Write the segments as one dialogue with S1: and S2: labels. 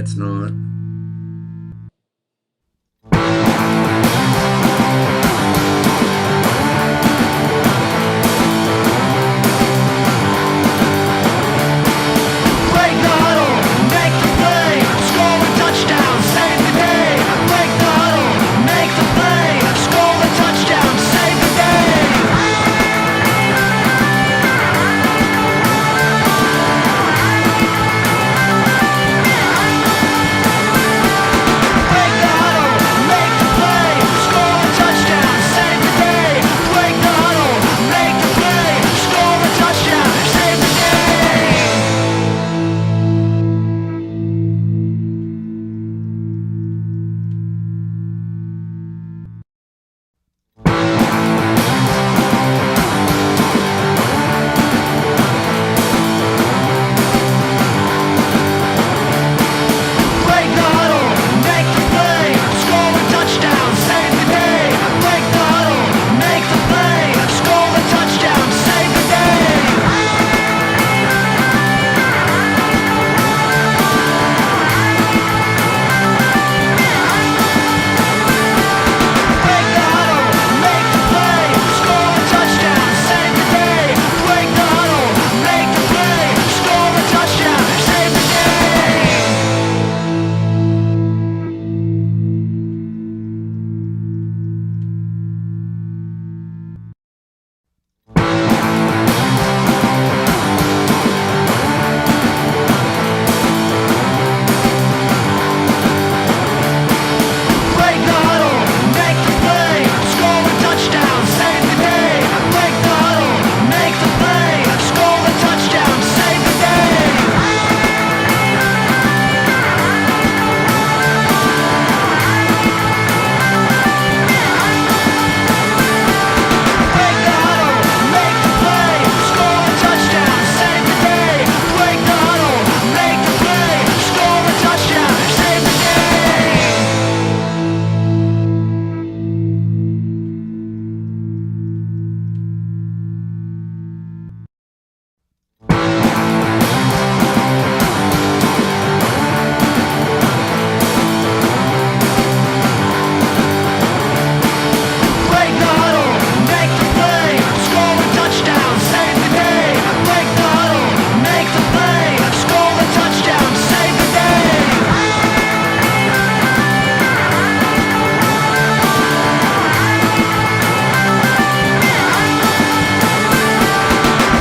S1: it's not.
S2: Break the huddle, make the play, score a touchdown, save the day. Break the huddle, make the play, score a touchdown, save the day. Break the huddle, make the play, score a touchdown, save the day. Break the huddle, make the play, score a touchdown, save the day. Break the huddle, make the play, score a touchdown, save the day. Break the huddle, make the play, score a touchdown, save the day. Break the huddle, make the play, score a touchdown, save the day. Break the huddle, make the play, score a touchdown, save the day. Break the huddle, make the play, score a touchdown, save the day. Break the huddle, make the play, score a touchdown, save the day. Break the huddle, make the play, score a touchdown, save the day. Break the huddle, make the play, score a touchdown, save the day. Break the huddle, make the play, score a touchdown, save the day. Break the huddle, make the play, score a touchdown, save the day.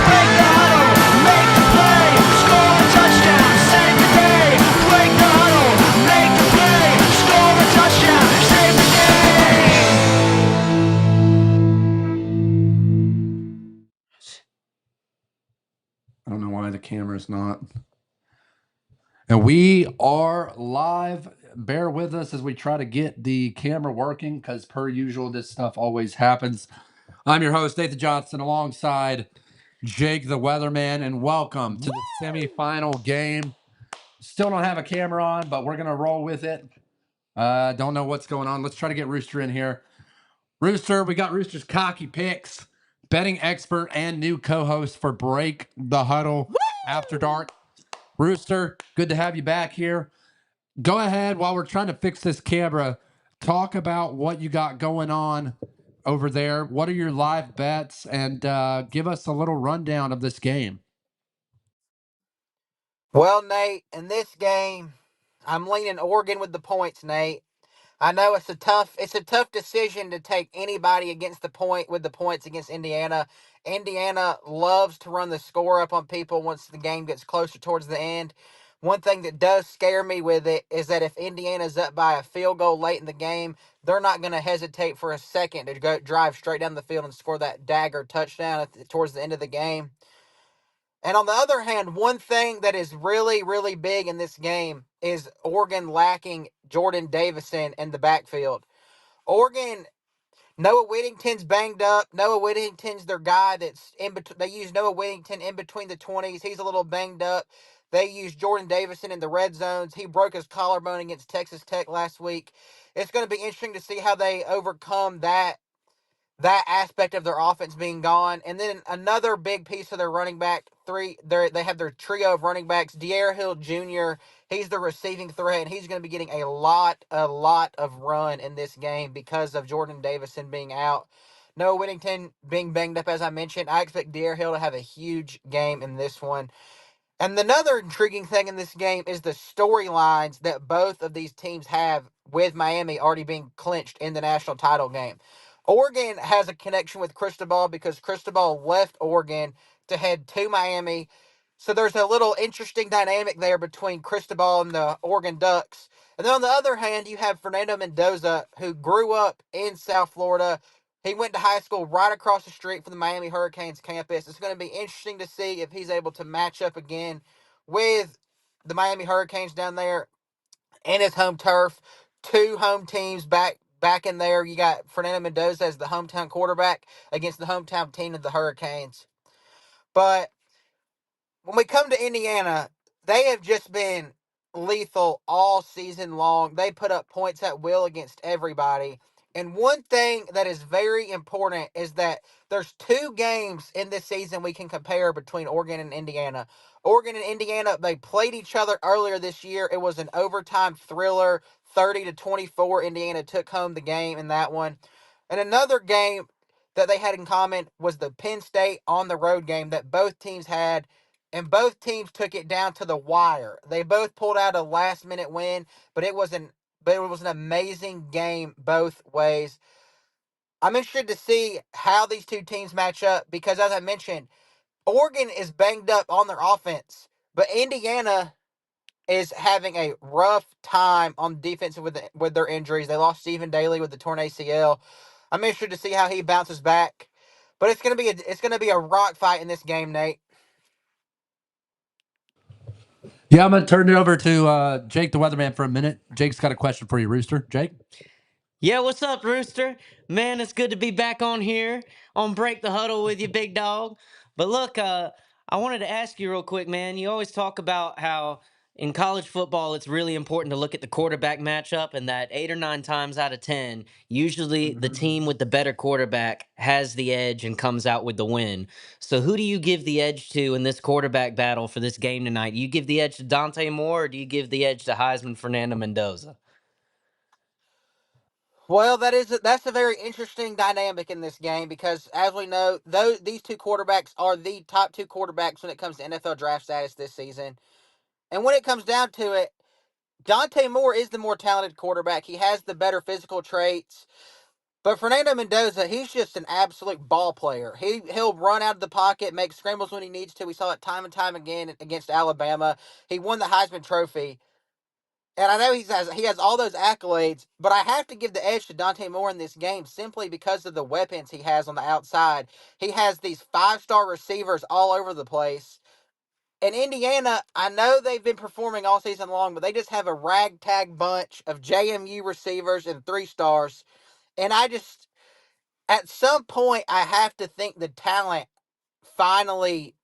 S2: Break the huddle, make the play, score a touchdown, save the day. Break the huddle, make the play, score a touchdown, save the day.
S1: I don't know why the camera's not. And we are live. Bear with us as we try to get the camera working because, per usual, this stuff always happens. I'm your host, Nathan Johnson, alongside Jake the Weatherman, and welcome to the semifinal game. Still don't have a camera on, but we're going to roll with it. Don't know what's going on. Let's try to get Rooster in here. Rooster, we got Rooster's cocky picks, betting expert, and new co-host for Break the Huddle After Dark. Rooster, good to have you back here. Go ahead while we're trying to fix this camera. Talk about what you got going on over there. What are your live bets? And give us a little rundown of this game.
S3: Well, Nate, in this game, I'm leaning Oregon with the points, Nate. I know it's a tough decision to take anybody against the point with the points against Indiana. Indiana loves to run the score up on people once the game gets closer towards the end. One thing that does scare me with it is that if Indiana's up by a field goal late in the game, they're not going to hesitate for a second to go drive straight down the field and score that dagger touchdown towards the end of the game. And on the other hand, one thing that is really, really big in this game is Oregon lacking Jordan Davison in the backfield. Oregon, Noah Whittington's banged up. Noah Whittington's their guy that's in between. They use Noah Whittington in between the 20s. He's a little banged up. They use Jordan Davison in the red zones. He broke his collarbone against Texas Tech last week. It's going to be interesting to see how they overcome that aspect of their offense being gone. And then another big piece of their running back they have their trio of running backs. De'Aaron Hill Jr. He's the receiving threat, and he's going to be getting a lot of run in this game because of Jordan Davison being out. Noah Whittington being banged up, as I mentioned. I expect De'Aaron Hill to have a huge game in this one. And another intriguing thing in this game is the storylines that both of these teams have, with Miami already being clinched in the national title game. Oregon has a connection with Cristobal because Cristobal left Oregon to head to Miami. So there's a little interesting dynamic there between Cristobal and the Oregon Ducks. And then on the other hand, you have Fernando Mendoza, who grew up in South Florida. He went to high school right across the street from the Miami Hurricanes campus. It's going to be interesting to see if he's able to match up again with the Miami Hurricanes down there in his home turf. Two home teams back in there. You got Fernando Mendoza as the hometown quarterback against the hometown team of the Hurricanes. But when we come to Indiana, they have just been lethal all season long. They put up points at will against everybody. And one thing that is very important is that there's two games in this season we can compare between Oregon and Indiana. Oregon and Indiana, they played each other earlier this year. It was an overtime thriller, 30-24. Indiana took home the game in that one. And another game that they had in common was the Penn State on the road game that both teams had, and both teams took it down to the wire. They both pulled out a last minute win, but it was an amazing game both ways. I'm interested to see how these two teams match up because, as I mentioned, Oregon is banged up on their offense, but Indiana is having a rough time on defense with their injuries. They lost Stephen Daly with the torn ACL. I'm interested to see how he bounces back, but it's gonna be a rock fight in this game, Nate.
S1: Yeah, I'm gonna turn it over to Jake the weatherman for a minute. Jake's got a question for you, Rooster. Jake.
S4: Yeah, what's up, Rooster? Man, it's good to be back on here on Break the Huddle with you, big dog. But look, I wanted to ask you real quick, man. You always talk about how in college football it's really important to look at the quarterback matchup, and that 8 or 9 times out of 10, usually the team with the better quarterback has the edge and comes out with the win. So, who do you give the edge to in this quarterback battle for this game tonight? Do you give the edge to Dante Moore, or do you give the edge to Heisman Fernando Mendoza?
S3: Well, that's a very interesting dynamic in this game because, as we know, these two quarterbacks are the top two quarterbacks when it comes to NFL draft status this season. And when it comes down to it, Dante Moore is the more talented quarterback. He has the better physical traits. But Fernando Mendoza, he's just an absolute ball player. He'll run out of the pocket, make scrambles when he needs to. We saw it time and time again against Alabama. He won the Heisman Trophy. And I know he has all those accolades, but I have to give the edge to Dante Moore in this game simply because of the weapons he has on the outside. He has these 5-star receivers all over the place. And Indiana, I know they've been performing all season long, but they just have a ragtag bunch of JMU receivers and 3 stars. And at some point, I have to think the talent finally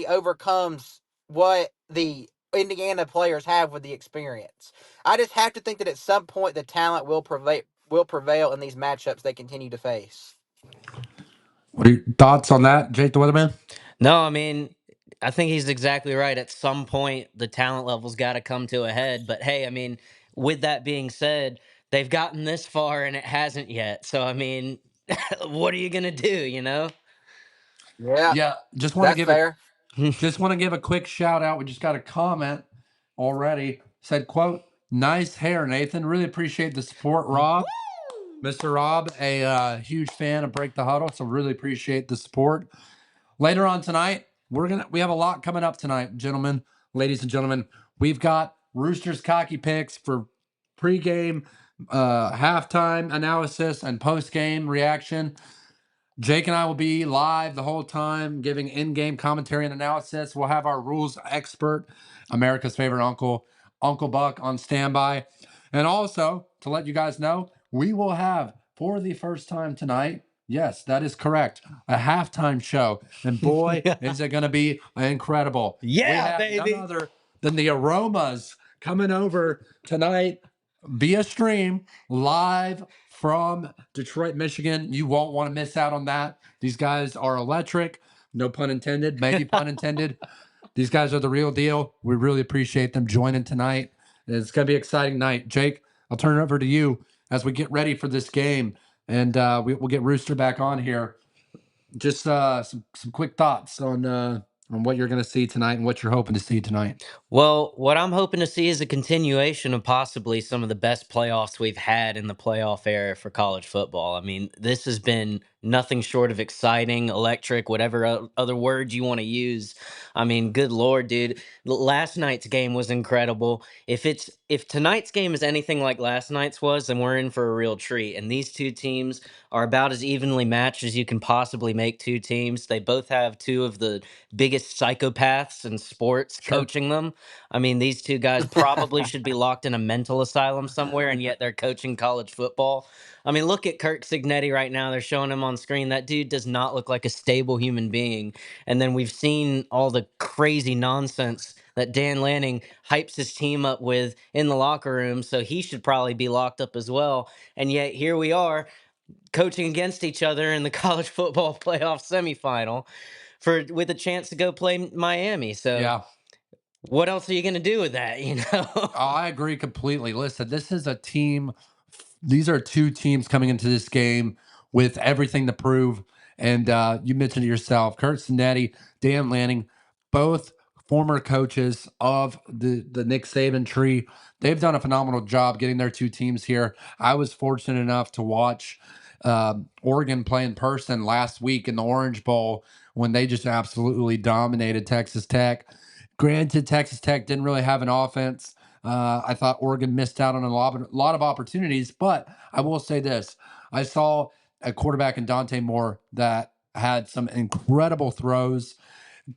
S3: overcomes what the Indiana players have with the experience. I just have to think that at some point the talent will prevail in these matchups they continue to face.
S1: What are your thoughts on that, Jake the weatherman?
S4: No, I mean, I think he's exactly right. At some point, the talent level's got to come to a head. But hey, I mean, with that being said, they've gotten this far and it hasn't yet. So, I mean, what are you going to do, you know?
S3: Yeah,
S1: Yeah, just want to
S3: that's
S1: give a
S3: fair.
S1: just want to give a quick shout out. We just got a comment already. Said, quote, nice hair, Nathan. Really appreciate the support, Rob. Mr. Rob, a huge fan of Break the Huddle, so really appreciate the support. Later on tonight, we have a lot coming up tonight, gentlemen, ladies and gentlemen. We've got Roosters cocky picks for pregame, halftime analysis, and postgame reaction. Jake and I will be live the whole time giving in-game commentary and analysis. We'll have our rules expert, America's favorite uncle, Uncle Buck, on standby. And also, to let you guys know, we will have, for the first time tonight, yes, that is correct, a halftime show. And boy, is it going to be incredible. We
S4: Yeah,
S1: have none
S4: baby.
S1: other than the Aromas coming over tonight via stream live from Detroit, Michigan. You won't want to miss out on that. These guys are electric. No pun intended, maybe pun intended. These guys are the real deal. We really appreciate them joining tonight. It's going to be an exciting night. Jake, I'll turn it over to you as we get ready for this game, and we'll get Rooster back on here. Just some quick thoughts on what you're going to see tonight and what you're hoping to see tonight.
S4: Well, what I'm hoping to see is a continuation of possibly some of the best playoffs we've had in the playoff era for college football. I mean, this has been nothing short of exciting, electric, whatever other word you want to use. I mean, good lord, dude. Last night's game was incredible. If tonight's game is anything like last night's was, then we're in for a real treat. And these two teams are about as evenly matched as you can possibly make two teams. They both have two of the biggest psychopaths in sports
S1: Sure.
S4: coaching them. I mean, these two guys probably should be locked in a mental asylum somewhere, and yet they're coaching college football. I mean, look at Kirk Signetti right now. They're showing him on screen. That dude does not look like a stable human being. And then we've seen all the crazy nonsense that Dan Lanning hypes his team up with in the locker room, so he should probably be locked up as well. And yet here we are coaching against each other in the college football playoff semifinal for with a chance to go play Miami. So
S1: Yeah.
S4: what else are you going to do with that, you know?
S1: Oh, I agree completely. Listen, this is a team. These are two teams coming into this game with everything to prove. And you mentioned it yourself, Kurt Cinetti, Dan Lanning, both former coaches of the Nick Saban tree. They've done a phenomenal job getting their two teams here. I was fortunate enough to watch Oregon play in person last week in the Orange Bowl when they just absolutely dominated Texas Tech. Granted, Texas Tech didn't really have an offense. I thought Oregon missed out on a lot of opportunities, but I will say this. I saw a quarterback in Dante Moore that had some incredible throws.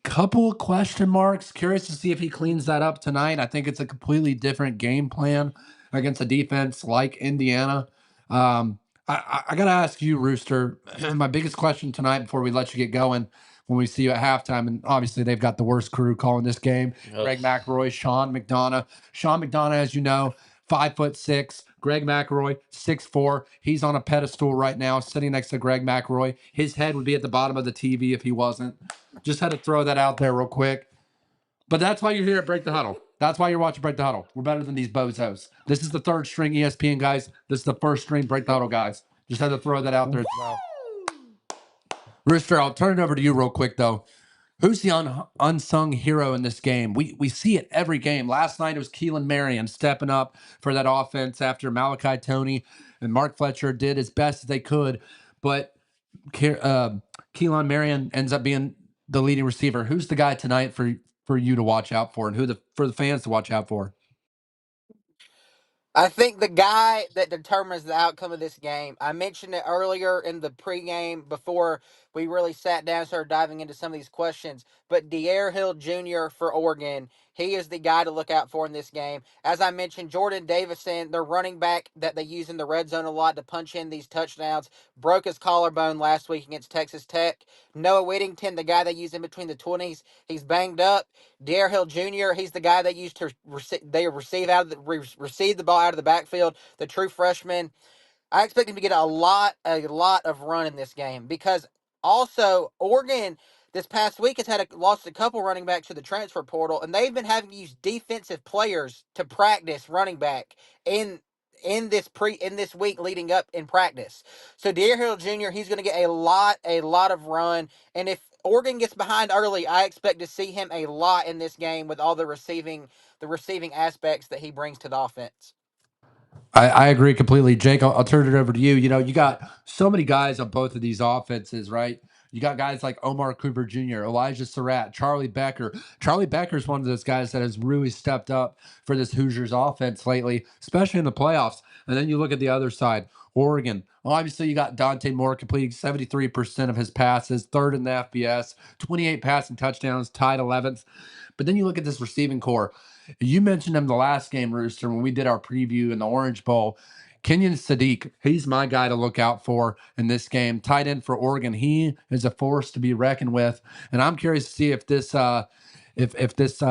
S1: Couple of question marks. Curious to see if he cleans that up tonight. I think it's a completely different game plan against a defense like Indiana. I got to ask you, Rooster, my biggest question tonight before we let you get going when we see you at halftime, and obviously they've got the worst crew calling this game.
S4: Ugh.
S1: Greg McElroy, Sean McDonough. Sean McDonough, as you know, 5'6". Greg McElroy, 6'4". He's on a pedestal right now, sitting next to Greg McElroy. His head would be at the bottom of the TV if he wasn't. Just had to throw that out there real quick. But that's why you're here at Break the Huddle. That's why you're watching Break the Huddle. We're better than these bozos. This is the third string ESPN guys. This is the first string Break the Huddle guys. Just had to throw that out there as well. Rooster, I'll turn it over to you real quick though. Who's the unsung hero in this game? We see it every game. Last night it was Keelan Marion stepping up for that offense after Malachi Tony and Mark Fletcher did as best as they could. But Keelan Marion ends up being the leading receiver. Who's the guy tonight for you to watch out for, and for the fans to watch out for?
S3: I think the guy that determines the outcome of this game, I mentioned it earlier in the pregame before we really sat down and started diving into some of these questions. But De'Aaron Hill Jr. for Oregon, he is the guy to look out for in this game. As I mentioned, Jordan Davison, their running back that they use in the red zone a lot to punch in these touchdowns, broke his collarbone last week against Texas Tech. Noah Whittington, the guy they use in between the 20s, he's banged up. De'Aaron Hill Jr., he's the guy they used to receive the ball out of the backfield, the true freshman. I expect him to get a lot of run in this game because also Oregon this past week has lost a couple running backs to the transfer portal, and they've been having to use defensive players to practice running back in this week leading up in practice. So De'Aaron Hill Jr. he's going to get a lot of run, and if Oregon gets behind early, I expect to see him a lot in this game with all the receiving aspects that he brings to the offense.
S1: I agree completely. Jake, I'll turn it over to you. You know, you got so many guys on both of these offenses, right? You got guys like Omar Cooper Jr., Elijah Surratt, Charlie Becker. Charlie Becker is one of those guys that has really stepped up for this Hoosiers offense lately, especially in the playoffs. And then you look at the other side, Oregon. Well, obviously, you got Dante Moore completing 73% of his passes, third in the FBS, 28 passing touchdowns, tied 11th. But then you look at this receiving core. You mentioned him the last game, Rooster, when we did our preview in the Orange Bowl. Kenyon Sadiq, he's my guy to look out for in this game. Tight end for Oregon, he is a force to be reckoned with, and I'm curious to see if this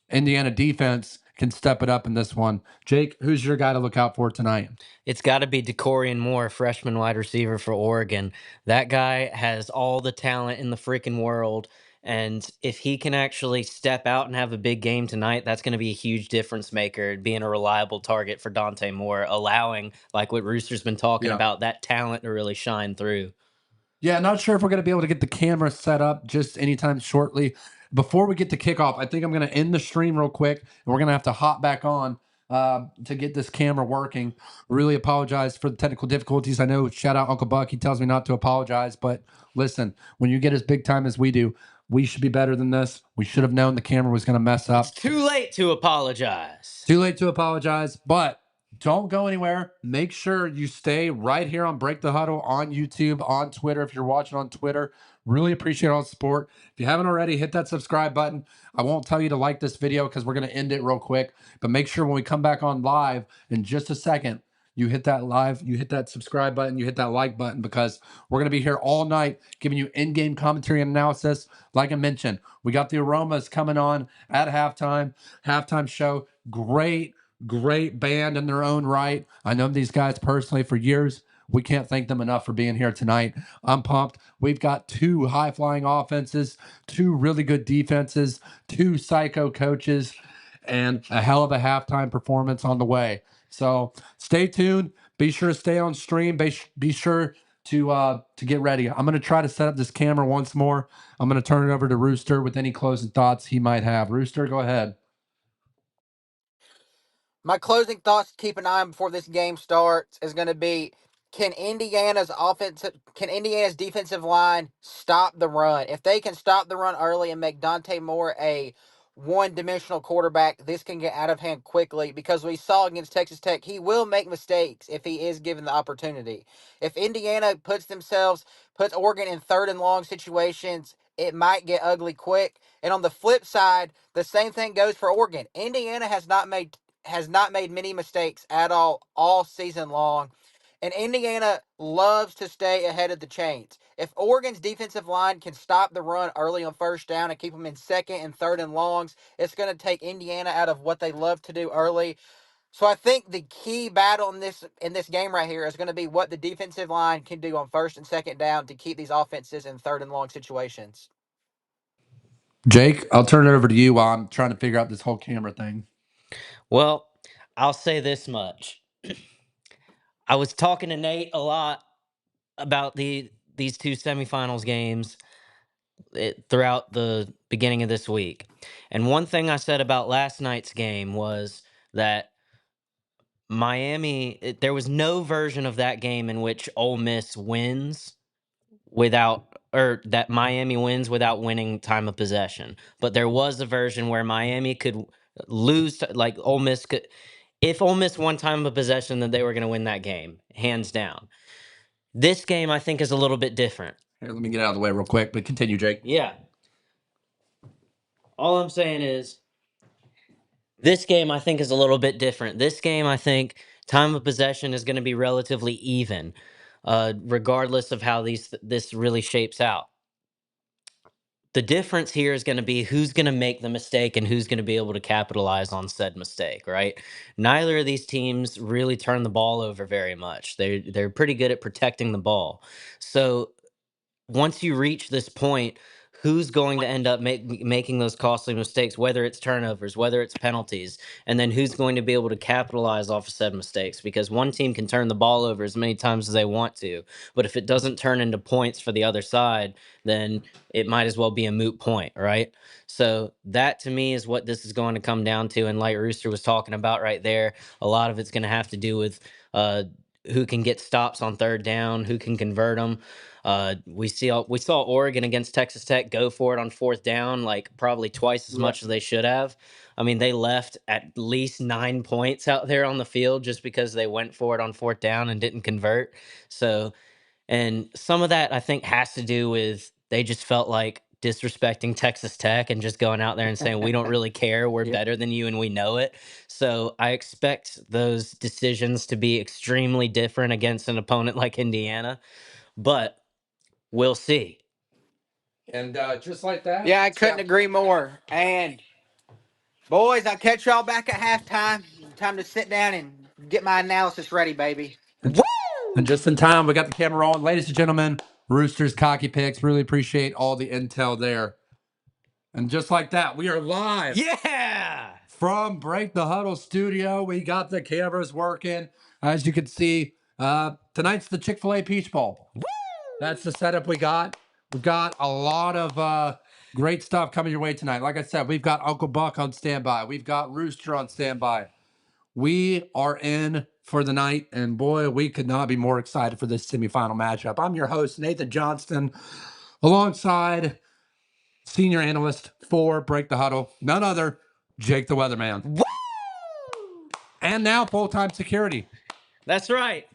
S1: Indiana defense can step it up in this one. Jake, who's your guy to look out for tonight?
S4: It's got to be Decorian Moore, freshman wide receiver for Oregon. That guy has all the talent in the freaking world. And if he can actually step out and have a big game tonight, that's going to be a huge difference maker, being a reliable target for Dante Moore, allowing, like what Rooster's been talking
S1: Yeah.
S4: about, that talent to really shine through.
S1: Yeah, not sure if we're going to be able to get the camera set up just anytime shortly. Before we get to kickoff, I think I'm going to end the stream real quick, and we're going to have to hop back on to get this camera working. Really apologize for the technical difficulties. I know, shout out Uncle Buck. He tells me not to apologize, but listen, when you get as big time as we do, we should be better than this. We should have known the camera was going to mess up.
S4: It's too late to apologize.
S1: Too late to apologize, but don't go anywhere. Make sure you stay right here on Break the Huddle on YouTube, on Twitter. If you're watching on Twitter, really appreciate all the support. If you haven't already, hit that subscribe button. I won't tell you to like this video because we're going to end it real quick, but make sure when we come back on live in just a second, you hit that subscribe button, you hit that like button, because we're going to be here all night giving you in-game commentary and analysis. Like I mentioned, we got the Aromas coming on at halftime show. Great band in their own right. I know these guys personally for years. We can't thank them enough for being here tonight. I'm pumped. We've got two high-flying offenses, two really good defenses, two psycho coaches, and a hell of a halftime performance on the way. So stay tuned. Be sure to stay on stream. Be sure to get ready. I'm going to try to set up this camera once more. I'm going to turn it over to Rooster with any closing thoughts he might have. Rooster, go ahead.
S3: My closing thoughts to keep an eye on before this game starts is going to be, can Indiana's defensive line stop the run? If they can stop the run early and make Dante Moore a one-dimensional quarterback, this can get out of hand quickly, because we saw against Texas Tech, he will make mistakes if he is given the opportunity. If Indiana puts Oregon in third and long situations, it might get ugly quick. And on the flip side, the same thing goes for Oregon. Indiana has not made many mistakes at all season long. And Indiana loves to stay ahead of the chains. If Oregon's defensive line can stop the run early on first down and keep them in second and third and longs, it's going to take Indiana out of what they love to do early. So I think the key battle in this game right here is going to be what the defensive line can do on first and second down to keep these offenses in third and long situations.
S1: Jake, I'll turn it over to you while I'm trying to figure out this whole camera thing.
S4: Well, I'll say this much. I was talking to Nate a lot about these two semifinals games throughout the beginning of this week. And one thing I said about last night's game was that there was no version of that game in which Ole Miss wins or that Miami wins without winning time of possession. But there was a version where Miami could lose, like Ole Miss could. If Ole Miss won time of possession, then they were going to win that game, hands down. This game, I think, is a little bit different.
S1: Here, let me get out of the way real quick, but continue, Jake.
S4: Yeah. All I'm saying is, this game, I think, is a little bit different. This game, I think, time of possession is going to be relatively even, regardless of how this really shapes out. The difference here is going to be who's going to make the mistake and who's going to be able to capitalize on said mistake, right? Neither of these teams really turn the ball over very much. They're pretty good at protecting the ball. So once you reach this point, who's going to end up making those costly mistakes, whether it's turnovers, whether it's penalties, and then who's going to be able to capitalize off of said mistakes? Because one team can turn the ball over as many times as they want to, but if it doesn't turn into points for the other side, then it might as well be a moot point, right? So that to me is what this is going to come down to. And like Rooster was talking about right there, a lot of it's going to have to do with who can get stops on third down, who can convert them. We saw Oregon against Texas Tech go for it on fourth down, like probably twice as much as they should have. I mean, they left at least 9 points out there on the field just because they went for it on fourth down and didn't convert. So, and some of that I think has to do with they just felt like disrespecting Texas Tech and just going out there and saying, we don't really care. We're better than you and we know it. So I expect those decisions to be extremely different against an opponent like Indiana. But we'll see.
S1: And just like that.
S3: Yeah, I couldn't agree more. And boys, I'll catch y'all back at halftime. Time to sit down and get my analysis ready, baby.
S4: Woo!
S1: And just in time, we got the camera on. Ladies and gentlemen, Roosters Cocky Picks. Really appreciate all the intel there. And just like that, we are live.
S4: Yeah.
S1: From Break the Huddle studio. We got the cameras working. As you can see, tonight's the Chick-fil-A Peach Bowl.
S4: Woo!
S1: That's the setup we got. We've got a lot of great stuff coming your way tonight. Like I said, we've got Uncle Buck on standby. We've got Rooster on standby. We are in for the night, and boy, we could not be more excited for this semifinal matchup. I'm your host, Nathan Johnston, alongside senior analyst for Break the Huddle, none other, Jake the Weatherman.
S4: Woo!
S1: And now full-time security.
S4: That's right.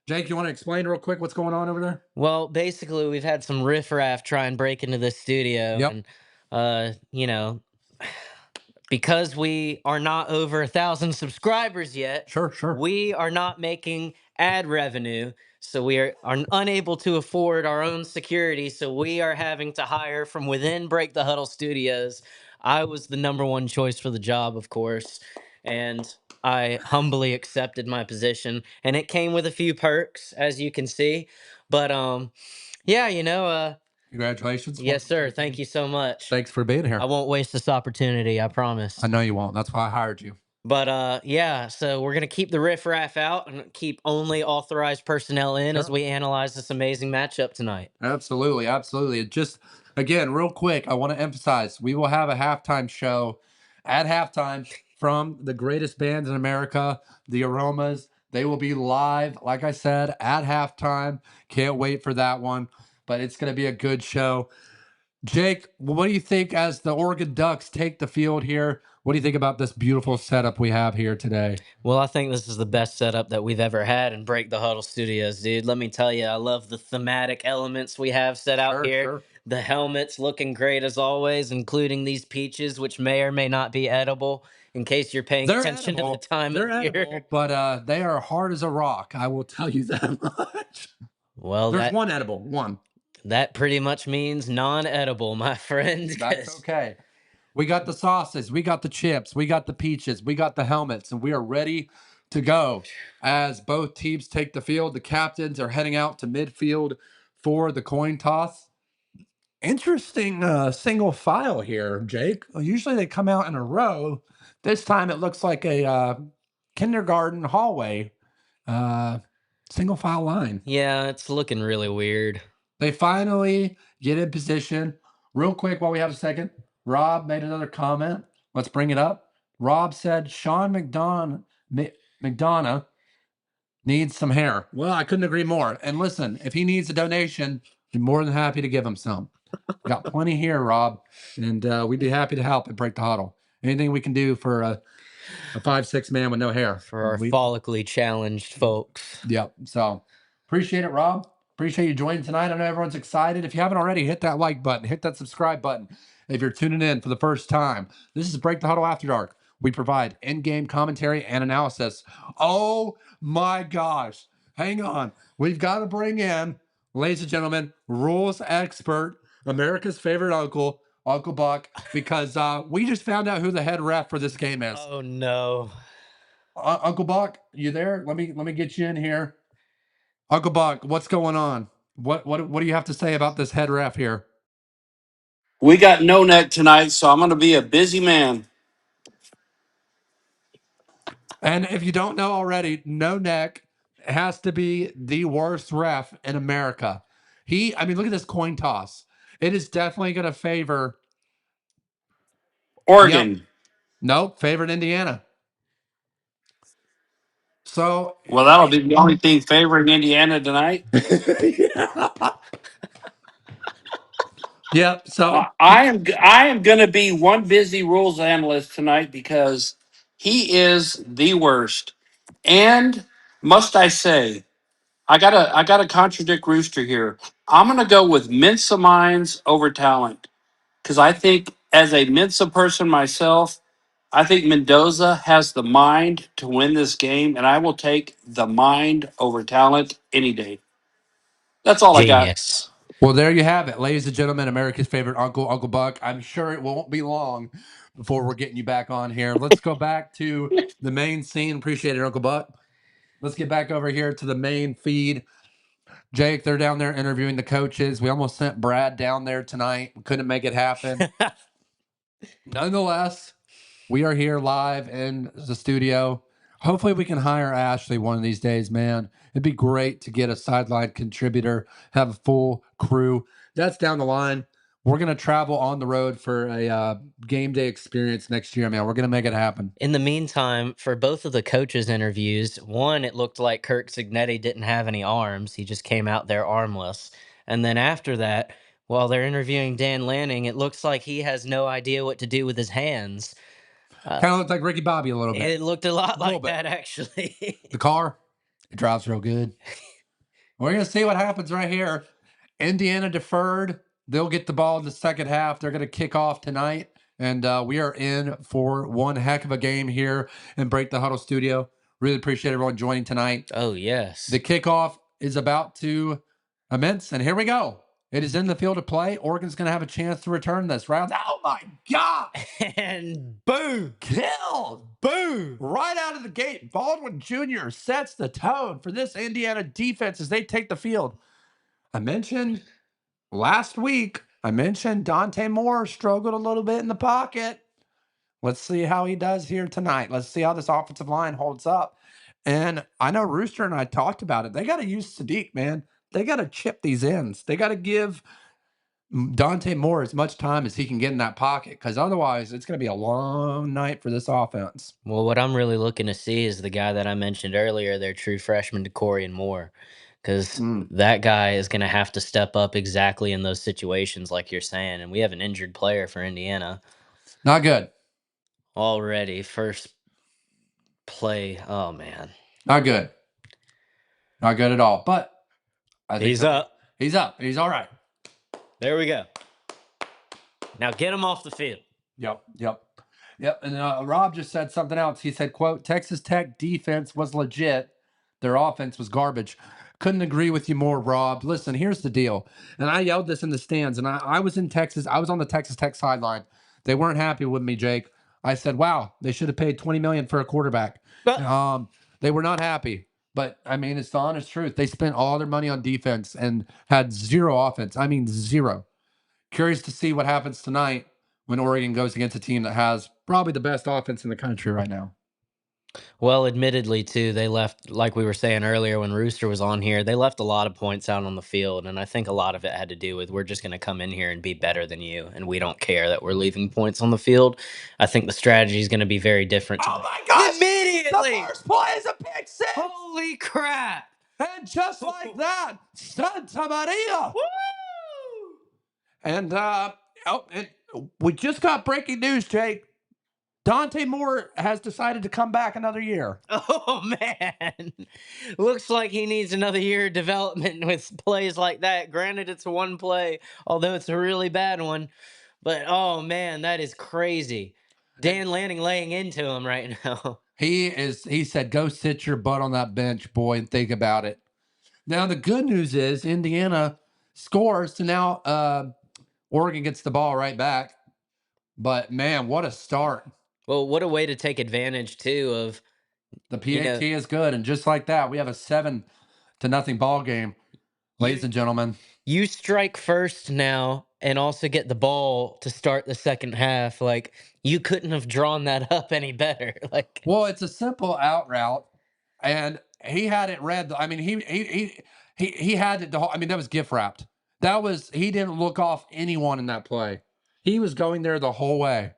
S1: Jake, you want to explain real quick what's going on over there?
S4: Well, basically, we've had some riffraff try and break into the studio,
S1: Yep.
S4: and you know, because we are not over 1,000 subscribers yet,
S1: Sure.
S4: we are not making ad revenue. So we are unable to afford our own security. So we are having to hire from within Break the Huddle Studios. I was the number one choice for the job, of course. And I humbly accepted my position. And it came with a few perks, as you can see. But yeah,
S1: Congratulations.
S4: yes, sir. Thank you so much.
S1: Thanks for being here.
S4: I won't waste this opportunity, I promise.
S1: I know you won't. That's why I hired you.
S4: But yeah, so we're gonna keep the riffraff out and keep only authorized personnel in as
S1: Sure.
S4: we analyze this amazing matchup tonight.
S1: Absolutely. It just, again, real quick, I want to emphasize we will have a halftime show at halftime from the greatest bands in America, the Aromas. They will be live, like I said, at halftime. Can't wait for that one, but it's going to be a good show. Jake, what do you think as the Oregon Ducks take the field here? What do you think about this beautiful setup we have here today?
S4: Well, I think this is the best setup that we've ever had in Break the Huddle Studios, dude. Let me tell you, I love the thematic elements we have set out here.
S1: Sure.
S4: The helmets looking great as always, including these peaches, which may or may not be edible. In case you're paying
S1: They're
S4: attention to the
S1: edible.
S4: time
S1: They're
S4: of year.
S1: edible, but they are hard as a rock. I will tell you that much.
S4: Well,
S1: There's
S4: that
S1: one edible, one.
S4: that pretty much means non-edible, my friend.
S1: That's
S4: 'Cause
S1: okay. We got the sauces, we got the chips, we got the peaches, we got the helmets, and we are ready to go as both teams take the field. The captains are heading out to midfield for the coin toss. Interesting single file here, Jake. Usually they come out in a row. This time it looks like a kindergarten hallway single file line.
S4: Yeah, it's looking really weird.
S1: They finally get in position. Real quick, while we have a second, Rob made another comment. Let's bring it up. Rob said Sean McDonough needs some hair. Well, I couldn't agree more. And listen, if he needs a donation, be more than happy to give him some. Got plenty here, Rob, and we'd be happy to help at Break the Huddle. Anything we can do for a 5'6" man with no hair.
S4: For our follically challenged folks.
S1: Yep. So appreciate it, Rob. Appreciate you joining tonight. I know everyone's excited. If you haven't already, hit that like button, hit that subscribe button. If you're tuning in for the first time, this is Break the Huddle After Dark. We provide in-game commentary and analysis. Oh my gosh. Hang on. We've got to bring in, ladies and gentlemen, rules expert, America's favorite uncle, Uncle Buck, because we just found out who the head ref for this game is.
S4: Oh no.
S1: Uncle Buck, you there? Let me get you in here. Uncle Buck, what's going on? What do you have to say about this head ref here?
S5: We got no neck tonight, so I'm going to be a busy man.
S1: And if you don't know already, No Neck has to be the worst ref in America. I mean, look at this coin toss. It is definitely going to favor.
S5: Oregon.
S1: Yep. Nope, favored Indiana. So,
S5: Well, that'll be the only thing favoring Indiana tonight.
S1: Yep. So
S5: I am going to be one busy rules analyst tonight because he is the worst. And must I say, I gotta contradict Rooster here. I'm going to go with Mensa minds over talent because I think as a Mensa person myself, I think Mendoza has the mind to win this game, and I will take the mind over talent any day. That's all I got.
S4: Genius.
S1: well, there you have it, ladies and gentlemen. America's favorite uncle, Uncle Buck. I'm sure it won't be long before we're getting you back on here. Let's go back to the main scene. Appreciate it, Uncle Buck. Let's get back over here to the main feed. Jake, they're down there interviewing the coaches. We almost sent Brad down there tonight. We couldn't make it happen. Nonetheless, we are here live in the studio. Hopefully, we can hire Ashley one of these days, man. It'd be great to get a sideline contributor, have a full crew. That's down the line. We're going to travel on the road for a game day experience next year, man. We're going to make it happen.
S4: In the meantime, for both of the coaches' interviews, one, it looked like Kirk Signetti didn't have any arms. He just came out there armless. And then after that, while they're interviewing Dan Lanning, it looks like he has no idea what to do with his hands.
S1: Kind of looked like Ricky Bobby a little bit.
S4: It looked a lot
S1: little
S4: like
S1: bit.
S4: that, actually.
S1: The car, it drives real good. We're going to see what happens right here. Indiana deferred. They'll get the ball in the second half. They're going to kick off tonight. And we are in for one heck of a game here in Break the Huddle studio. Really appreciate everyone joining tonight.
S4: Oh, yes.
S1: The kickoff is about to commence. And here we go. It is in the field of play. Oregon's going to have a chance to return this round. Oh, my God.
S4: And boom.
S1: Killed.
S4: Boom.
S1: Right out of the gate, Baldwin Jr. sets the tone for this Indiana defense as they take the field. I mentioned last week, Dante Moore struggled a little bit in the pocket. Let's see how he does here tonight. Let's see how this offensive line holds up. And I know Rooster and I talked about it. They got to use Sadiq, man. They got to chip these ends. They got to give Dante Moore as much time as he can get in that pocket, because otherwise it's going to be a long night for this offense.
S4: Well, what I'm really looking to see is the guy that I mentioned earlier, their true freshman, DeCorian Moore, because that guy is going to have to step up exactly in those situations, like you're saying. And we have an injured player for Indiana
S1: Not good.
S4: already. First play, oh man,
S1: Not good. Not good at all. But I think
S4: he's up.
S1: He's up. He's all right.
S4: There we go. Now get him off the field.
S1: Yep. And Rob just said something else. He said, quote, Texas Tech defense was legit. Their offense was garbage. Couldn't agree with you more, Rob. Listen, here's the deal. And I yelled this in the stands. And I was in Texas. I was on the Texas Tech sideline. They weren't happy with me, Jake. I said, wow, they should have paid $20 million for a quarterback. They were not happy. But, I mean, it's the honest truth. They spent all their money on defense and had zero offense. I mean, zero. Curious to see what happens tonight when Oregon goes against a team that has probably the best offense in the country right now.
S4: Well, admittedly, too, they left, like we were saying earlier when Rooster was on here, they left a lot of points out on the field. And I think a lot of it had to do with we're just going to come in here and be better than you. And we don't care that we're leaving points on the field. I think the strategy is going to be very different.
S1: Oh, my gosh!
S4: Immediately!
S1: The first play is a pick six!
S4: Holy crap!
S1: And just like that, Santa Maria!
S4: Woo!
S1: And we just got breaking news, Jake. Dante Moore has decided to come back another year.
S4: Oh, man. Looks like he needs another year of development with plays like that. Granted, it's one play, although it's a really bad one. But, oh, man, that is crazy. Dan Lanning laying into him right now.
S1: He said, go sit your butt on that bench, boy, and think about it. Now, the good news is Indiana scores, so now Oregon gets the ball right back. But, man, what a start.
S4: Well, what a way to take advantage, too, of
S1: the PAT is good. And just like that, we have a 7-0 ball game, ladies and gentlemen.
S4: You strike first now and also get the ball to start the second half. Like, you couldn't have drawn that up any better. Like,
S1: well, it's a simple out route, and he had it read. I mean, he had it. I mean, that was gift wrapped. He didn't look off anyone in that play. He was going there the whole way.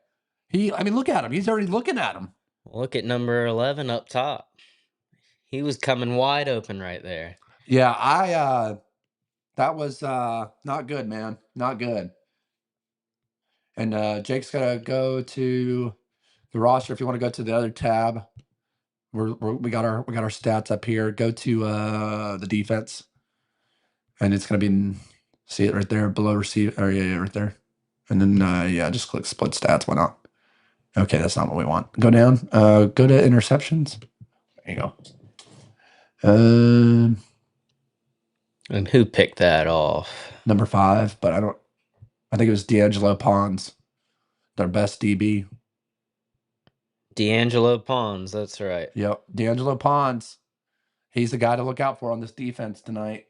S1: I mean, look at him. He's already looking at him.
S4: look at number 11 up top. He was coming wide open right there.
S1: Yeah, that was not good, man. Not good. And Jake's gonna go to the roster. If you want to go to the other tab, we got our stats up here. Go to the defense, and it's gonna be, see it right there below receive. Or yeah, right there. And then just click split stats. Why not? Okay, that's not what we want. Go down. Go to interceptions. There you go.
S4: And who picked that off?
S1: Number 5, but I think it was D'Angelo Pons, their best DB.
S4: D'Angelo Pons, that's right.
S1: Yep, D'Angelo Pons. He's the guy to look out for on this defense tonight.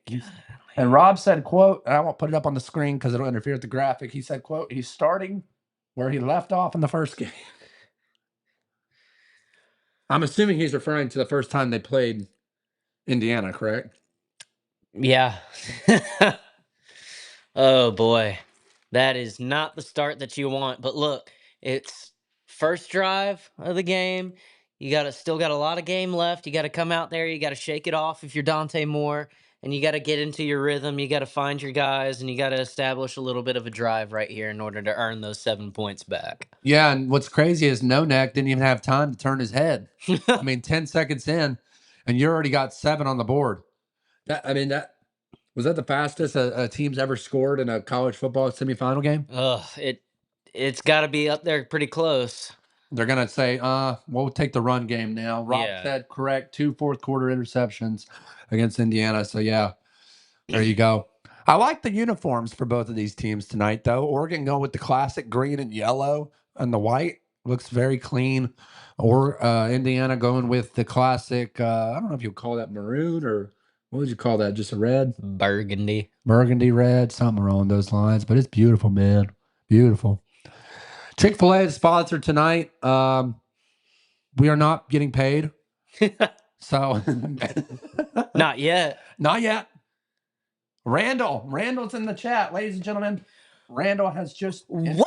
S1: And Rob said, quote, and I won't put it up on the screen because it'll interfere with the graphic. He said, quote, he's starting where he left off in the first game. I'm assuming he's referring to the first time they played Indiana, correct?
S4: Yeah. Oh boy. That is not the start that you want. But look, it's first drive of the game. You got a lot of game left. You got to come out there, you got to shake it off if you're Dante Moore, and you got to get into your rhythm. You got to find your guys, and you got to establish a little bit of a drive right here in order to earn those 7 points back.
S1: Yeah, and what's crazy is No Neck didn't even have time to turn his head. I mean, 10 seconds in, and you already got 7 on the board. That was that the fastest a team's ever scored in a college football semifinal game?
S4: Ugh, it's got to be up there pretty close.
S1: They're gonna say, we'll take the run game now. Rob
S4: Yeah.
S1: said correct, 2 fourth quarter interceptions against Indiana. So yeah, there you go. I like the uniforms for both of these teams tonight, though. Oregon going with the classic green and yellow, and the white looks very clean. Or Indiana going with the classic. I don't know if you call that maroon or what would you call that? Just a red,
S4: Burgundy.
S1: burgundy red, something along those lines. But it's beautiful, man. Beautiful. Chick-fil-A is sponsored tonight. We are not getting paid, so
S4: Not yet.
S1: not yet. Randall's in the chat, ladies and gentlemen. Randall has just
S4: Woo!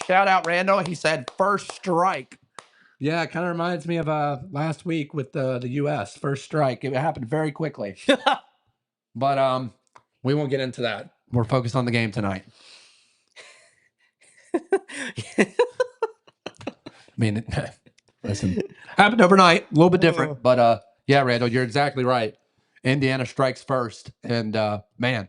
S1: shout out Randall. He said first strike. Yeah, it kind of reminds me of last week with the U.S. first strike. It happened very quickly, but we won't get into that. We're focused on the game tonight. I mean, listen, happened overnight, a little bit different, but yeah, Randall, you're exactly right. Indiana strikes first, and man,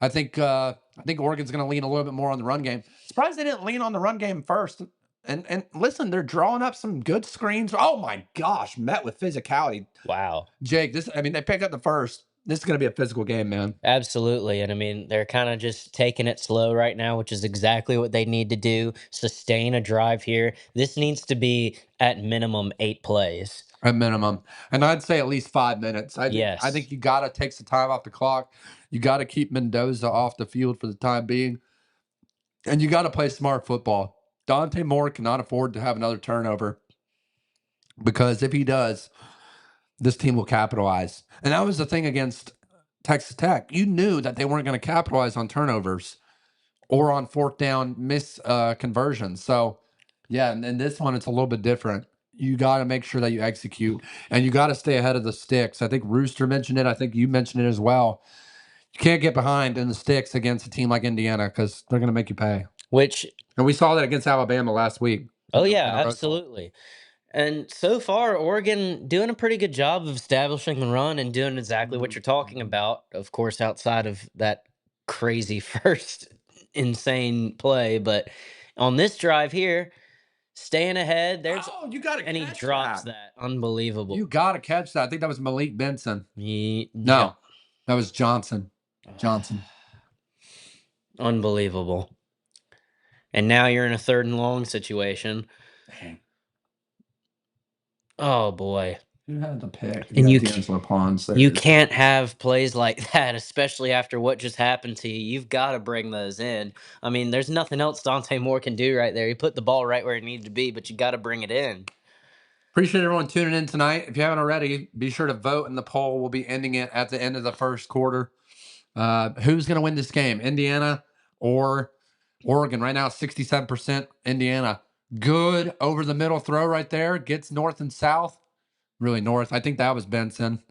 S1: I think Oregon's going to lean a little bit more on the run game. Surprised they didn't lean on the run game first. And listen, they're drawing up some good screens. Oh my gosh, met with physicality.
S4: Wow.
S1: Jake, they pick up the first. This is going to be a physical game, man.
S4: Absolutely. And I mean, they're kind of just taking it slow right now, which is exactly what they need to do. Sustain a drive here. This needs to be at minimum 8 plays.
S1: At minimum, and I'd say at least 5 minutes. I
S4: Yes.
S1: think you got to take some time off the clock. You got to keep Mendoza off the field for the time being, and you got to play smart football. Dante Moore cannot afford to have another turnover because if he does, this team will capitalize. And that was the thing against Texas Tech. You knew that they weren't going to capitalize on turnovers or on fourth down conversions. So, yeah, and this one, it's a little bit different. You got to make sure that you execute, and you got to stay ahead of the sticks. I think Rooster mentioned it. I think you mentioned it as well. You can't get behind in the sticks against a team like Indiana because they're going to make you pay.
S4: Which,
S1: And we saw that against Alabama last week.
S4: oh,
S1: in
S4: yeah,
S1: the Rose Bowl.
S4: absolutely. And so far, Oregon doing a pretty good job of establishing the run and doing exactly what you're talking about. Of course, outside of that crazy first insane play. But on this drive here, staying ahead,
S1: Oh, you got to
S4: and he
S1: catch
S4: drops
S1: that.
S4: that. Unbelievable.
S1: You got to catch that. I think that was Malik Benson.
S4: He,
S1: No, that was Johnson. Johnson.
S4: Unbelievable. And now you're in a 3rd and long situation.
S1: Dang.
S4: Oh boy.
S1: Who had the pick?
S4: And you
S1: D'Angelo Pons there.
S4: You can't have plays like that, especially after what just happened to you. You've got to bring those in. I mean, there's nothing else Dante Moore can do right there. He put the ball right where it needed to be, but you got to bring it in.
S1: Appreciate everyone tuning in tonight. If you haven't already, be sure to vote in the poll. We'll be ending it at the end of the first quarter. Who's going to win this game, Indiana or Oregon? Right now, 67% Indiana. Good over the middle throw right there. Gets north and south. Really north. I think that was Benson.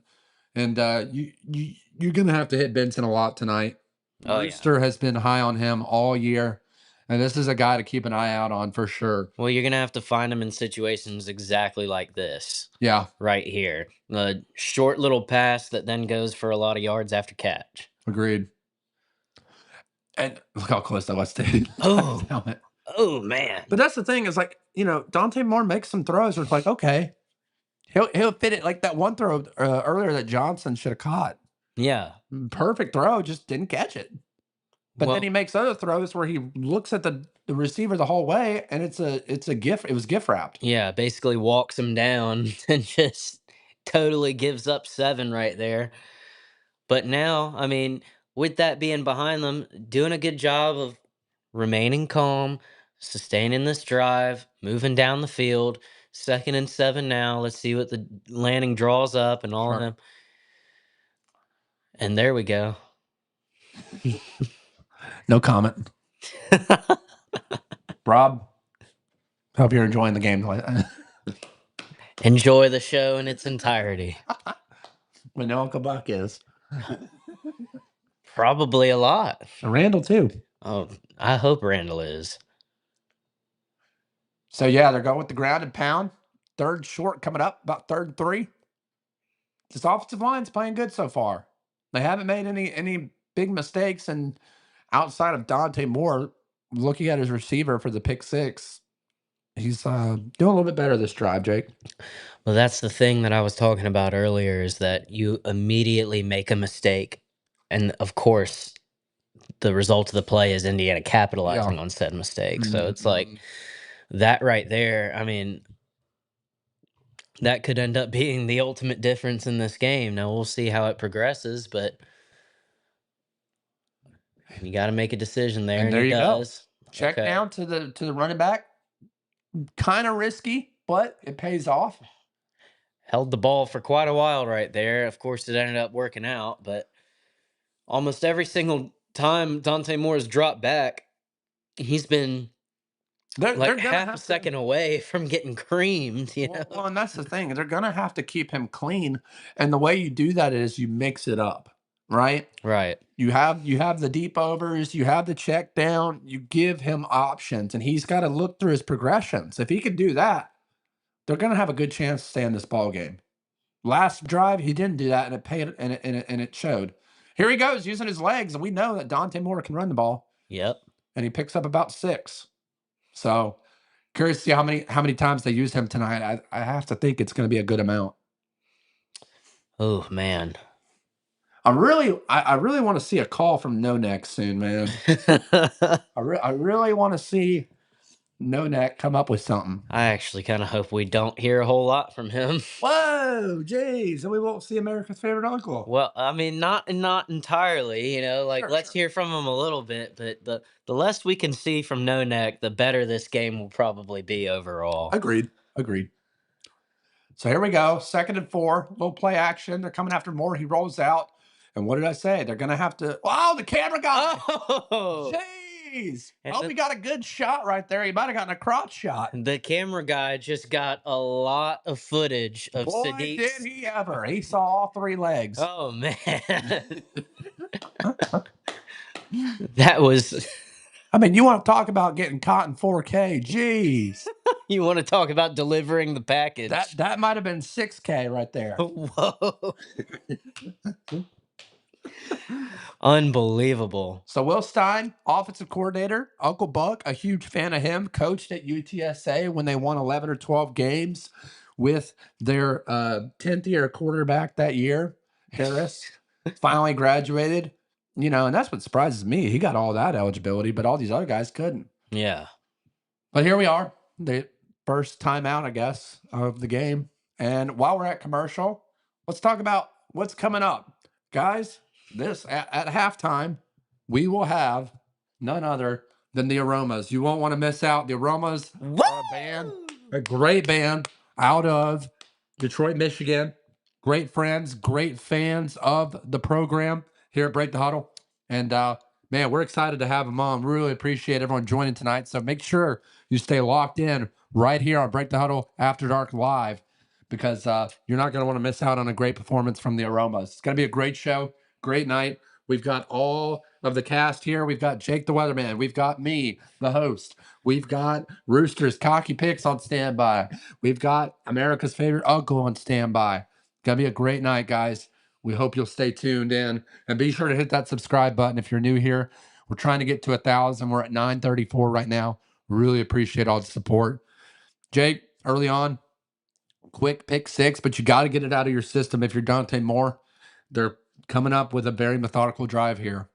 S1: And you're going to have to hit Benson a lot tonight.
S4: Oh, yeah.
S1: Rooster has been high on him all year. And this is a guy to keep an eye out on for sure.
S4: Well, you're going to have to find him in situations exactly like this.
S1: Yeah.
S4: Right here. A short little pass that then goes for a lot of yards after catch.
S1: Agreed. And look how close that was to
S4: Oh.
S1: helmet.
S4: Oh, man.
S1: But that's the thing is like, Dante Moore makes some throws where it's like, okay, he'll fit it like that one throw earlier that Johnson should have caught.
S4: Yeah.
S1: Perfect throw, just didn't catch it. But then he makes other throws where he looks at the receiver the whole way, and it's a gift. It was gift wrapped.
S4: Yeah, basically walks him down and just totally gives up 7 right there. But now, I mean, with that being behind them, doing a good job of remaining calm, sustaining this drive, moving down the field. 2nd and 7 now. Let's see what the landing draws up and all of
S1: Sure.
S4: them. And there we go.
S1: No comment. Rob, hope you're enjoying the game.
S4: Enjoy the show in its entirety.
S1: We know Uncle Buck is.
S4: Probably a lot.
S1: And Randall, too.
S4: Oh, I hope Randall is.
S1: So, yeah, they're going with the ground and pound. Third short coming up, about 3rd and 3. This offensive line's playing good so far. They haven't made any big mistakes, and outside of Dante Moore, looking at his receiver for the pick 6, he's doing a little bit better this drive, Jake.
S4: Well, that's the thing that I was talking about earlier is that you immediately make a mistake. And of course, the result of the play is Indiana capitalizing on said mistake. So it's like that right there. I mean, that could end up being the ultimate difference in this game. Now we'll see how it progresses, but you got to make a decision there,
S1: And
S4: and
S1: there
S4: he
S1: you go.
S4: does.
S1: Check
S4: Okay.
S1: down to the running back. Kind of risky, but it pays off.
S4: Held the ball for quite a while right there. Of course, it ended up working out, but almost every single time Dante Moore's dropped back, he's been
S1: They're
S4: like
S1: gonna
S4: half a
S1: have
S4: second away from getting creamed, you know?
S1: well, and that's the thing. They're gonna have to keep him clean, and the way you do that is you mix it up, right?
S4: Right.
S1: You have the deep overs, you have the check down, you give him options, and he's got to look through his progressions. If he can do that, they're gonna have a good chance to stay in this ball game. Last drive, he didn't do that, and it paid, and it showed. Here he goes using his legs, and we know that Dante Moore can run the ball,
S4: Yep.
S1: and he picks up about 6. So curious to see how many times they use him tonight. I have to think it's going to be a good amount.
S4: Oh, man.
S1: I really want to see a call from No Neck soon, man. I really want to see No Neck come up with something.
S4: I actually kind of hope we don't hear a whole lot from him.
S1: Whoa, jeez, and we won't see America's favorite uncle.
S4: Well, I mean, not entirely, you know, like
S1: Sure,
S4: let's
S1: sure.
S4: hear from him a little bit, but the less we can see from No Neck, the better this game will probably be overall.
S1: Agreed. Agreed. So here we go. 2nd and 4. Little play action. They're coming after Moore. He rolls out. And what did I say? They're going to have to. Wow, the camera guy.
S4: Oh,
S1: Jeez. I
S4: and
S1: hope he got a good shot right there. He might have gotten a crotch shot.
S4: the camera guy just got a lot of footage of
S1: Boy, did
S4: Sadiq's.
S1: he ever. He saw all 3 legs.
S4: Oh man, that was.
S1: I mean, you want to talk about getting caught in 4K. Jeez.
S4: You want to talk about delivering the package?
S1: That might have been 6K right there.
S4: Whoa. Unbelievable.
S1: So Will Stein, offensive coordinator, Uncle Buck, a huge fan of him, coached at UTSA when they won 11 or 12 games with their 10th year quarterback that year, Harris, finally graduated. You know, and that's what surprises me. He got all that eligibility, but all these other guys couldn't.
S4: Yeah.
S1: But here we are, the first time out, I guess, of the game. And while we're at commercial, let's talk about what's coming up. Guys, this at halftime, we will have none other than the Aromas. You won't want to miss out. The Aromas are a band, a great band out of Detroit, Michigan. Great friends, great fans of the program here at Break the Huddle. And man, we're excited to have them on. Really appreciate everyone joining tonight. So make sure you stay locked in right here on Break the Huddle After Dark Live, because you're not going to want to miss out on a great performance from the Aromas. It's going to be a great show, great night. We've got all of the cast here. We've got Jake the Weatherman. We've got me, the host. We've got Rooster's Cocky Picks on standby. We've got America's favorite uncle on standby. Going to be a great night, guys. We hope you'll stay tuned in, and be sure to hit that subscribe button if you're new here. We're trying to get to 1,000. We're at 934 right now. Really appreciate all the support. Jake, early on, quick pick 6, but you got to get it out of your system if you're Dante Moore. They're coming up with a very methodical drive here.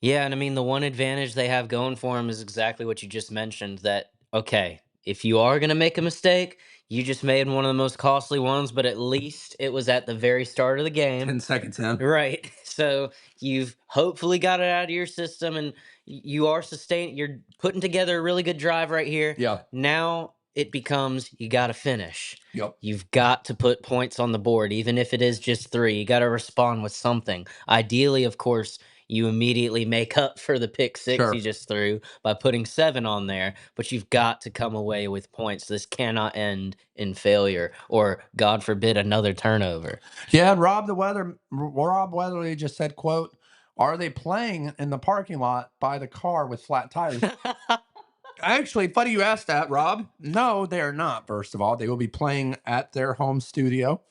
S4: Yeah, and I mean the one advantage they have going for them is exactly what you just mentioned, that okay, if you are going to make a mistake, you just made one of the most costly ones, but at least it was at the very start of the game.
S1: 10 seconds in.
S4: Right. So you've hopefully got it out of your system, and you are you're putting together a really good drive right here.
S1: Yeah.
S4: Now it becomes you got to finish.
S1: Yep.
S4: You've got to put points on the board, even if it is just 3. You got to respond with something. Ideally, of course, you immediately make up for the pick six
S1: Sure.
S4: you just threw by putting 7 on there, but you've got to come away with points. This cannot end in failure or, God forbid, another turnover.
S1: Yeah, and Rob Weatherly just said, quote, "Are they playing in the parking lot by the car with flat tires?" Actually, funny you asked that, Rob. No, they are not. First of all, they will be playing at their home studio.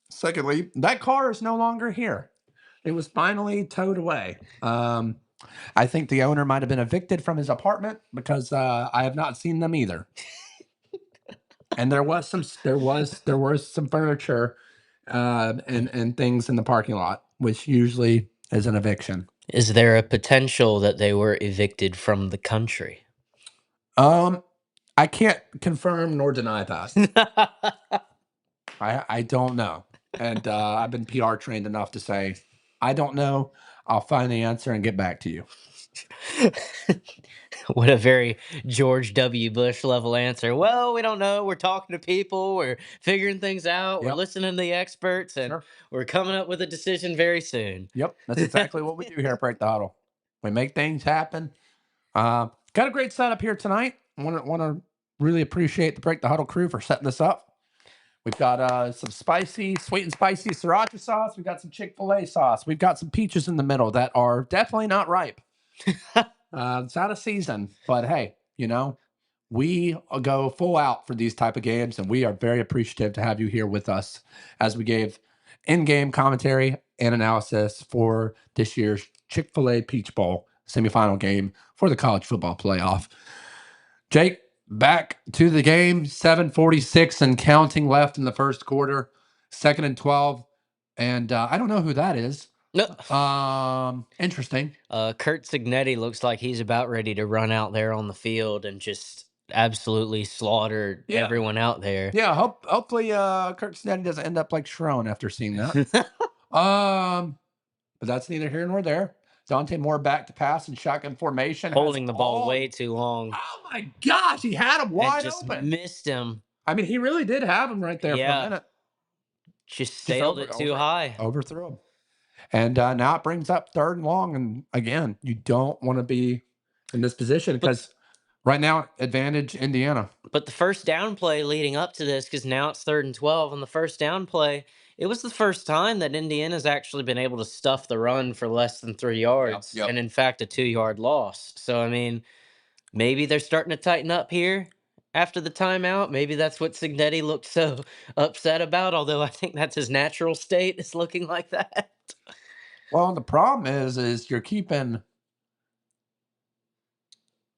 S1: Secondly, that car is no longer here. It was finally towed away. I think the owner might have been evicted from his apartment because I have not seen them either. And there was some furniture and things in the parking lot, which usually is an eviction.
S4: Is there a potential that they were evicted from the country?
S1: Um, I can't confirm nor deny that. I don't know, and I've been PR trained enough to say I don't know. I'll find the answer and get back to you.
S4: What a very George W. Bush level answer. Well, we don't know. We're talking to people. We're figuring things out. We're
S1: Yep,
S4: listening to the experts, and
S1: sure.
S4: we're coming up with a decision very soon.
S1: Yep, that's exactly what we do here at Break the Huddle. We make things happen. Got a great setup here tonight. Want to really appreciate the Break the Huddle crew for setting this up. We've got some sweet and spicy sriracha sauce. We've got some Chick-fil-A sauce. We've got some peaches in the middle that are definitely not ripe. It's out of season, but hey, we go full out for these type of games, and we are very appreciative to have you here with us as we gave in-game commentary and analysis for this year's Chick-fil-A Peach Bowl semifinal game for the college football playoff. Jake, back to the game. 7:46 and counting left in the first quarter. 2nd and 12, and I don't know who that is.
S4: No.
S1: Interesting.
S4: Kurt Signetti looks like he's about ready to run out there on the field and just absolutely slaughter
S1: Yeah.
S4: everyone out there.
S1: Yeah, hopefully Kirk Sneddon doesn't end up like Schroen after seeing that. But that's neither here nor there. Dante Moore back to pass in shotgun formation.
S4: Holding the ball way too long.
S1: Oh my gosh, he had him
S4: And
S1: wide
S4: just
S1: open.
S4: missed him.
S1: I mean, he really did have him right there for a
S4: Yeah.
S1: minute.
S4: Just sailed it too high.
S1: Overthrew him. And now it brings up 3rd and long. And again, you don't want to be in this position because right now, advantage Indiana.
S4: But the first down play leading up to this, because now it's 3rd and 12, on the first down play, it was the first time that Indiana's actually been able to stuff the run for less than 3 yards,
S1: Yep.
S4: and in fact, a 2-yard loss. So, I mean, maybe they're starting to tighten up here after the timeout. Maybe that's what Signetti looked so upset about, although I think that's his natural state, is looking like that.
S1: Well, the problem is you're keeping.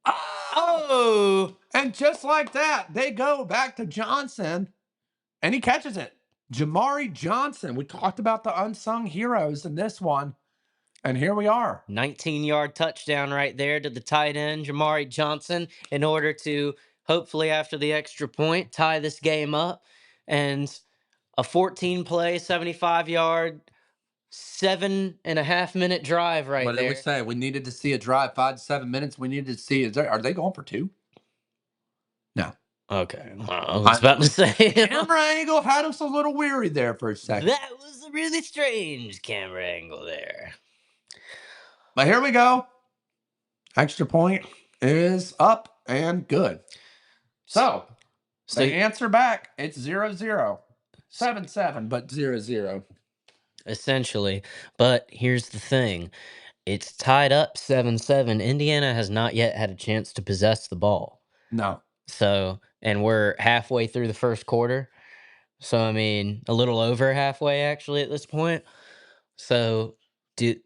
S4: Oh!
S1: And just like that, they go back to Johnson, and he catches it. Jamari Johnson. We talked about the unsung heroes in this one, and here we are.
S4: 19-yard touchdown right there to the tight end, Jamari Johnson, in order to hopefully, after the extra point, tie this game up. And a 14-play, 75-yard, 7.5-minute drive right
S1: What did we
S4: there.
S1: say? We needed to see a drive 5 to 7 minutes. We needed to see. Are they going for 2? No.
S4: Okay, I was about to say.
S1: Camera angle had us a little weary there for a second.
S4: That was a really strange camera angle there.
S1: But here we go. Extra point is up and good. So they answer back. It's 0-0. 7-7, but 0-0.
S4: Essentially. But here's the thing. It's tied up 7-7. Indiana has not yet had a chance to possess the ball.
S1: No.
S4: So, and we're halfway through the first quarter. So, I mean, a little over halfway actually at this point. So,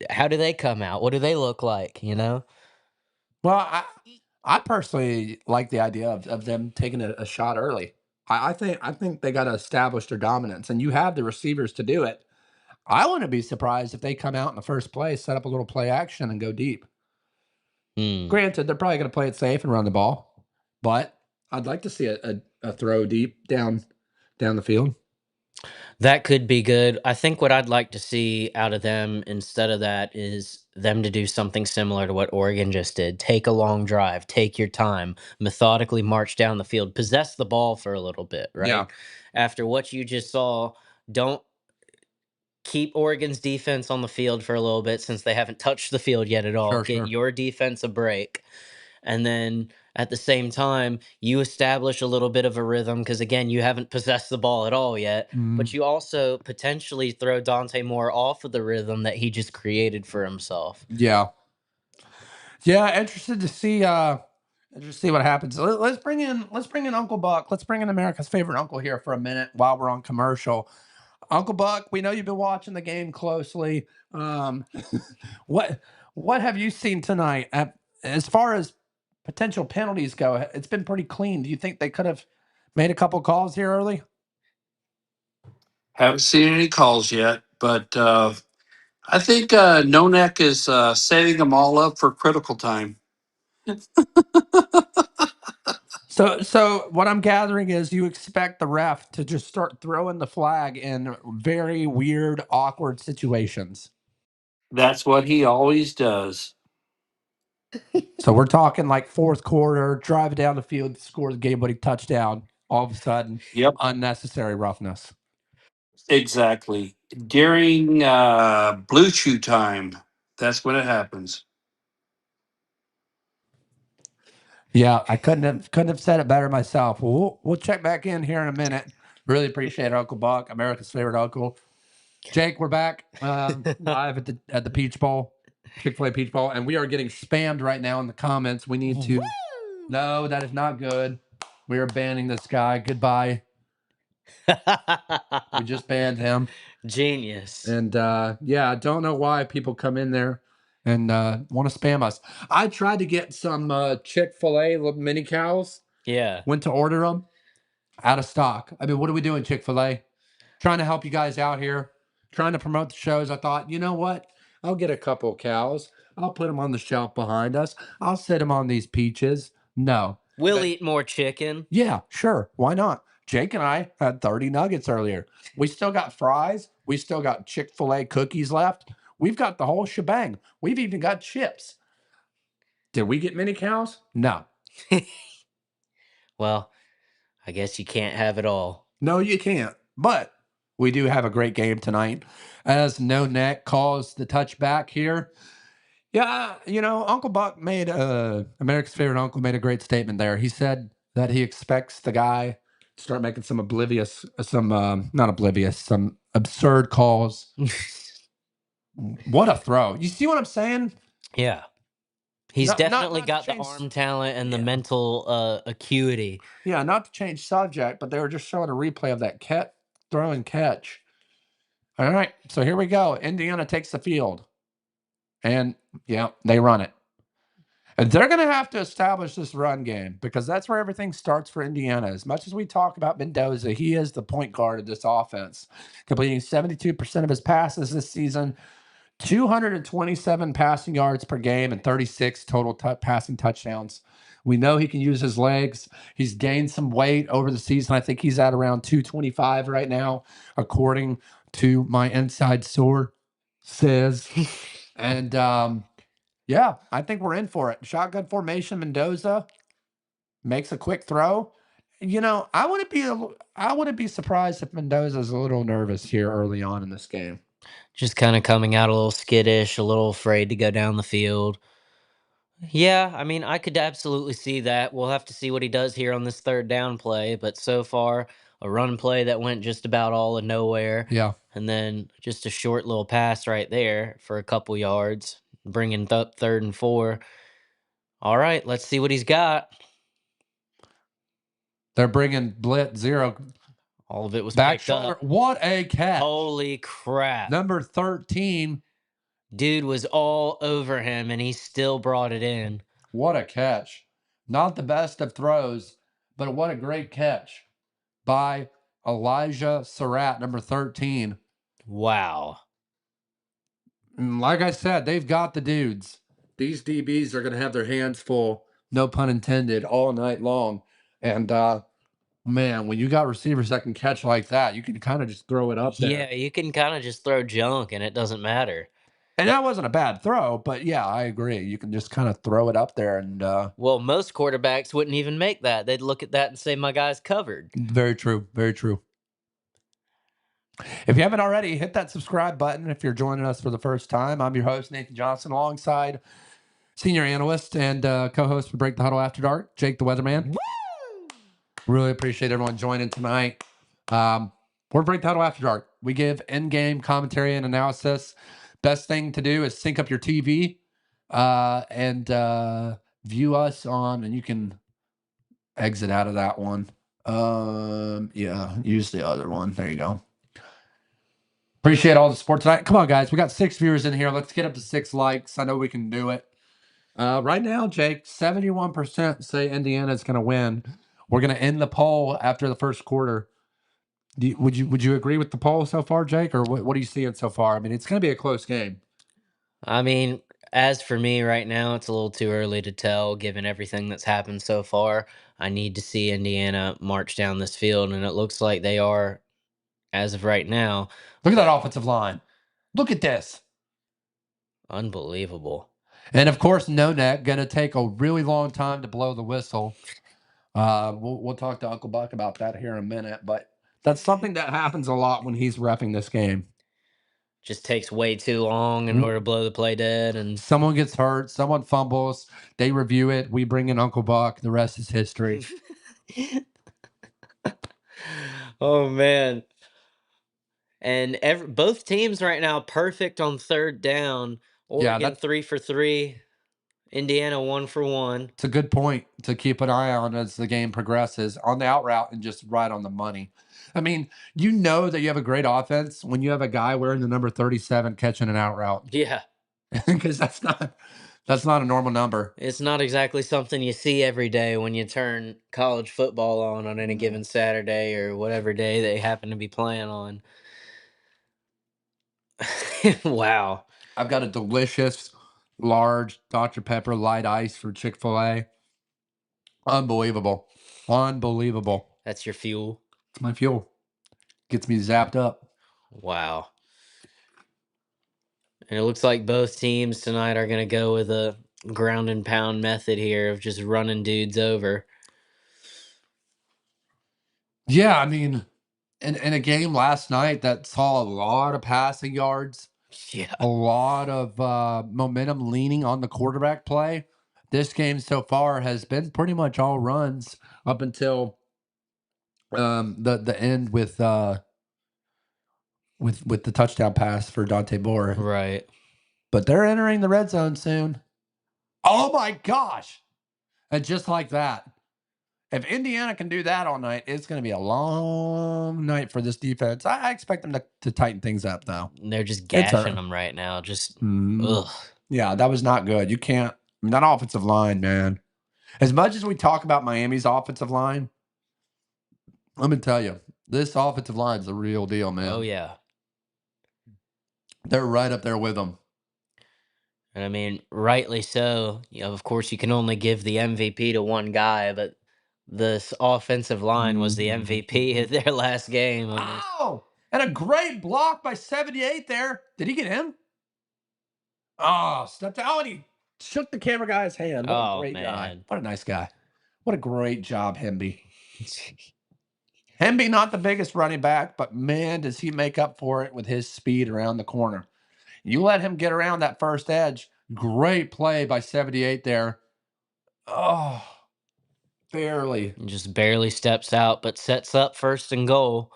S4: how do they come out? What do they look like, you know?
S1: Well, I personally like the idea of them taking a shot early. I think they got to establish their dominance, and you have the receivers to do it. I wouldn't be surprised if they come out in the first play, set up a little play action, and go deep. Granted, they're probably going to play it safe and run the ball, but I'd like to see a throw deep down the field.
S4: That could be good. I think what I'd like to see out of them instead of that is them to do something similar to what Oregon just did. Take a long drive, take your time, methodically march down the field, possess the ball for a little bit,
S1: Yeah,
S4: right? After what you just saw, don't keep Oregon's defense on the field for a little bit since they haven't touched the field yet at all.
S1: sure,
S4: Get
S1: sure.
S4: your defense a break. And then at the same time, you establish a little bit of a rhythm because, again, you haven't possessed the ball at all yet.
S1: Mm,
S4: But you also potentially throw Dante Moore off of the rhythm that he just created for himself.
S1: yeah, yeah. Interested to see what happens. Let's bring in Uncle Buck. Let's bring in America's favorite uncle here for a minute while we're on commercial. Uncle Buck, we know you've been watching the game closely. Um, what what have you seen tonight? As far as potential penalties go, it's been pretty clean. Do you think they could have made a couple calls here early?
S5: Haven't seen any calls yet, but I think No Neck is setting them all up for critical time.
S1: So what I'm gathering is you expect the ref to just start throwing the flag in very weird, awkward situations.
S5: That's what he always does.
S1: So we're talking like fourth quarter, driving down the field, score the game-winning touchdown. All of a sudden,
S5: Yep,
S1: unnecessary roughness.
S5: exactly. During Blue Chew time, that's when it happens.
S1: Yeah, I couldn't have said it better myself. Well, we'll check back in here in a minute. Really appreciate it, Uncle Buck, America's favorite uncle. Jake, we're back live at the Peach Bowl, Chick-fil-A Peach Bowl, and we are getting spammed right now in the comments. We need to.
S4: Woo!
S1: No, that is not good. We are banning this guy. Goodbye. We just banned him.
S4: Genius.
S1: And yeah, I don't know why people come in there and want to spam us. I tried to get some Chick-fil-A mini cows.
S4: Yeah.
S1: Went to order them, out of stock. I mean, what are we doing, Chick-fil-A? Trying to help you guys out here, trying to promote the shows. I thought, you know what? I'll get a couple of cows. I'll put them on the shelf behind us. I'll sit them on these peaches. No.
S4: We'll eat more chicken.
S1: Yeah, sure. Why not? Jake and I had 30 nuggets earlier. We still got fries. We still got Chick-fil-A cookies left. We've got the whole shebang. We've even got chips. Did we get mini cows? No.
S4: Well, I guess you can't have it all.
S1: No, you can't. But we do have a great game tonight as No Neck calls the touchback here. Yeah, Uncle Buck made America's favorite uncle made a great statement there. He said that he expects the guy to start making some absurd calls. What a throw! You see what I'm saying?
S4: Yeah. He's definitely
S1: Not to
S4: got the
S1: change.
S4: arm talent and the
S1: Yeah,
S4: mental acuity.
S1: yeah, not to change subject, but they were just showing a replay of that throw and catch. All right, so here we go. Indiana takes the field, and yeah, they run it. And they're going to have to establish this run game because that's where everything starts for Indiana. As much as we talk about Mendoza, he is the point guard of this offense, completing 72% of his passes this season, 227 passing yards per game, and 36 total passing touchdowns. We know he can use his legs. He's gained some weight over the season. I think he's at around 225 right now, according to my inside source says. And yeah, I think we're in for it. Shotgun formation, Mendoza makes a quick throw. I wouldn't be surprised if Mendoza's a little nervous here early on in this game.
S4: Just kind of coming out a little skittish, a little afraid to go down the field. Yeah, I mean, I could absolutely see that. We'll have to see what he does here on this third down play, but so far, a run play that went just about all of nowhere,
S1: Yeah,
S4: and then just a short little pass right there for a couple yards, bringing up third and four. All right, let's see what he's got.
S1: they're bringing blitz zero
S4: All of it was
S1: back
S4: picked
S1: shoulder.
S4: up.
S1: What a catch!
S4: Holy crap.
S1: Number 13.
S4: Dude was all over him, and he still brought it in.
S1: What a catch! Not the best of throws, but what a great catch by Elijah Surratt, number 13.
S4: Wow.
S1: And like I said, they've got the dudes. These DBs are going to have their hands full, no pun intended, all night long. And Man, when you got receivers that can catch like that, you can kind of just throw it up there.
S4: Yeah, you can kind of just throw junk and it doesn't matter.
S1: And that wasn't a bad throw, but yeah, I agree. You can just kind of throw it up there and
S4: Well, most quarterbacks wouldn't even make that. They'd look at that and say, "My guy's covered."
S1: very true. Very true. If you haven't already, hit that subscribe button if you're joining us for the first time. I'm your host, Nathan Johnson, alongside senior analyst and co-host for Break the Huddle After Dark, Jake the Weatherman.
S4: Woo!
S1: Really appreciate everyone joining tonight. We're Break the Huddle After Dark. We give in-game commentary and analysis. Best thing to do is sync up your TV and view us on, and you can exit out of that one. Yeah, use the other one. There you go. Appreciate all the support tonight. Come on, guys. We got 6 viewers in here. Let's get up to 6 likes. I know we can do it. Right now, Jake, 71% say Indiana is going to win. We're going to end the poll after the first quarter. Would you agree with the poll so far, Jake, or what are you seeing so far? I mean, it's going to be a close game.
S4: I mean, as for me right now, it's a little too early to tell given everything that's happened so far. I need to see Indiana march down this field, and it looks like they are as of right now.
S1: Look at that
S4: But
S1: offensive line. Look at this.
S4: unbelievable.
S1: And of course, No Neck going to take a really long time to blow the whistle. We'll talk to Uncle Buck about that here in a minute, but that's something that happens a lot when he's reffing this game.
S4: Just takes way too long in order to blow the play dead, and
S1: Someone gets hurt, someone fumbles, they review it, we bring in Uncle Buck, the rest is history.
S4: oh man. And both teams right now perfect on third down.
S1: Yeah,
S4: Oregon 3 for 3, Indiana 1 for 1.
S1: it's a good point to keep an eye on as the game progresses on the out route and just right on the money. I mean, you know that you have a great offense when you have a guy wearing the number 37 catching an out route
S4: Yeah,
S1: because that's not a normal number.
S4: it's not exactly something you see every day when you turn college football on any
S1: No.
S4: given Saturday or whatever day they happen to be playing on. wow.
S1: I've got a delicious large Dr. Pepper light ice for Chick-fil-A. Unbelievable. Unbelievable.
S4: That's your fuel.
S1: It's my fuel. Gets me zapped up.
S4: Wow. And it looks like both teams tonight are going to go with a ground and pound method here of just running dudes over.
S1: Yeah, I mean, in a game last night that saw a lot of passing yards,
S4: Yeah.
S1: a lot of momentum leaning on the quarterback play. This game so far has been pretty much all runs up until the end with the touchdown pass for Dante Moore.
S4: Right.
S1: But they're entering the red zone soon. Oh my gosh. And just like that. If Indiana can do that all night, it's going to be a long night for this defense. I expect them to tighten things up, though.
S4: They're just
S1: It's
S4: gashing
S1: her.
S4: them right now. Just,
S1: Mm.
S4: ugh.
S1: Yeah, that was not good. You can't. I mean, that offensive line, man. As much as we talk about Miami's offensive line, let me tell you, this offensive line is the real deal, man.
S4: Oh, yeah.
S1: They're right up there with them.
S4: And I mean, rightly so. Of course, you can only give the MVP to one guy, but this offensive line was the MVP of their last game. I mean,
S1: Oh, and a great block by 78 there. Did he get him? Oh, stepped out and he shook the camera guy's hand. What a
S4: oh,
S1: great guy.
S4: man.
S1: What a nice guy. What a great job, Hemby. Hemby, not the biggest running back, but man, does he make up for it with his speed around the corner. You let him get around that first edge. Great play by 78 there. Oh, barely.
S4: Just barely steps out, but sets up first and goal.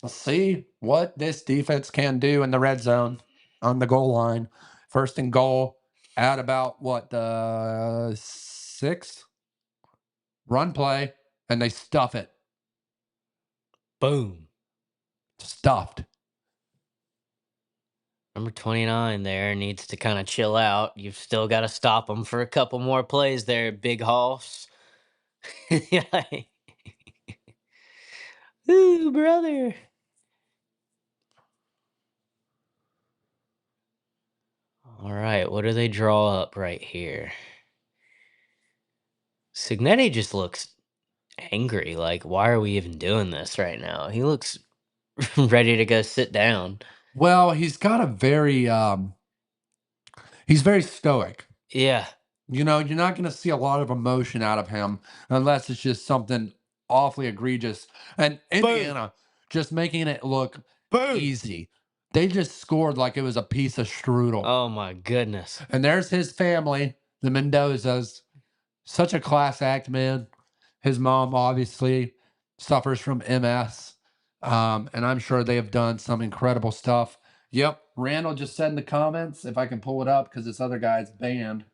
S1: Let's see what this defense can do in the red zone on the goal line. First and goal at about what, the 6? Run play, and they stuff it.
S4: Boom.
S1: Stuffed.
S4: Number 29 there needs to kind of chill out. You've still got to stop him for a couple more plays there, Big Hoss. yeah. Ooh, brother. All right, what do they draw up right here? Signetti just looks angry. Like, why are we even doing this right now? He looks ready to go sit down.
S1: Well, he's very stoic.
S4: Yeah.
S1: You know, you're not going to see a lot of emotion out of him unless it's just something awfully egregious. And
S4: Boo.
S1: Indiana just making it look
S4: Boo.
S1: easy. They just scored like it was a piece of strudel.
S4: Oh my goodness.
S1: And there's his family, the Mendozas. Such a class act, man. His mom obviously suffers from MS. And I'm sure they have done some incredible stuff. Yep. Randall just said in the comments, if I can pull it up, because this other guy's banned.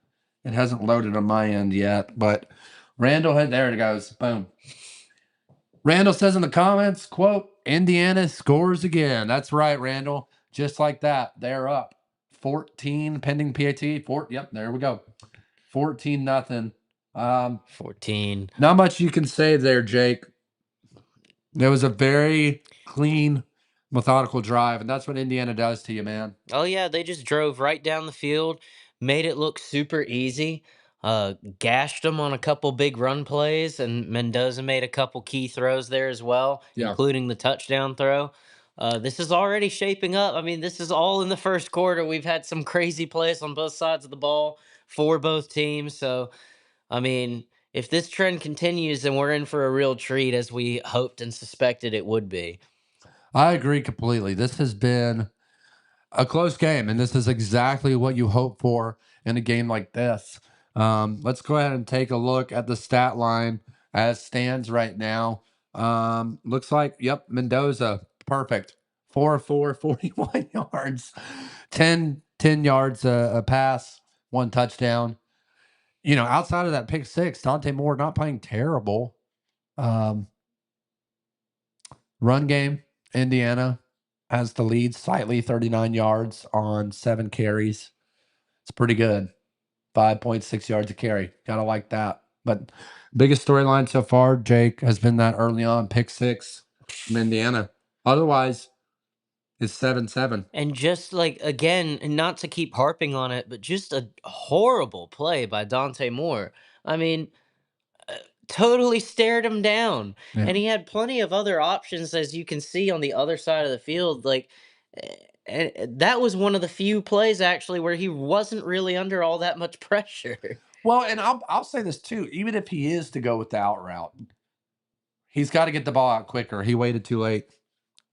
S1: It hasn't loaded on my end yet, but Randall had, there it goes. Boom. Randall says in the comments, quote, Indiana scores again. That's right, Randall. Just like that. They're up. 14 pending PAT. Yep, there we go. 14 nothing.
S4: 14.
S1: Not much you can say there, Jake. There was a very clean, methodical drive, and that's what Indiana does to you, man.
S4: Oh yeah, they just drove right down the field, made it look super easy. Gashed them on a couple big run plays, and Mendoza made a couple key throws there as well,
S1: Yeah.
S4: including the touchdown throw. This is already shaping up. I mean, this is all in the first quarter. We've had some crazy plays on both sides of the ball for both teams. So, I mean, if this trend continues, then we're in for a real treat, as we hoped and suspected it would be.
S1: I agree completely. This has been a close game, and this is exactly what you hope for in a game like this. Let's go ahead and take a look at the stat line as stands right now. Looks like, yep, Mendoza, perfect. 4 41 yards, 10 yards a pass, one touchdown. You know, outside of that pick six, Dante Moore not playing terrible. Um, Run game, Indiana has the lead slightly, 39 yards on 7 carries. It's pretty good. 5.6 yards a carry. Gotta like that. But biggest storyline so far, Jake, has been that early on pick six from Indiana. Otherwise, it's 7-7.
S4: And just like again, and not to keep harping on it, but just a horrible play by Dante Moore. I mean, uh, totally stared him down,
S1: Yeah.
S4: and he had plenty of other options, as you can see on the other side of the field. Like, that was one of the few plays actually where he wasn't really under all that much pressure.
S1: Well, and I'll say this too. Even if he is to go with the out route, he's got to get the ball out quicker. He waited too late.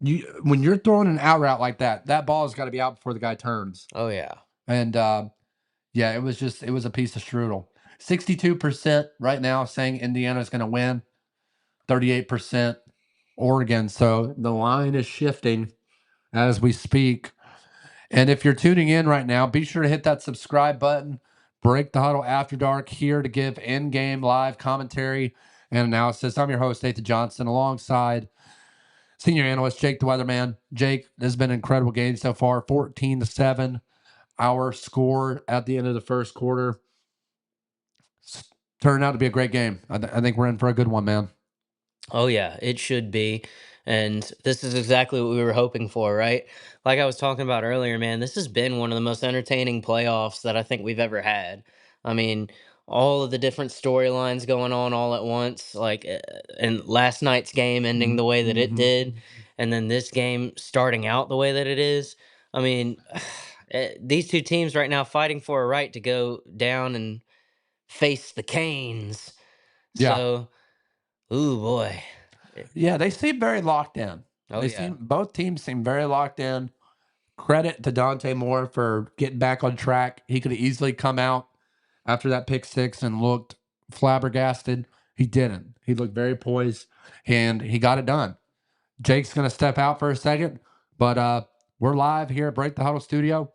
S1: When you're throwing an out route like that, that ball has got to be out before the guy turns.
S4: Oh yeah.
S1: And yeah, it was a piece of strudel. 62% right now saying Indiana's going to win, 38% Oregon. So the line is shifting as we speak. And if you're tuning in right now, be sure to hit that subscribe button. Break the Huddle After Dark here to give in-game live commentary and analysis. I'm your host, Nathan Johnson, alongside senior analyst Jake the Weatherman. Jake, this has been an incredible game so far, 14-7. Our score at the end of the first quarter turned out to be a great game. I think we're in for a good one, man.
S4: Oh yeah, it should be. And this is exactly what we were hoping for, right? Like I was talking about earlier, man, this has been one of the most entertaining playoffs that I think we've ever had. I mean, all of the different storylines going on all at once, like and last night's game ending the way that it
S1: Mm-hmm.
S4: did, and then this game starting out the way that it is. I mean, these two teams right now fighting for a right to go down and face the Canes.
S1: Yeah.
S4: So, ooh boy.
S1: Yeah, they seem very locked in.
S4: Oh yeah.
S1: Both teams seem very locked in. Credit to Dante Moore for getting back on track. He could have easily come out after that pick six and looked flabbergasted. He didn't. He looked very poised and he got it done. Jake's going to step out for a second, but we're live here at Break the Huddle Studio.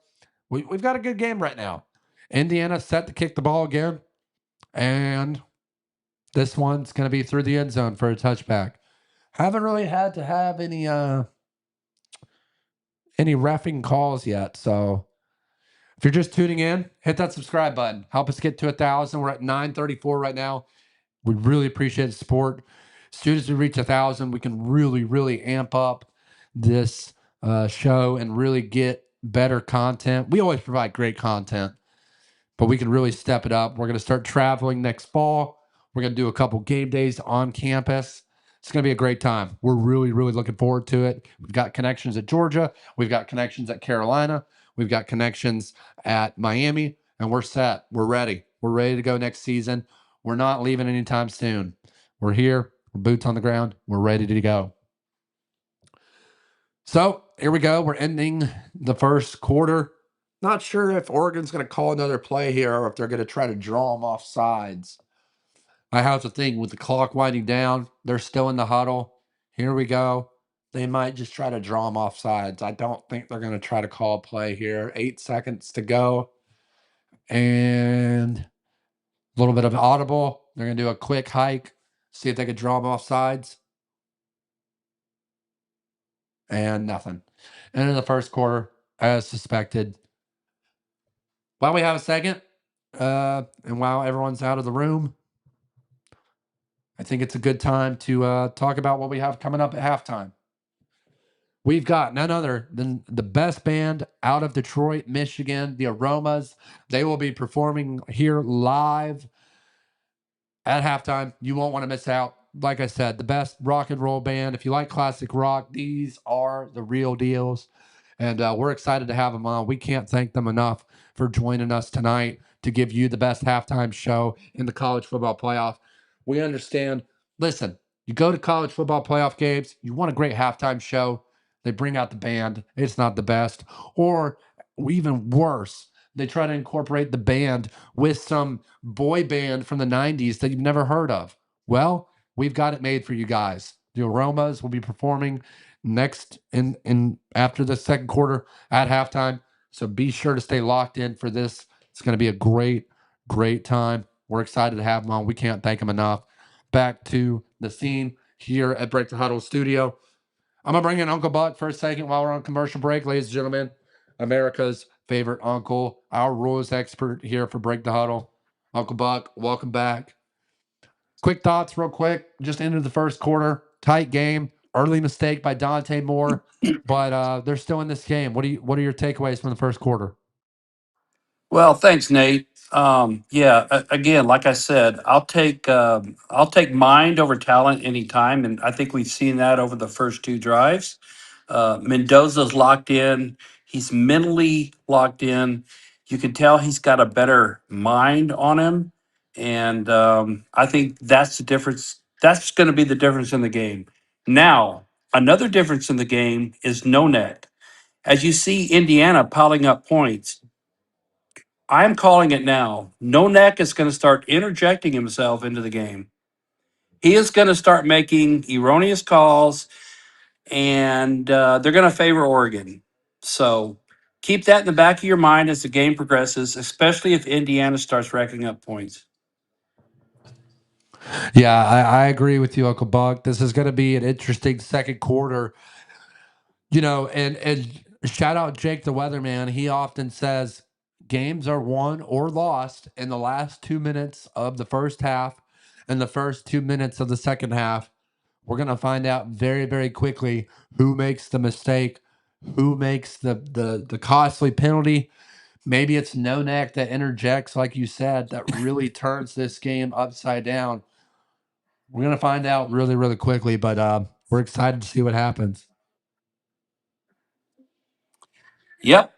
S1: We've got a good game right now. Indiana set to kick the ball again, and this one's going to be through the end zone for a touchback. Haven't really had to have any reffing calls yet, so if you're just tuning in, hit that subscribe button. Help us get to 1,000. We're at 934 right now. We really appreciate the support. As soon as we reach 1,000, we can really, really amp up this show and really get better content. We always provide great content, but we can really step it up. We're going to start traveling next fall. We're going to do a couple game days on campus. It's going to be a great time. We're really, really looking forward to it. We've got connections at Georgia. We've got connections at Carolina. We've got connections at Miami, and we're set. We're ready. We're ready to go next season. We're not leaving anytime soon. We're here. We're boots on the ground. We're ready to go. So here we go. We're ending the first quarter. Not sure if Oregon's going to call another play here or if they're going to try to draw them off sides. I have to think with the clock winding down, they're still in the huddle. Here we go. They might just try to draw them off sides. I don't think they're going to try to call a play here. 8 seconds to go. And a little bit of audible. They're going to do a quick hike, see if they could draw them off sides. And nothing. And in the first quarter, as suspected. While we have a second, and while everyone's out of the room, I think it's a good time to talk about what we have coming up at halftime. We've got none other than the best band out of Detroit, Michigan, the Aromas. They will be performing here live at halftime. You won't want to miss out. Like I said, the best rock and roll band. If you like classic rock, these are the real deals. And we're excited to have them on. We can't thank them enough for joining us tonight to give you the best halftime show in the college football playoff. We understand. Listen, you go to college football playoff games, you want a great halftime show. They bring out the band. It's not the best. Or even worse, they try to incorporate the band with some boy band from the 90s that you've never heard of. Well, we've got it made for you guys. The Aromas will be performing next in after the second quarter at halftime. So be sure to stay locked in for this. It's going to be a great, great time. We're excited to have them on. We can't thank them enough. Back to the scene here at Break the Huddle Studio. I'm going to bring in Uncle Buck for a second while we're on commercial break, ladies and gentlemen. America's favorite uncle, our rules expert here for Break the Huddle. Uncle Buck, welcome back. Quick thoughts, real quick. Just into the first quarter, tight game, early mistake by Dante Moore, but they're still in this game. What are your takeaways from the first quarter?
S5: Well, thanks, Nate. Yeah, again, like I said, I'll take mind over talent anytime, and I think we've seen that over the first two drives. Mendoza's locked in; he's mentally locked in. You can tell he's got a better mind on him, and I think that's the difference. That's going to be the difference in the game. Now, another difference in the game is no net. As you see Indiana piling up points, I'm calling it now. No Neck is going to start interjecting himself into the game. He is going to start making erroneous calls, and they're going to favor Oregon. So keep that in the back of your mind as the game progresses, especially if Indiana starts racking up points.
S1: Yeah, I agree with you, Uncle Buck. This is going to be an interesting second quarter. And shout out Jake the Weatherman. He often says games are won or lost in the last 2 minutes of the first half and the first 2 minutes of the second half. We're going to find out very, very quickly who makes the mistake, who makes the costly penalty. Maybe it's No Neck that interjects, like you said, that really turns this game upside down. We're going to find out really, really quickly, but we're excited to see what happens.
S5: Yep,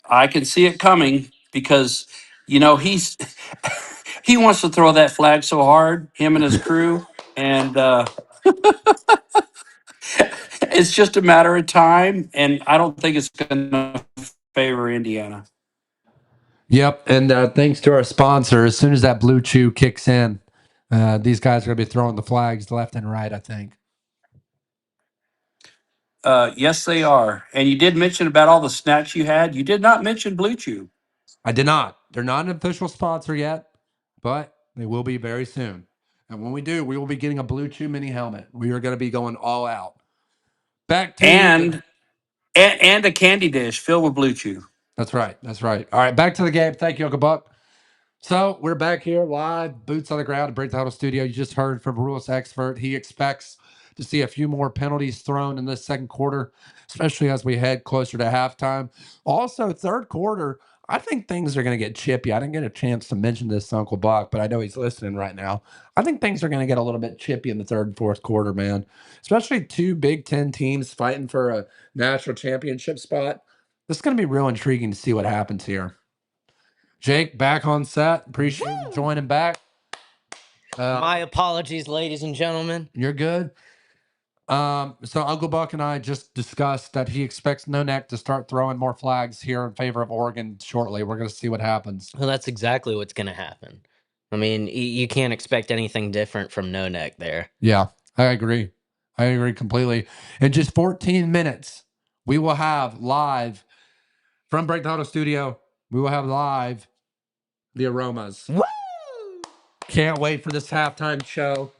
S5: I can see it coming because he's he wants to throw that flag so hard, him and his crew, and it's just a matter of time. And I don't think it's going to favor Indiana.
S1: Yep, and thanks to our sponsor, as soon as that Blue Chew kicks in, these guys are going to be throwing the flags left and right, I think.
S5: Yes, they are. And you did mention about all the snacks you had. You did not mention Blue Chew.
S1: I did not. They're not an official sponsor yet, but they will be very soon. And when we do, we will be getting a Blue Chew mini helmet. We are going to be going all out. Back to the.
S5: And, and a candy dish filled with Blue Chew.
S1: That's right. That's right. All right, back to the game. Thank you, Uncle Buck. So we're back here live, boots on the ground at Break the Huddle Studio. You just heard from rules expert. He expects to see a few more penalties thrown in this second quarter, especially as we head closer to halftime. Also, third quarter, I think things are going to get chippy. I didn't get a chance to mention this to Uncle Buck, but I know he's listening right now. I think things are going to get a little bit chippy in the third and fourth quarter, man. Especially two Big Ten teams fighting for a national championship spot. This is going to be real intriguing to see what happens here. Jake, back on set. Appreciate you joining back.
S4: My apologies, ladies and gentlemen.
S1: You're good. So Uncle Buck and I just discussed that he expects No Neck to start throwing more flags here in favor of Oregon shortly. We're going to see what happens.
S4: Well, that's exactly what's going to happen. I mean, you can't expect anything different from No Neck there.
S1: Yeah, I agree. I agree completely. In just 14 minutes, we will have live from Break the Huddle Studio. We will have live the Aromas.
S4: Woo!
S1: Can't wait for this halftime show.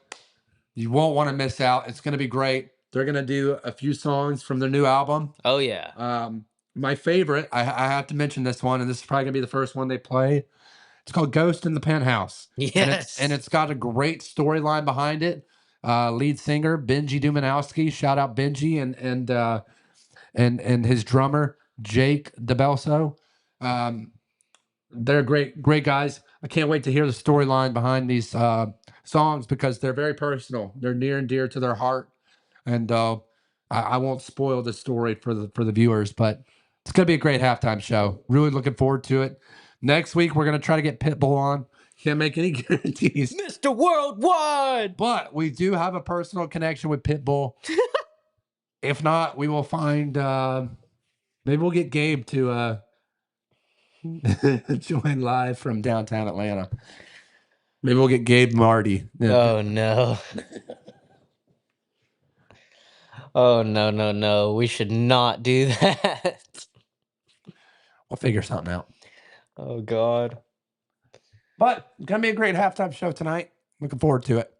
S1: You won't want to miss out. It's going to be great. They're going to do a few songs from their new album.
S4: Oh, yeah.
S1: My favorite, I have to mention this one, and this is probably going to be the first one they play. It's called Ghost in the Penthouse.
S4: Yes.
S1: And it's got a great storyline behind it. Lead singer Benji Dumanowski, shout out Benji and his drummer Jake DeBelso. They're great guys. I can't wait to hear the storyline behind these songs because they're very personal. They're near and dear to their heart, and I won't spoil the story for the viewers, but it's gonna be a great halftime show. Really looking forward to it. Next week we're gonna try to get Pitbull on. Can't make any guarantees,
S4: Mr. Worldwide.
S1: but we do have a personal connection with Pitbull. If not, we will find. Maybe we'll get Gabe to join live from downtown Atlanta. Maybe we'll get Gabe Marty.
S4: Oh, no. Oh, no. We should not do that.
S1: We'll figure something out.
S4: Oh, God.
S1: But it's gonna be a great halftime show tonight. Looking forward to it.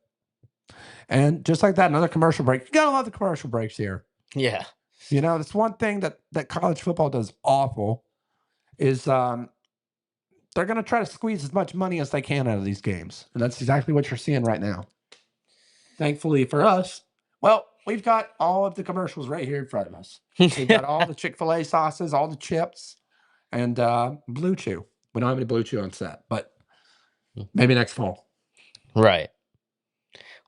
S1: And just like that, another commercial break. You gotta love the commercial breaks here.
S4: Yeah.
S1: You know, that's one thing that college football does awful is they're gonna try to squeeze as much money as they can out of these games. And that's exactly what you're seeing right now. Thankfully for us, well, we've got all of the commercials right here in front of us. We've got all the Chick-fil-A sauces, all the chips, and Blue Chew. We don't have any Blue Chew on set, but maybe next fall.
S4: Right.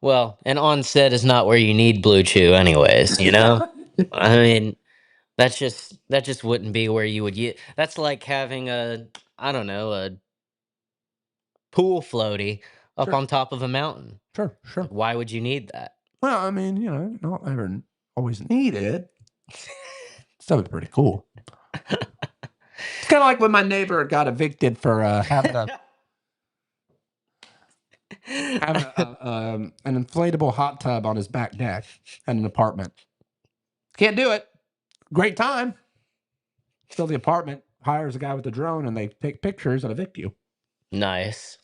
S4: Well, and on set is not where you need Blue Chew anyways, you know? I mean, that just wouldn't be where you would that's like having I don't know, a pool floaty up
S1: Sure.
S4: on top of a mountain.
S1: Sure.
S4: Why would you need that?
S1: Well, I mean, you know, not ever always need it. Still be pretty cool. It's kind of like when my neighbor got evicted for having an inflatable hot tub on his back deck at an apartment. Can't do it. Great time. Still, the apartment hires a guy with a drone and they take pictures and evict you.
S4: Nice.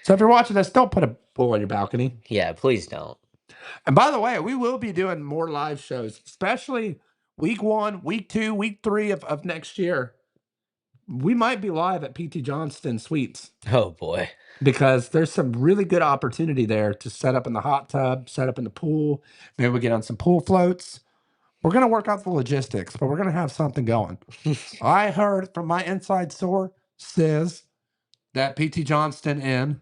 S1: So if you're watching this, don't put a pool on your balcony.
S4: Yeah, please don't.
S1: And by the way, we will be doing more live shows, especially week 1, week 2, week 3 of next year. We might be live at PT Johnston Suites
S4: Oh boy.
S1: because there's some really good opportunity there to set up in the hot tub, set up in the pool. Maybe we get on some pool floats. We're going to work out the logistics, but we're going to have something going. I heard from my inside source says that PT Johnston Inn,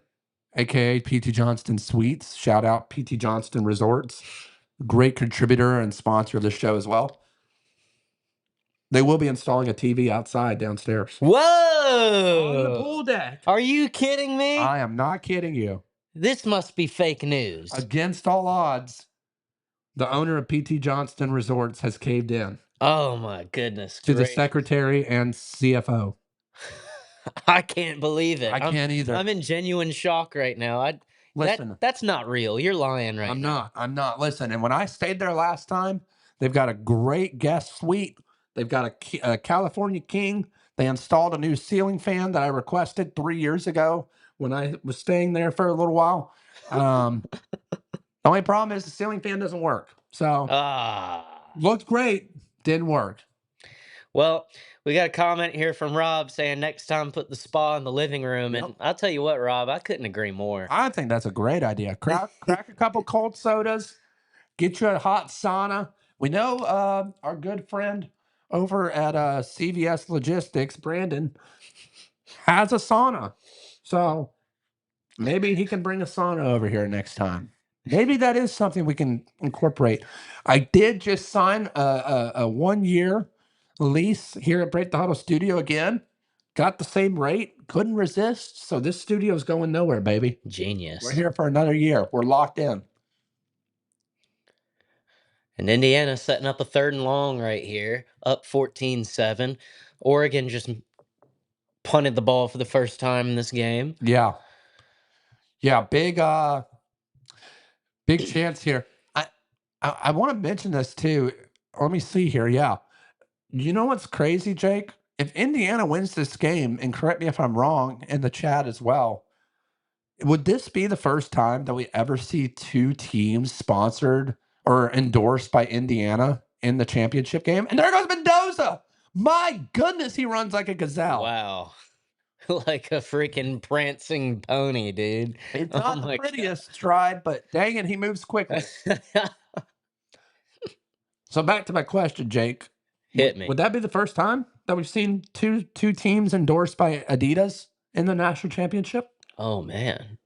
S1: aka PT Johnston Suites, shout out PT Johnston Resorts, great contributor and sponsor of this show as well. They will be installing a TV outside downstairs.
S4: Whoa!
S1: On the pool deck.
S4: Are you kidding me?
S1: I am not kidding you.
S4: This must be fake news.
S1: Against all odds, the owner of PT Johnston Resorts has caved in
S4: Oh my goodness.
S1: to the secretary and CFO.
S4: I can't believe it.
S1: I can't either.
S4: I'm in genuine shock right now.
S1: Listen,
S4: that's not real. You're lying right now.
S1: I'm not. Listen, and when I stayed there last time, they've got a great guest suite. They've got a California King. They installed a new ceiling fan that I requested 3 years ago when I was staying there for a little while. The only problem is the ceiling fan doesn't work. So looked great, didn't work.
S4: Well, we got a comment here from Rob saying next time put the spa in the living room.
S1: Yep.
S4: And I'll tell you what, Rob, I couldn't agree more.
S1: I think that's a great idea. Crack a couple cold sodas, get you a hot sauna. We know our good friend over at CVS Logistics, Brandon, has a sauna. So maybe he can bring a sauna over here next time. Maybe that is something we can incorporate. I did just sign a 1 year lease here at Break the Huddle Studio again. Got the same rate, couldn't resist. So this studio's going nowhere, baby.
S4: Genius.
S1: We're here for another year. We're locked in.
S4: And Indiana setting up a 3rd and long right here, up 14-7. Oregon just punted the ball for the first time in this game.
S1: Yeah. Yeah, big chance here. I want to mention this too. Let me see here. Yeah. You know what's crazy, Jake? If Indiana wins this game, and correct me if I'm wrong in the chat as well, would this be the first time that we ever see 2 teams sponsored or endorsed by Indiana in the championship game? And there goes Mendoza. My goodness, he runs like a gazelle.
S4: Wow. Like a freaking prancing pony, dude.
S1: It's
S4: Oh
S1: not the
S4: my
S1: prettiest stride, but dang it, he moves quickly.
S4: God.
S1: So back to my question, Jake.
S4: Hit me.
S1: Would that be the first time that we've seen two teams endorsed by Adidas in the national championship?
S4: Oh man.